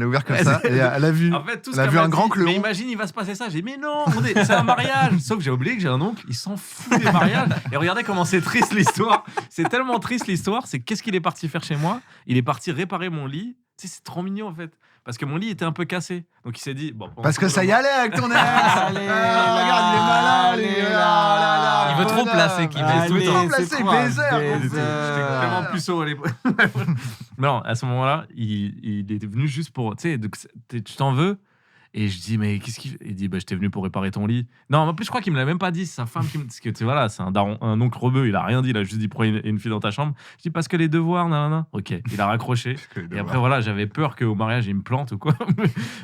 a ouvert comme ça et elle a vu. En fait, tout ce Elle a qu'elle vu m'a un grand dit, clou. Mais imagine, il va se passer ça. J'ai dit, mais non, c'est un mariage. Sauf que j'ai oublié que j'ai un oncle, il s'en fout des mariages. Et regardez comment c'est triste l'histoire. C'est tellement triste l'histoire. C'est qu'est-ce qu'il est parti faire chez moi? Il est parti réparer mon lit. Tu sais, c'est trop mignon en fait. Parce que mon lit était un peu cassé. Donc il s'est dit, bon. Parce que ça y allait avec ton ex. Regarde, il est malin. Il est là. Il veut trop placer qu'il baise tout le temps. Trop placé, baiser. J'étais tellement plus haut à l'époque. Non, à ce moment-là, il était venu juste pour. Tu sais, tu t'en veux? Et je dis, mais qu'est-ce qu'il fait? Il dit, bah, j'étais venu pour réparer ton lit. Non, en plus, je crois qu'il me l'a même pas dit. C'est sa femme qui me. Parce que, tu sais, voilà, c'est un oncle rebeu. Il a rien dit. Il a juste dit, pourquoi une fille dans ta chambre? Je dis, parce que les devoirs, nanana. Ok, il a raccroché. Et après, voilà, j'avais peur qu'au mariage, il me plante ou quoi.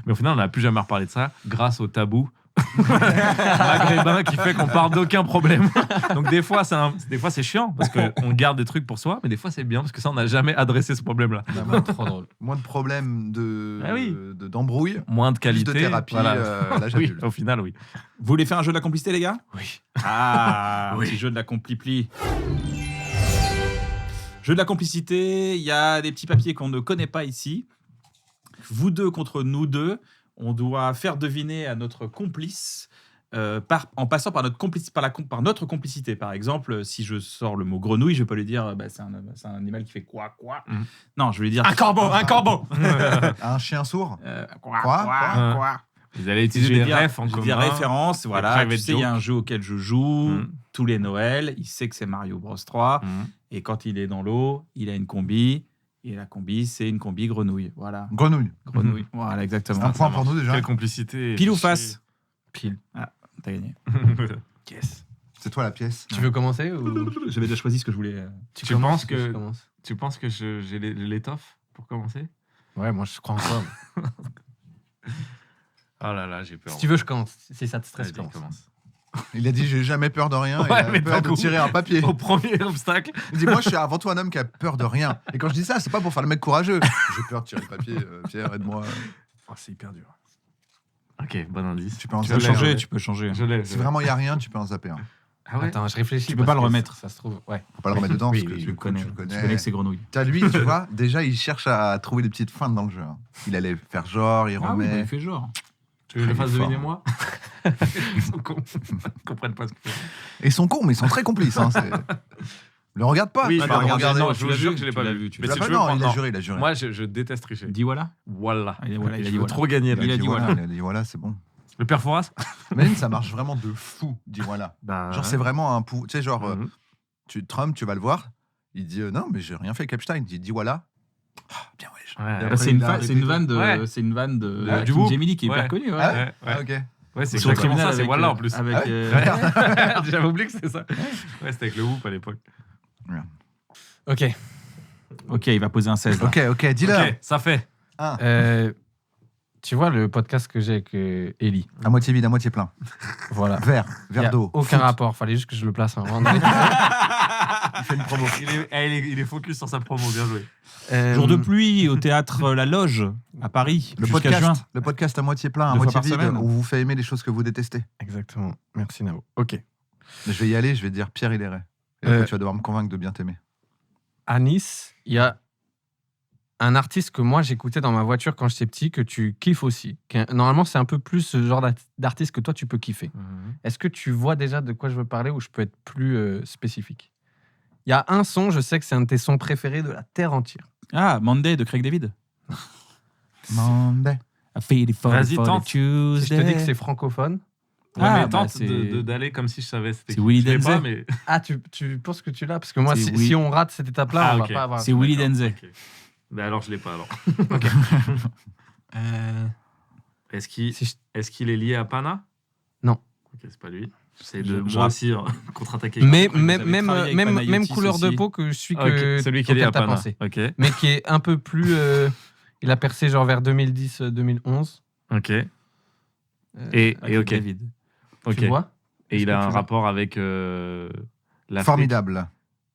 Mais au final, on n'a plus jamais reparlé de ça grâce au tabou maghrébin qui fait qu'on parle d'aucun problème. Donc des fois c'est chiant parce qu'on garde des trucs pour soi, mais des fois c'est bien parce que ça on n'a jamais adressé ce problème-là. Trop drôle. Moins de problèmes oui. d'embrouille. Moins de Plus qualité. de thérapie. Voilà. L'âge Oui, adulte. au final, oui. Vous voulez faire un jeu de la complicité, les gars? Oui. Ah, un petit jeu de la compli-pli. Jeu de la complicité, il y a des petits papiers qu'on ne connaît pas ici. Vous deux contre nous deux. On doit faire deviner à notre complice en passant par notre complicité. Par exemple, si je sors le mot grenouille, je vais pas lui dire c'est un animal qui fait quoi. Non, je vais lui dire Un corbeau. Un chien sourd. Quoi. Vous allez utiliser des refs en je vais commun. dire références, voilà. private Tu sais, il y a un jeu auquel je joue tous les Noëls. Il sait que c'est Mario Bros 3. Et quand il est dans l'eau, il a une combi. Et la combi, c'est une combi grenouille. Voilà. Grenouille. Grenouille. Voilà, exactement. Un point pour nous déjà. Quelle complicité. Pile ou face? Pile. Ah, t'as gagné. Yes. C'est toi la pièce. Tu veux commencer ou J'avais déjà choisi ce que je voulais. Tu commences penses que- je commence Tu penses que j'ai l'étoffe pour commencer? Ouais, moi je crois en toi. Oh là là, j'ai peur. Si tu veux, je commence. Si ça te stresse, Vas-y, je commence. Il a dit j'ai jamais peur de rien. Ouais, il a mais peur d'un de coup- tirer un papier. Au premier obstacle. Il dit moi je suis avant tout un homme qui a peur de rien. Et quand je dis ça, c'est pas pour faire le mec courageux. J'ai peur de tirer le papier. Pierre, aide-moi. Oh, c'est hyper dur. Ok, bon indice. Tu peux en Tu peux zapper. changer, un. tu peux changer. Je l'ai. Si vraiment il y a rien, tu peux en zapper un. Ah ouais. Attends, je réfléchis. Tu peux pas parce le que remettre. Ça se trouve. Ouais. Faut pas le remettre dedans Oui, parce que je tu le connais. tu le Tu connais. connais que c'est grenouille. T'as lui, tu vois, déjà il cherche à trouver des petites feintes dans le jeu. hein. Il allait faire genre, il Ah oui, remet. il fait genre. Tu veux que je le fasse Il est fort. deviner moi? Ils sont cons. Ils comprennent pas ce que c'est. Et ils sont cons, mais ils sont très complices. Hein, le regarde pas. Oui, tu bah, vas le regarder. non, tu je vous l'as jure vu, que je l'ai tu pas l'as vu. vu, tu Mais l'as si pas- tu veux non, prendre- il a juré, il a juré. Moi, je déteste tricher. Dis voilà. Voilà. Il a dit voilà, il a Je dit veux voilà. trop gagner là. Il a dit voilà. Il a dit voilà, c'est bon. Le père Fouras? Imagine, ça marche vraiment de fou, dis voilà. Bah, Genre, c'est vraiment un pou. Tu sais, genre, Mhm. Trump, tu vas le voir. Il dit non, mais j'ai rien fait, Epstein. Il dit voilà. Bien, wesh. Ouais, Après, Bah, c'est une, il a c'est une arrêté. vanne de, Ouais. c'est une vanne de Du Kim Whoop. Gemini qui est Ouais. hyper connue. Ouais. Ah ouais, ouais. Ah, ok. Ouais, c'est Sur le exactement tribunal ça, c'est avec, voilà en plus. Avec, Ah ouais J'avais oublié que c'était ça. Ouais, c'était avec le Whoop à l'époque. Ok. Ok, il va poser un 16. là. Ok, dis-leur. Ok, ça fait. Tu vois le podcast que j'ai avec Ellie. À moitié vide, à moitié plein. Voilà. Verre Y a d'eau. aucun rapport. Fallait juste que je le place avant d'aller. Il fait une promo. Il est focus sur sa promo, bien joué. Jour de pluie au théâtre La Loge à Paris. Le jusqu'à juin. podcast à moitié plein, à 2 fois moitié par vide, semaine. où vous fait aimer les choses que vous détestez. Exactement. Merci Navo. Ok. Mais je vais y aller, je vais dire Pierre Hilleret. Et après, tu vas devoir me convaincre de bien t'aimer. À Nice, il y a un artiste que moi j'écoutais dans ma voiture quand j'étais petit, que tu kiffes aussi. Normalement, c'est un peu plus ce genre d'artiste que toi tu peux kiffer. Est-ce que tu vois déjà de quoi je veux parler ou je peux être plus spécifique? Il y a un son, je sais que c'est un de tes sons préférés de la terre entière. Ah, Monday de Craig David. Monday. I feel it for Vas-y, the tente. Je Tuesday. te dis que c'est francophone. Ouais, Ah, mais bah, tente c'est- d'aller comme si je savais. C'est Willy Je l'ai Denzey. pas, mais... Ah, tu penses que tu l'as? Parce que moi, C'est si on rate cette étape-là, Ah, on ok. va pas avoir... C'est Willy D'accord, Denzey. ok. Mais alors, je l'ai pas, alors. Euh, Est-ce qu'il si je- est lié à Pana? Non. Ok, c'est pas lui. J'essaie de, Je- moi aussi, contre-attaquer. Mais Vous avez même travaillé avec Panayotis même couleur de aussi. peau que je suis Ah, ok, que celui qui est lié à auquel t'as Pana. pensé. Ok, Mais qui est un peu plus... il a percé genre vers 2010-2011. ok. Avec Et Craig ok. David. Ok. Tu vois? Et il Est-ce a que un tu l'as? rapport avec l'Afrique. Formidable.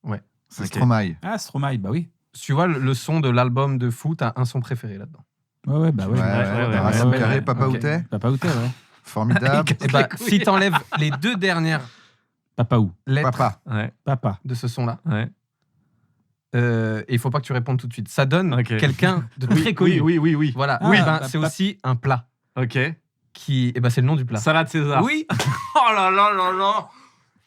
Ouais. C'est Ok. Stromae. Ah, Stromae, bah oui. Tu vois le son de l'album de fou, t'as un son préféré là-dedans. Ouais, bah Ouais, ouais. ouais, Racine ouais, Carré, ouais. Papa Ok. Outé. Papa Outé, ouais. Formidable. Et bah, si t'enlèves les deux dernières Papa où lettres Papa. Ouais, Papa. de ce son-là, ouais. et il faut pas que tu répondes tout de suite, ça donne Ok. quelqu'un de très connu. Oui. Voilà. Ah, Oui, ben, bah, c'est bah- aussi un plat Ok. qui, et ben, c'est le nom du plat. Salade César. Oui. Oh là là là là.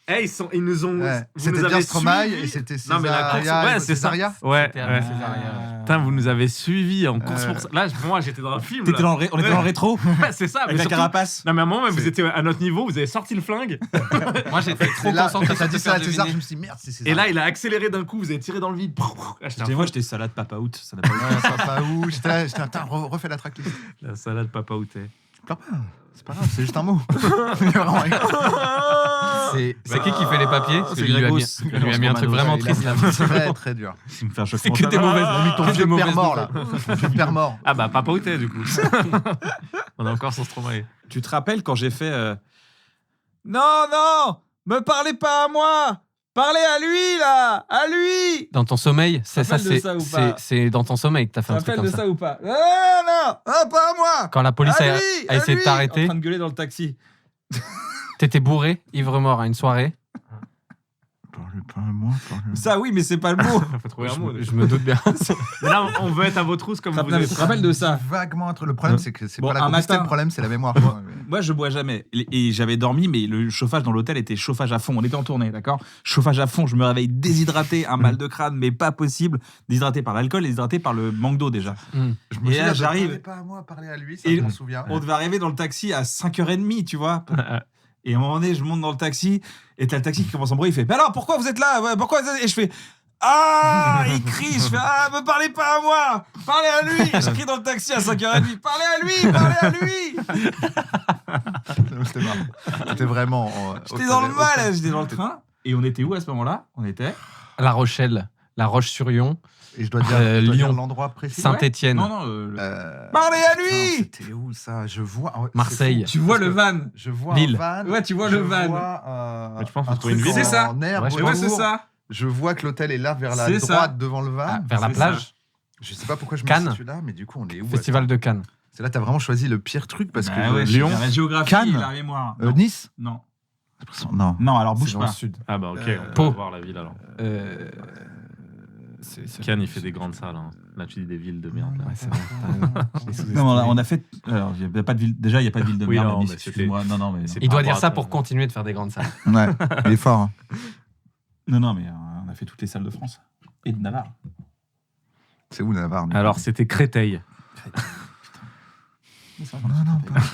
Eh, ils nous ont. Ouais. vous C'était nous bien avez Stromae suivis. et c'était Non, mais la course, Césaria. ouais, c'est ça. Césaria. Ouais, C'était ouais. Césaria. Putain, vous nous avez suivis en course pour ça. Là, pour moi, j'étais dans un film. T'étais là. dans le on était dans le rétro Ouais, c'est ça. avec mais la surtout- carapace. Non, mais à un moment, même, vous étiez à notre niveau, vous avez sorti le flingue. Moi, j'étais trop C'est là, concentré quand sur t'as te dit ça à faire César, je deviner. me suis dit merde, c'est César. Et là, il a accéléré d'un coup, vous avez tiré dans le vide. Ah, j'étais un Moi, fou. j'étais salade Papa Out. Ça n'a pas Ouais, Papa où j'étais attends, refais la tracklist. La salade Papa Outé. Pleure pas. C'est pas grave, c'est juste un mot. Vraiment, C'est qui fait les papiers? Parce que C'est lui, lui a Grégos. mis- il lui a mis un truc vraiment il a triste là. mis très très dur. Il me fait un choc C'est que t'es mental. mauvaise. On lui Ton tombe vieux de père mauvaises mort là. nouvelles. Ton vieux père mort. Ah bah, Papa Outé, du coup. On est encore sur Stromae. Tu te rappelles quand j'ai fait Non, non, me parlez pas à moi, parlez à lui là, à lui. Dans ton sommeil, c'est ça, Rappelle de ça ou pas c'est dans ton sommeil que t'as fait un truc comme ça. ou pas? Non, non, ah, pas à moi. Quand la police À a lui, a essayé de En t'arrêter, train de gueuler dans le taxi. t'étais bourré, ivre-mort à une soirée. Parle pas à moi. Ça oui, mais c'est pas le mot. Faut trouver un mot. Je me doute bien. Mais là, on veut être à votre trousse comme vous Tu êtes. te rappelles de ça? Vaguement entre. Le problème, c'est que c'est Bon, pas la un complicité, matin- le problème, c'est la mémoire. Moi, je bois jamais. Et j'avais dormi, mais le chauffage dans l'hôtel était chauffage à fond. On était en tournée, d'accord? Chauffage à fond. Je me réveille déshydraté, un mal de crâne, mais pas possible. Déshydraté par l'alcool, déshydraté par le manque d'eau déjà. Je me Et souviens là, de j'arrive. Parlez pas à moi, parler à lui, ça Et je m'en souviens. On devait arriver dans le taxi à 5h30, tu vois. Et à un moment donné, je monte dans le taxi, et t'as le taxi qui commence à bruit, il fait « Mais alors, pourquoi vous êtes là? Ouais, pourquoi vous êtes... » Et je fais « Ah !» Il crie, je fais « Ah, me parlez pas à moi! Parlez à lui !» Je crie dans le taxi à 5h30 « Parlez à lui! Parlez à lui !» C'était marrant. C'était vraiment. J'étais dans le mal, j'étais dans le train. Et on était où à ce moment-là? On était... La Rochelle, La Roche-sur-Yon, Et je dois dire Lyon. l'endroit précis. Saint-Étienne. Non, non, Parlez à lui. C'était où ça? Je vois. Marseille. c'est fou. tu vois le van. Je vois Lille. un van. Ouais, tu vois le van. Mais tu penses un faut trouver une truc ville. C'est ça. en herbe Ouais, je Et ouais, autour. c'est ça. Je vois que l'hôtel est là vers la C'est ça. droite devant le van. Ah, vers la c'est plage, Je sais pas pourquoi je me Cannes. situe là, mais du coup, on est où? Festival de Cannes. C'est là, t'as vraiment choisi le pire truc parce que. Bah ouais, Lyon. la géographie, Cannes. la mémoire. Non. Nice? Non. Non. Non, alors C'est bouge dans pas. le sud. Ah bah, ok. On Pau. va voir la ville alors. Cannes, il fait des grandes salles. Hein. Là, tu dis des villes de merde. là. Ouais, c'est vrai. Je l'ai sous-estimé. Non, on a fait. Alors, y a pas de ville. Déjà, il n'y a pas de ville de Oui, merde. non, à Nice, mais c'était- excuse-moi. Non, non, mais. c'est- Il doit par dire rapport ça à pour ton- continuer de faire des grandes salles. Ouais, il est fort. Hein. Non, non, mais on a fait toutes les salles de France. Et de Navarre. C'est où Navarre? Alors, c'était Créteil.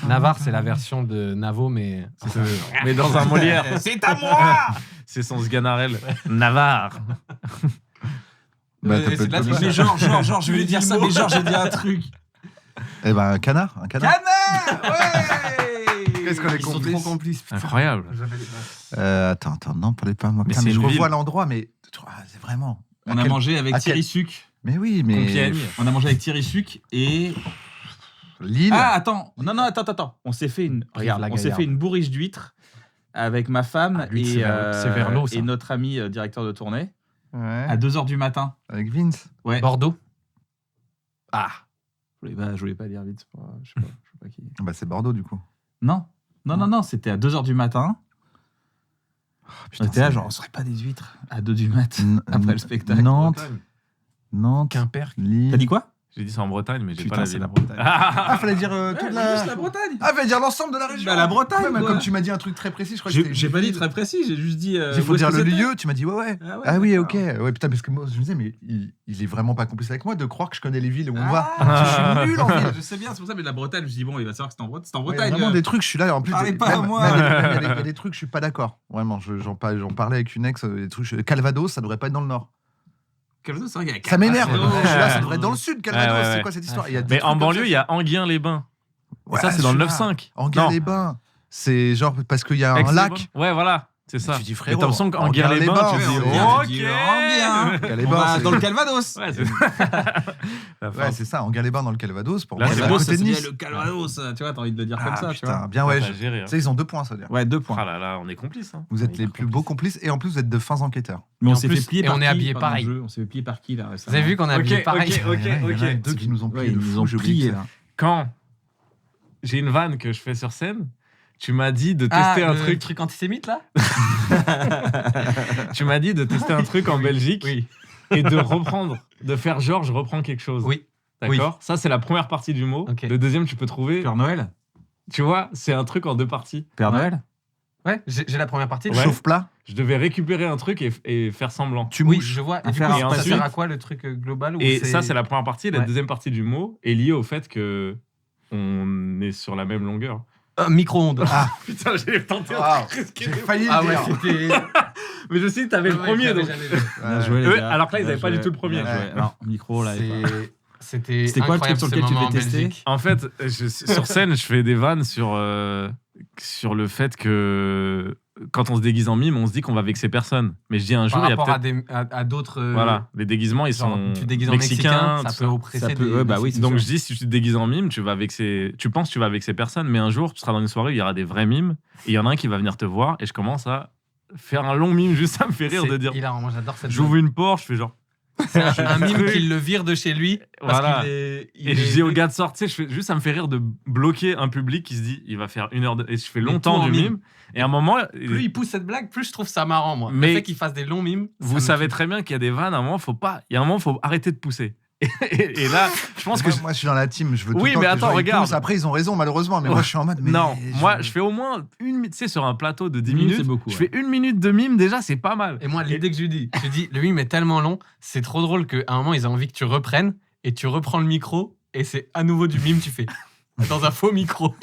Navarre, c'est la version de Navo, mais Mais dans un Molière. C'est à moi. C'est son Sganarelle. Navarre. Bah, t'as c'est pas de la de- triche. Mais genre, je voulais dire ça, mais genre, j'ai dit un truc. Eh ben, un canard. Canard. Ouais. Qu'est-ce qu'on est Ils sont complices. trop complices. putain. Incroyable. Attends, non, parlez pas moi. Mais Putain, c'est mais je une revois ville. l'endroit, mais c'est vraiment. On a mangé avec Thierry Suc. Mais oui, mais Compiègne. On a mangé avec Thierry Suc et Lille. ah attends, non attends. On s'est fait une bourriche d'huîtres avec ma femme l'huître, c'est vers l'eau, ça. et notre ami directeur de tournée Ouais. à 2h du matin. Avec Vince. Ouais. Bordeaux. Ah. Je voulais pas dire vite. Je sais pas qui. Bah, c'est Bordeaux du coup. Non, c'était à 2h du matin. Putain, On était là, c'est- genre, on serait pas des huîtres à 2 du mat N- après le spectacle. Nantes. Nantes. Quimper. Lille. T'as dit quoi? J'ai dit c'est en Bretagne, mais j'ai Putain, pas la c'est ville. la Bretagne. Ah, fallait dire toute la. Juste la Bretagne. Ah, fallait dire l'ensemble de la région. Bah, la Bretagne, Ouais, mais quoi. comme tu m'as dit un truc très précis, je crois que c'était. J'ai pas dit très précis, j'ai juste dit. Il faut où est-ce dire que le c'était. lieu, tu m'as dit ouais. Ah, ouais, Ah oui, d'accord. ok. Ouais, putain, parce que moi, je me disais, mais il est vraiment pas complice avec moi de croire que je connais les villes où on va. Ah, Je suis nul en ville. Je sais bien, c'est pour ça, mais de la Bretagne, je me suis dit, bon, il va savoir que c'est en Bretagne. C'est en Ouais, Bretagne. vraiment des trucs, je suis là. En plus, Parlez des- pas à même- moi. même, il y a des trucs, je suis pas d'accord. Vraiment, j'en parlais avec une ex, des trucs. Calvados, ça devrait pas être dans le nord. Calvados, c'est vrai qu'il y a Ça m'énerve. Calvados. Je suis là, ça devrait être dans le sud, Calvados. Ouais, C'est ouais. quoi cette histoire? Il y a des Mais trucs en comme banlieue, ça, il y a Enghien-les-Bains. Et Ouais, ça, c'est dans le celui-là. 9-5. Enghien-les-Bains. C'est genre parce qu'il y a un Aix-les-Bains. lac. Ouais, voilà, c'est ça. Tu dis Mais frérot. t'as l'impression qu'Enghien-les-Bains, tu Enghien-les-Bains, dis ouais, on ok. dit Enghien. Enghien-les-Bains, On va c'est- dans le Calvados. Ouais, c'est la Ouais, fin. c'est ça, Enghien-les-Bains dans le Calvados. Pour Là, moi, c'est c'est à Calvados, côté ça de se Nice. dit le Calvados. Tu vois, t'as envie de le dire comme Ah, ça, tu putain, vois. bien ouais. T'as géré, hein. Tu sais, ils ont 2 points, ça veut dire. Ouais, 2 points. Ah là là, on est complices. Hein. Vous êtes On est les hyper plus beaux complices et en plus vous êtes de fins enquêteurs. Mais on en s'est plus- fait plier et par on est qui habillés pendant le pareil. jeu On s'est fait plier par qui là Vous récemment avez vu qu'on a habillé Ok, pareil. ok. Il y en a deux qui nous ont Ouais, plié ils de nous fou, ont j'ai oublié plié ça. là. Quand j'ai une vanne que je fais sur scène, tu m'as dit de Ah, tester un le truc. truc antisémite là. Tu m'as dit de tester un truc en Belgique Oui. et de reprendre, de faire genre je reprends quelque chose. Oui. D'accord. Ça c'est la première partie du mot. Ok. Le deuxième tu peux trouver. Père Noël. Tu vois, c'est un truc en 2 parties. Père Ouais. Noël. Ouais, j'ai la première partie. Ouais. Chauffe plat. Je devais récupérer un truc et faire semblant. Tu Oui, mouches. je vois. À Et du faire coup, un ça ensuite. sert à quoi le truc global ou Et ça c'est la première partie. Et la Ouais. deuxième partie du mot est liée au fait que on est sur la même longueur. micro-ondes. Putain, j'ai tenté un Waouh, truc risqué J'ai de- failli Ah le ouais, dire. c'était. Mais je sais que t'avais le premier. Donc... Bien joué, les Eux, gars. alors que là, ils Bien avaient pas joué. du tout le premier. Bien joué. Non, micro là. il est pas- C'était quoi le truc incroyable, sur ce lequel tu moment devais en tester Belgique. En fait, sur scène, je fais des vannes sur le fait que quand on se déguise en mime, on se dit qu'on va vexer personne. Mais je dis un jour, Par il y a rapport peut-être. à d'autres. Voilà, les déguisements, ils Genre, sont tu te déguises en mexicains. mexicain, tout ça peut oppresser Ça peut- des. ouais, bah oui, c'est Donc sûr. je dis, si tu te déguises en mime, tu penses que tu vas vexer personne, mais un jour, tu seras dans une soirée où il y aura des vrais mimes, et il y en a un qui va venir te voir, et je commence à faire un long mime, juste ça me fait rire de dire. Hilarant, moi j'adore cette. J'ouvre une porte, je fais genre. C'est un mime qui le vire de chez lui. Parce Voilà. qu'il est. Et je dis au gars de sortir, je fais juste ça me fait rire de bloquer un public qui se dit il va faire 1 heure de... Et je fais Mais longtemps tout en du mime. mime. Et à un moment, Plus il pousse cette blague, plus je trouve ça marrant, moi. Mais le fait qu'il fasse des longs mimes. vous savez très bien qu'il y a des vannes, à un moment, il y a un moment, faut arrêter de pousser. Et là, je pense que. Moi, je suis dans la team. Je veux tout Oui, le temps mais que les attends, gens, ils regarde. poussent. Après, ils ont raison, malheureusement. Mais moi, je suis en mode. Mais Non, moi, je fais au moins 1 minute, tu sais, sur un plateau de 10 minutes, minutes, c'est beaucoup, je ouais. fais 1 minute de mime, déjà, c'est pas mal. Et moi, l'idée que je lui dis, le mime est tellement long, c'est trop drôle qu'à un moment, ils ont envie que tu reprennes et tu reprends le micro et c'est à nouveau du mime, tu fais dans un faux micro.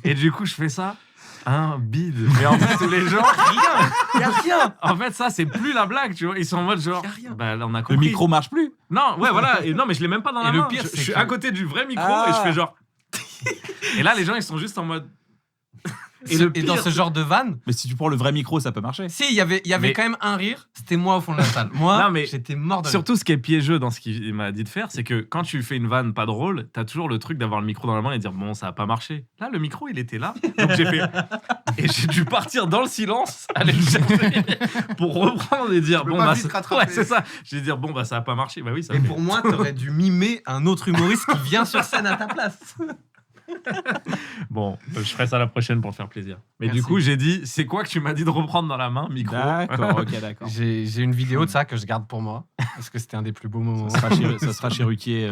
Et du coup, je fais ça, un bide. Mais en fait, les gens, rien, Y a rien. en fait, ça, c'est plus la blague, tu vois. Ils sont en mode genre, Y a rien. bah là, on a Le compris. micro marche plus. Non, ouais, voilà. Et non, mais je l'ai même pas dans la Et le main. pire, je c'est suis que- à côté du vrai micro Ah. et je fais genre. Et là, les gens, ils sont juste en mode. Et dans ce genre de vanne, Mais si tu prends le vrai micro, ça peut marcher. si, il y avait Mais- quand même un rire, c'était moi au fond de la salle. Moi, Non, mais j'étais mort de rire. Surtout, ce qui est piégeux dans ce qu'il m'a dit de faire, c'est que quand tu fais une vanne pas drôle, t'as toujours le truc d'avoir le micro dans la main et dire bon, ça a pas marché. Là, le micro, il était là. Donc j'ai fait. Et j'ai dû partir dans le silence, aller le chercher pour reprendre et dire peux bon, pas bah. vite rattraper. Ouais, c'est ça. J'ai dit dire bon, bah, ça a pas marché. Bah oui, ça Et fait. pour moi, t'aurais dû mimer un autre humoriste qui vient sur scène à ta place. Bon, je ferai ça la prochaine pour te faire plaisir. Mais Merci. du coup, j'ai dit c'est quoi que tu m'as dit de reprendre dans la main, micro D'accord, ok, d'accord. J'ai une vidéo de ça que je garde pour moi parce que c'était un des plus beaux moments. Ça sera chez Ruquier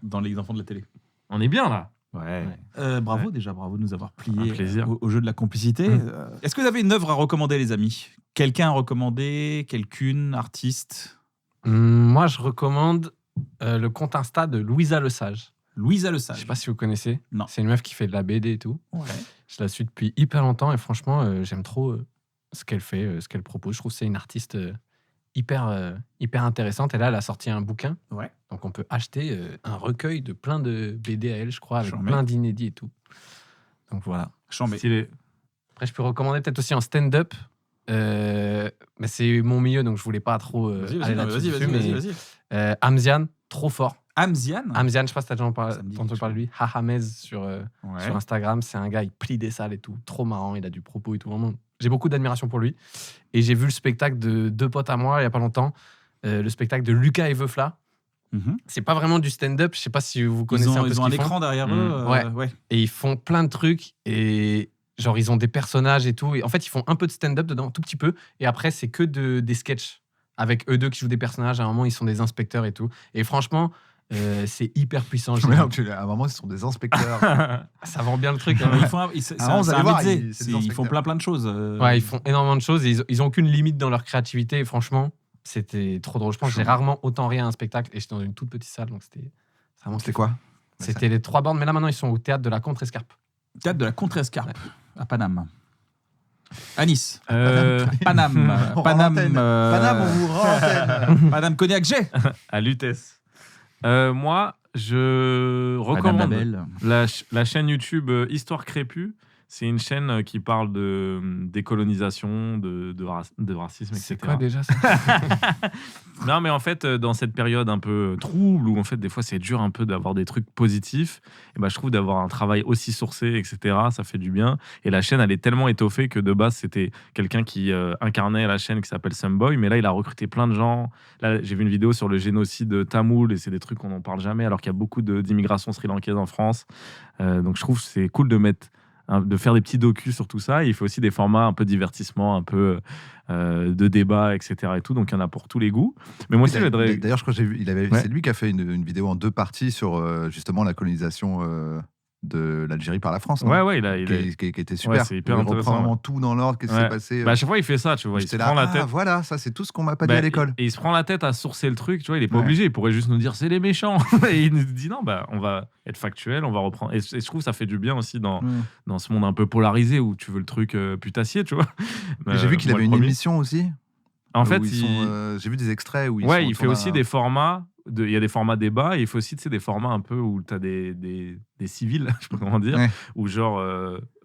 dans les enfants de la télé. On est bien là. Ouais. Bravo déjà, bravo de nous avoir plié Un plaisir. au jeu de la complicité. Est-ce que vous avez une œuvre à recommander, les amis? Quelqu'un à recommander? Quelqu'une? Artiste? Moi, je recommande le compte Insta de Louisa Lesage. Louisa Je Lesage. sais pas si vous connaissez. Non. C'est une meuf qui fait de la BD et tout. Ouais. Je la suis depuis hyper longtemps et franchement, j'aime trop ce qu'elle fait, ce qu'elle propose. Je trouve que c'est une artiste hyper intéressante. Et là, elle a sorti un bouquin. Ouais. Donc, on peut acheter un recueil de plein de BD à elle, je crois, avec Chambé. plein d'inédits et tout. Donc, voilà. Chambé. Stylé. Après, je peux recommander peut-être aussi en stand-up. Mais c'est mon milieu, donc je voulais pas trop aller là-dessus. Vas-y. Hamzian, trop fort. Hamzian Hamzian, je sais pas si t'as déjà Ça me dit entendu quelque parler de lui. Hahamez sur Ouais. Instagram. C'est un gars, il plie des salles et tout. Trop marrant, il a du propos et tout. Vraiment, j'ai beaucoup d'admiration pour lui. Et j'ai vu le spectacle de deux potes à moi il y a pas longtemps. Le spectacle de Lucas et Veufla. Mhm. C'est pas vraiment du stand-up. Je sais pas si vous connaissez un peu Ils ce ont un qu'ils font. écran derrière Mmh. eux. Ouais. Et ils font plein de trucs. Et genre, ils ont des personnages et tout. Et en fait, ils font un peu de stand-up dedans, tout petit peu. Et après, c'est que des sketchs avec eux deux qui jouent des personnages. À un moment, ils sont des inspecteurs et tout. Et franchement, c'est hyper puissant. À un moment, ce sont des inspecteurs. Ça vend bien le truc. Non, hein. mais ils font c'est Ah, vous un allez voir, métier. c'est des Ils font inspecteurs. plein de choses. Ouais, ils font énormément de choses. Et ils ont aucune limite dans leur créativité. Et franchement, c'était trop drôle. Je pense que j'ai rarement autant ri à un spectacle. Et j'étais dans une toute petite salle. Donc c'était vraiment C'était kiffant. quoi C'était les 3 bandes. Mais là, maintenant, ils sont au théâtre de la Contrescarpe. Théâtre de la Contrescarpe à Paname. À Nice. Euh, Paname. On rend Paname. l'antenne. Paname, on vous rend l'antenne. Paname Cognac G. à Lutèce. Moi, je Madame recommande Labelle. la chaîne YouTube Histoire Crépue. C'est une chaîne qui parle de décolonisation, de racisme, etc. C'est quoi déjà ça? Non, mais en fait, dans cette période un peu trouble, où en fait, des fois, c'est dur un peu d'avoir des trucs positifs, et ben, je trouve d'avoir un travail aussi sourcé, etc., ça fait du bien. Et la chaîne, elle est tellement étoffée que de base, c'était quelqu'un qui incarnait la chaîne qui s'appelle Sumboy, mais là, il a recruté plein de gens. Là, j'ai vu une vidéo sur le génocide tamoul, et c'est des trucs qu'on n'en parle jamais, alors qu'il y a beaucoup d'immigration sri-lankaise en France. Donc, je trouve que c'est cool de faire des petits docus sur tout ça. Et il fait aussi des formats un peu divertissement, un peu de débat, etc. Et tout. Donc, il y en a pour tous les goûts. Mais moi aussi, j'aimerais... D'ailleurs, je crois que j'ai vu, Ouais. c'est lui qui a fait une vidéo en 2 parties sur justement la colonisation de l'Algérie par la France. non Ouais, qui était super. Ouais, c'est hyper Où il reprend intéressant, vraiment tout dans l'ordre, qu'est-ce qui Ouais. s'est passé. Bah, à chaque fois, il fait ça, tu vois. Il se J'étais prend là, la tête. voilà, ça c'est tout ce qu'on m'a pas dit Bah, à l'école. Et il se prend la tête à sourcer le truc, tu vois. Il est pas Ouais. obligé. Il pourrait juste nous dire c'est les méchants. Et il nous dit non, bah, on va être factuel, on va reprendre. Et je trouve que ça fait du bien aussi dans ce monde un peu polarisé où tu veux le truc putassier, tu vois. Et j'ai vu qu'il moi, avait le une premier. émission aussi. En fait, où ils sont, j'ai vu des extraits où ils ouais, sont il fait autour aussi d'un- des formats. Il y a des formats débat et il fait aussi des formats un peu où tu as des civils, je sais pas comment dire, Ouais. où genre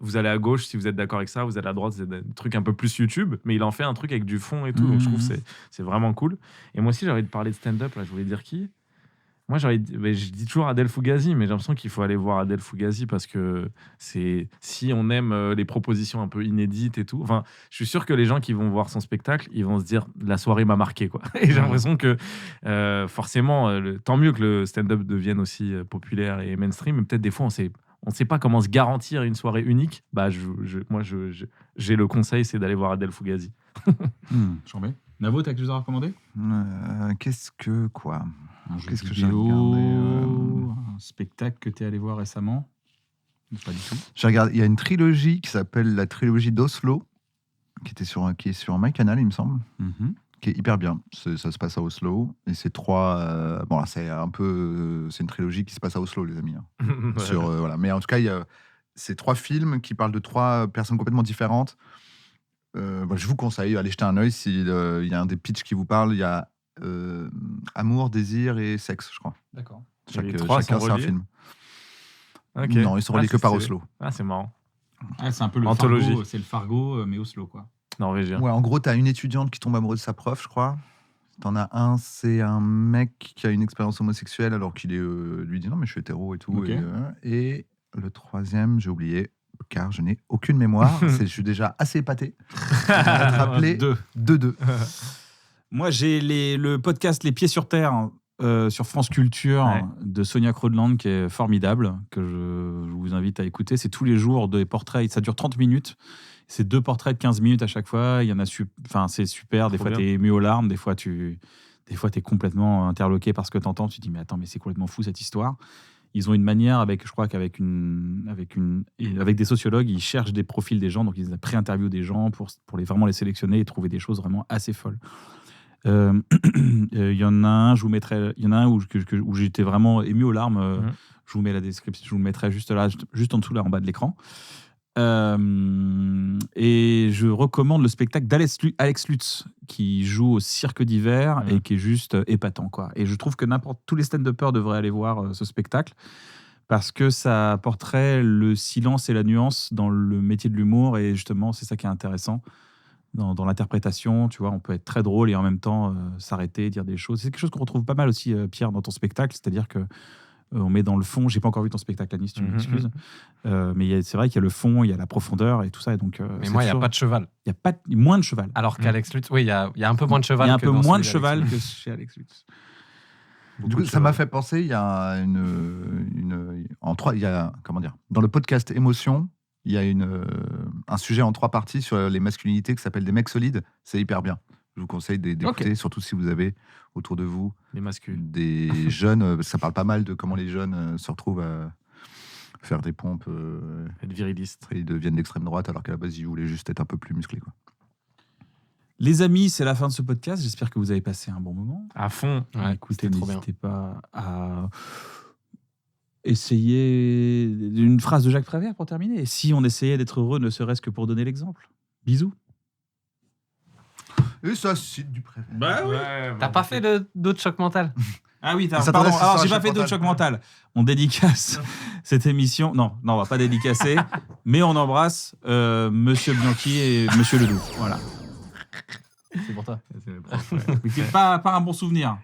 vous allez à gauche si vous êtes d'accord avec ça, vous allez à droite, c'est des trucs un peu plus YouTube, mais il en fait un truc avec du fond et tout, donc je trouve que c'est vraiment cool. Et moi aussi, j'ai envie de parler de stand-up, là, je voulais dire qui. Moi, je dis toujours Adèle Fugazi, mais j'ai l'impression qu'il faut aller voir Adèle Fugazi parce que si on aime les propositions un peu inédites et tout. Enfin, je suis sûr que les gens qui vont voir son spectacle, ils vont se dire la soirée m'a marqué, quoi. Et j'ai l'impression que forcément, tant mieux que le stand-up devienne aussi populaire et mainstream, mais peut-être des fois on sait pas comment se garantir une soirée unique. Bah, moi, j'ai le conseil, c'est d'aller voir Adèle Fugazi. Chambé. Navo, t'as quelque chose à recommander? Qu'est-ce que quoi Un jeu Qu'est-ce que j'ai vidéo, regardé un spectacle que t'es allé voir récemment? Pas du tout. J'ai regardé. Il y a une trilogie qui s'appelle la trilogie d'Oslo, qui est sur MyCanal, il me semble, qui est hyper bien. Ça se passe à Oslo et c'est 3. Bon, là, c'est une trilogie qui se passe à Oslo, les amis. Hein. Ouais. Voilà. Mais en tout cas, c'est 3 films qui parlent de 3 personnes complètement différentes. Je vous conseille, allez jeter un œil s'il y a un des pitchs qui vous parle. Il y a amour, désir et sexe, je crois. D'accord. Et les 3 Chacun sont c'est un reliés film. Ok. Non, ils sont reliés c'est que par stylé. Oslo. Ah, c'est marrant. Ah, c'est un peu le Anthologie. Fargo, c'est le Fargo, mais Oslo, quoi. Norvégien. Ouais, en gros, t'as une étudiante qui tombe amoureuse de sa prof, je crois. T'en as un, c'est un mec qui a une expérience homosexuelle alors qu'il lui dit non, mais je suis hétéro et tout. Ok. Et le troisième, j'ai oublié, car je n'ai aucune mémoire. Je suis déjà assez épaté. Je vais te rappeler 2-2. Moi, j'ai le podcast Les Pieds sur Terre sur France Culture Ouais. de Sonia Crodland qui est formidable, que je vous invite à écouter. C'est tous les jours des portraits. Ça dure 30 minutes. C'est 2 portraits de 15 minutes à chaque fois. Il y en a c'est super. Des Trop fois, bien. tu es ému aux larmes. Des fois, tu es complètement interloqué par ce que tu entends. Tu te dis, mais attends, mais c'est complètement fou cette histoire. Ils ont une manière, je crois qu'avec avec des sociologues, ils cherchent des profils des gens. Donc, ils pré-interviewent des gens pour vraiment les sélectionner et trouver des choses vraiment assez folles. Il y en a un, il y en a un où j'étais vraiment ému aux larmes. Je vous mets la description, je vous le mettrai juste là, juste en dessous là en bas de l'écran. Et je recommande le spectacle d'Alex Lutz, qui joue au Cirque d'hiver et qui est juste épatant, quoi. Et je trouve que tous les stand-uppers devraient aller voir ce spectacle parce que ça apporterait le silence et la nuance dans le métier de l'humour. Et justement, c'est ça qui est intéressant dans l'interprétation. Tu vois, on peut être très drôle et en même temps s'arrêter, dire des choses. C'est quelque chose qu'on retrouve pas mal aussi, Pierre, dans ton spectacle. C'est-à-dire que on met dans le fond. J'ai pas encore vu ton spectacle, Anis, tu m'excuses. Mais c'est vrai qu'il y a le fond, il y a la profondeur et tout ça. Et donc, mais moi, il n'y a pas de cheval. Il y a moins de cheval. Alors qu'Alex Lutz, oui, il y a un peu moins de cheval. Il y a un peu moins de cheval que chez Alex Lutz. Du coup, ça m'a fait penser, il y a dans le podcast Émotion, il y a un sujet en 3 parties sur les masculinités qui s'appelle Des mecs solides. C'est hyper bien. Je vous conseille d'écouter, surtout si vous avez autour de vous des jeunes. Ça parle pas mal de comment les jeunes se retrouvent à faire des pompes. Être viriliste. Ils deviennent d'extrême droite alors qu'à la base, ils voulaient juste être un peu plus musclés, quoi. Les amis, c'est la fin de ce podcast. J'espère que vous avez passé un bon moment. À fond. Ouais, écoutez, n'hésitez pas à essayer une phrase de Jacques Prévert pour terminer. Et si on essayait d'être heureux, ne serait-ce que pour donner l'exemple. Bisous. Et ça, c'est du Prévert. Bah oui. T'as pas fait d'autres chocs mentales? Ah oui, pardon. Alors, j'ai pas fait d'autres chocs mentales. On dédicace cette émission. Non, on va pas dédicacer. Mais on embrasse Monsieur Bianchi et Monsieur Ledoux. Voilà. C'est pour toi. C'est pas un bon souvenir.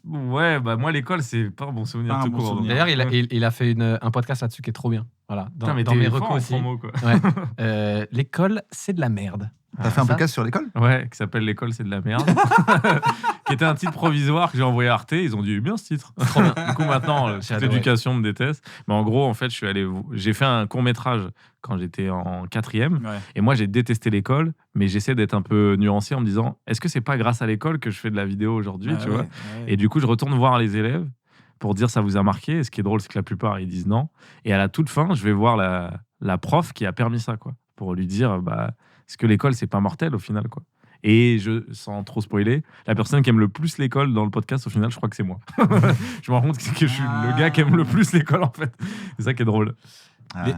Ouais, bah moi l'école c'est pas un bon souvenir tout court. D'ailleurs, il a fait un podcast là-dessus qui est trop bien. Voilà. Dans mes recos aussi. Ouais. L'école, c'est de la merde. T'as fait un podcast sur l'école ? Ouais, qui s'appelle L'école, c'est de la merde. Qui était un titre provisoire que j'ai envoyé à Arte. Ils ont dit bien ce titre. Trop bien. Du coup, maintenant, cette éducation me déteste. Mais en gros, en fait, j'ai fait un court-métrage quand j'étais en 4e. Ouais. Et moi, j'ai détesté l'école, mais j'essaie d'être un peu nuancé en me disant est-ce que c'est pas grâce à l'école que je fais de la vidéo aujourd'hui, tu vois ? Et du coup, je retourne voir les élèves pour dire ça vous a marqué. Et ce qui est drôle, c'est que la plupart, ils disent non. Et à la toute fin, je vais voir la prof qui a permis ça, quoi, pour lui dire est-ce que l'école, c'est pas mortel au final, quoi. Et sans trop spoiler, la personne qui aime le plus l'école dans le podcast, au final, je crois que c'est moi. Je me rends compte que je suis le gars qui aime le plus l'école, en fait. C'est ça qui est drôle.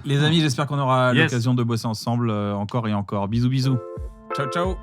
Les amis, j'espère qu'on aura l'occasion de bosser ensemble encore et encore. Bisous, bisous. Ciao, ciao.